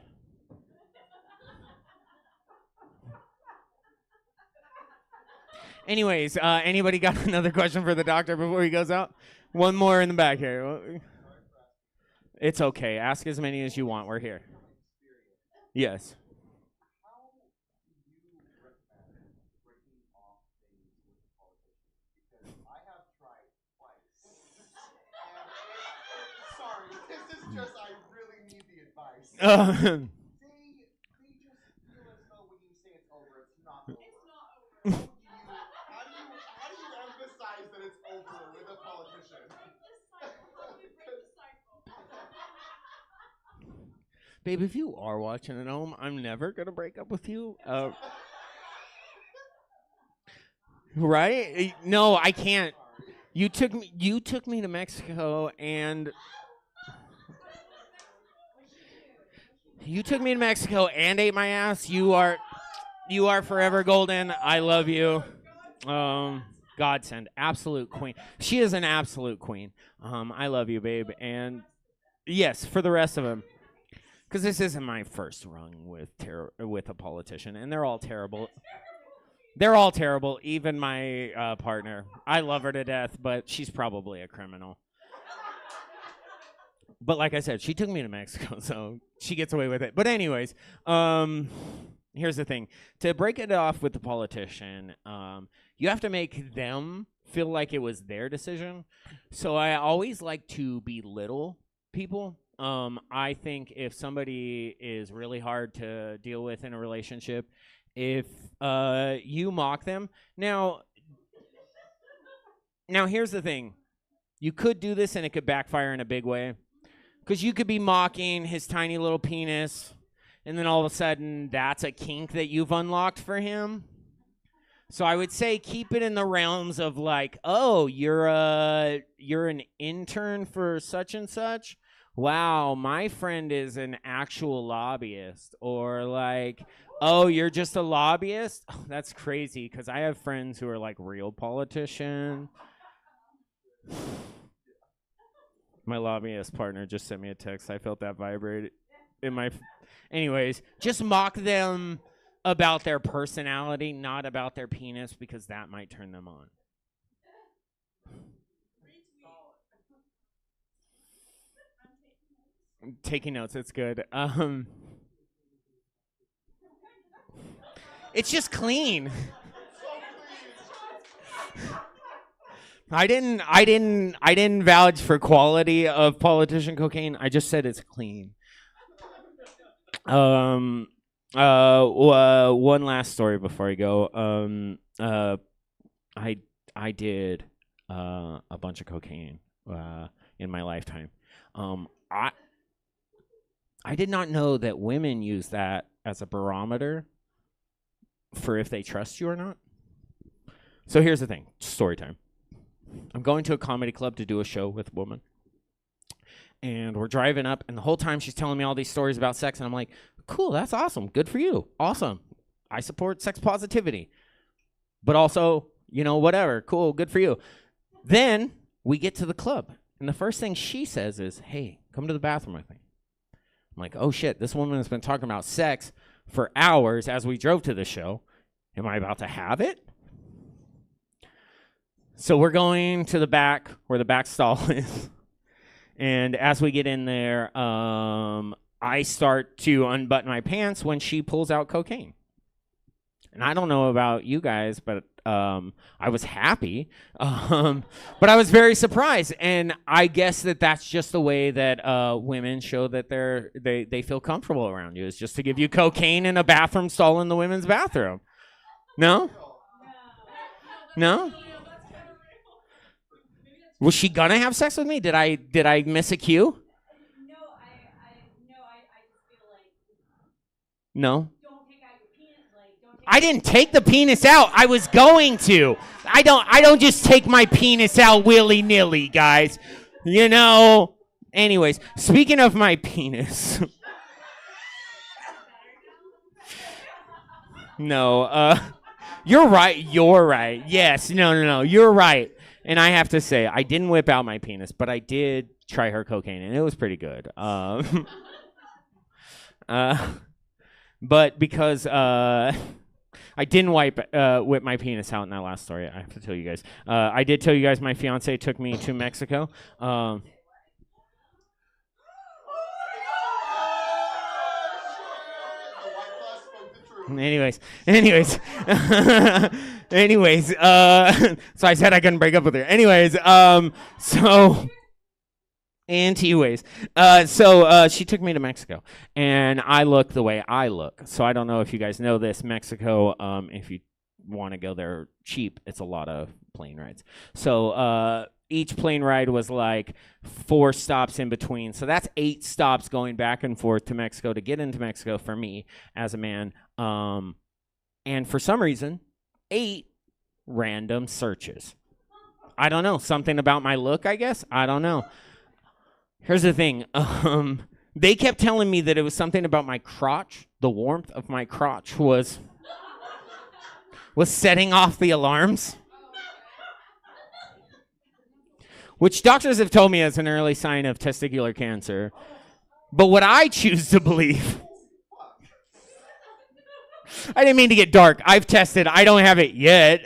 Anyways, anybody got another question for the doctor before he goes out? One more in the back here. It's okay. Ask as many as you want. We're here. Yes. Just I really need the advice. They just feel as though when you say it's over, it's not over. It's not over. How do you emphasize that it's over with a politician? Babe, if you are watching at home, I'm never gonna break up with you. Right? No, I can't. You took me to Mexico and ate my ass. You are forever golden. I love you. Godsend. Absolute queen. She is an absolute queen. I love you, babe. And yes, for the rest of them. Because this isn't my first rung with a politician, and they're all terrible. They're all terrible. Even my partner. I love her to death, but she's probably a criminal. But like I said, she took me to Mexico, so she gets away with it. But anyways, here's the thing. To break it off with the politician, you have to make them feel like it was their decision. So I always like to belittle people. I think if somebody is really hard to deal with in a relationship, if you mock them. Now here's the thing. You could do this and it could backfire in a big way. Because you could be mocking his tiny little penis, and then all of a sudden that's a kink that you've unlocked for him. So I would say keep it in the realms of like, oh, you're an intern for such and such. Wow, my friend is an actual lobbyist. Or like, oh, you're just a lobbyist? Oh, that's crazy, because I have friends who are like real politicians. My lobbyist partner just sent me a text. I felt that vibrate in my... Anyways, just mock them about their personality, not about their penis, because that might turn them on. I'm taking notes. It's good. It's just clean. I didn't vouch for quality of politician cocaine. I just said it's clean. One last story before I go. I did a bunch of cocaine in my lifetime. I did not know that women use that as a barometer for if they trust you or not. So here's the thing. Story time. I'm going to a comedy club to do a show with a woman. And we're driving up, and the whole time she's telling me all these stories about sex, and I'm like, cool, that's awesome. Good for you. Awesome. I support sex positivity. But also, whatever. Cool, good for you. Then we get to the club, and the first thing she says is, hey, come to the bathroom with me. I'm like, oh, shit, this woman has been talking about sex for hours as we drove to the show. Am I about to have it? So we're going to the back where the back stall is. And as we get in there, I start to unbutton my pants when she pulls out cocaine. And I don't know about you guys, but I was happy. But I was very surprised. And I guess that's just the way that women show that they feel comfortable around you, is just to give you cocaine in a bathroom stall in the women's bathroom. No? No? Was she gonna have sex with me? Did I miss a cue? No, I just feel like. No. Don't take out your penis, don't take. I didn't take the penis out. I was going to. I don't just take my penis out willy-nilly, guys. Anyways, speaking of my penis. No, You're right. You're right. Yes. No. You're right. And I have to say, I didn't whip out my penis, but I did try her cocaine, and it was pretty good. But because I didn't whip my penis out in that last story, I have to tell you guys. I did tell you guys my fiance took me to Mexico. Anyways, so I said I couldn't break up with her. So she took me to Mexico, and I look the way I look. So I don't know if you guys know this. Mexico, if you want to go there cheap, it's a lot of plane rides. So each plane ride was like 4 stops in between. So that's 8 stops going back and forth to Mexico to get into Mexico for me as a man. And for some reason, 8 random searches. I don't know. Something about my look, I guess. I don't know. Here's the thing. They kept telling me that it was something about my crotch. The warmth of my crotch was setting off the alarms. Which doctors have told me is an early sign of testicular cancer. But what I choose to believe... I didn't mean to get dark. I've tested. I don't have it yet.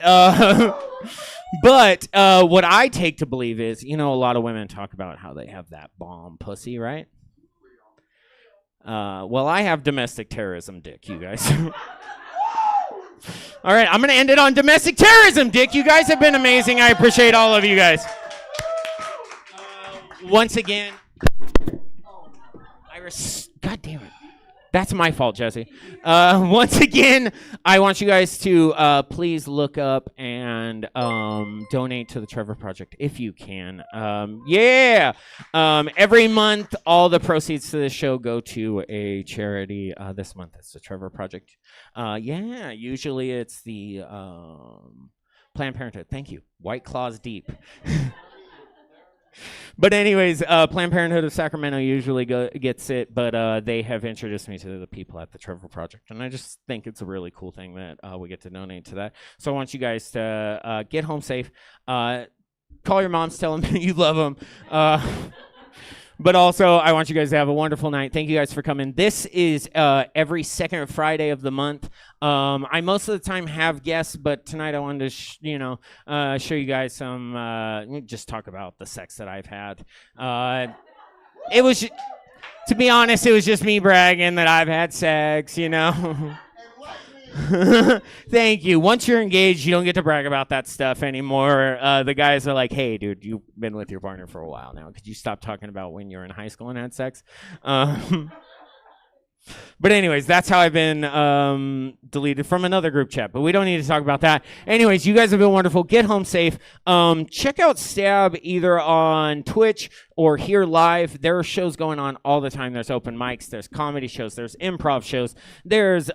But what I take to believe is, a lot of women talk about how they have that bomb pussy, right? Well, I have domestic terrorism dick, you guys. All right, I'm going to end it on domestic terrorism dick. You guys have been amazing. I appreciate all of you guys. Once again, God damn it. That's my fault, Jesse. Once again, I want you guys to please look up and donate to the Trevor Project if you can. Every month, all the proceeds to this show go to a charity. This month, it's the Trevor Project. Usually it's the Planned Parenthood. Thank you. White Claws Deep. But anyways, Planned Parenthood of Sacramento usually gets it, but they have introduced me to the people at the Trevor Project, and I just think it's a really cool thing that we get to donate to that. So I want you guys to get home safe. Call your moms, tell them you love them. But also, I want you guys to have a wonderful night. Thank you guys for coming. This is every second Friday of the month. I most of the time have guests, but tonight I wanted to, show you guys some, just talk about the sex that I've had. It was, to be honest, it was just me bragging that I've had sex, Thank you. Once you're engaged, you don't get to brag about that stuff anymore. The guys are like, hey, dude, you've been with your partner for a while now. Could you stop talking about when you were in high school and had sex? But anyways, that's how I've been deleted from another group chat. But we don't need to talk about that. Anyways, you guys have been wonderful. Get home safe. Check out Stab either on Twitch or here live. There are shows going on all the time. There's open mics. There's comedy shows. There's improv shows. There's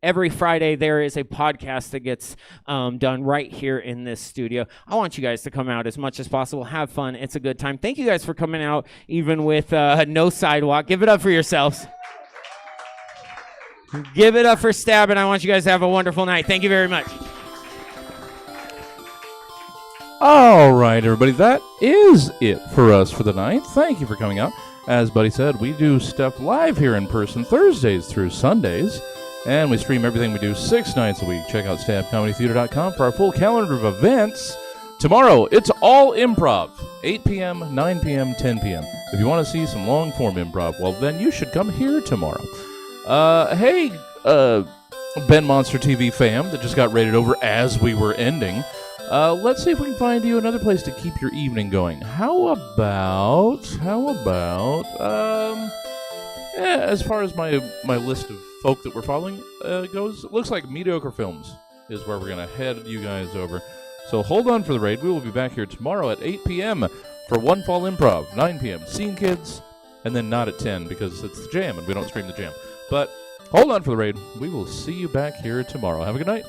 every Friday there is a podcast that gets done right here in this studio. I want you guys to come out as much as possible. Have fun. It's a good time. Thank you guys for coming out even with no sidewalk. Give it up for yourselves. Give it up for Stab, and I want you guys to have a wonderful night. Thank you very much. All right, everybody, that is it for us for the night. Thank you for coming out. As Buddy said, we do stuff live here in person Thursdays through Sundays, and we stream everything we do 6 nights a week. Check out stabcomedytheater.com for our full calendar of events. Tomorrow, it's all improv, 8 p.m., 9 p.m., 10 p.m. If you want to see some long-form improv, well, then you should come here tomorrow. Hey, Ben Monster TV fam that just got rated over as we were ending. Let's see if we can find you another place to keep your evening going. How about, as far as my list of folk that we're following goes, it looks like Mediocre Films is where we're going to head you guys over. So hold on for the raid. We will be back here tomorrow at 8 p.m. for One Fall Improv, 9 p.m. Scene Kids, and then not at 10 because it's the jam and we don't stream the jam. But hold on for the raid. We will see you back here tomorrow. Have a good night.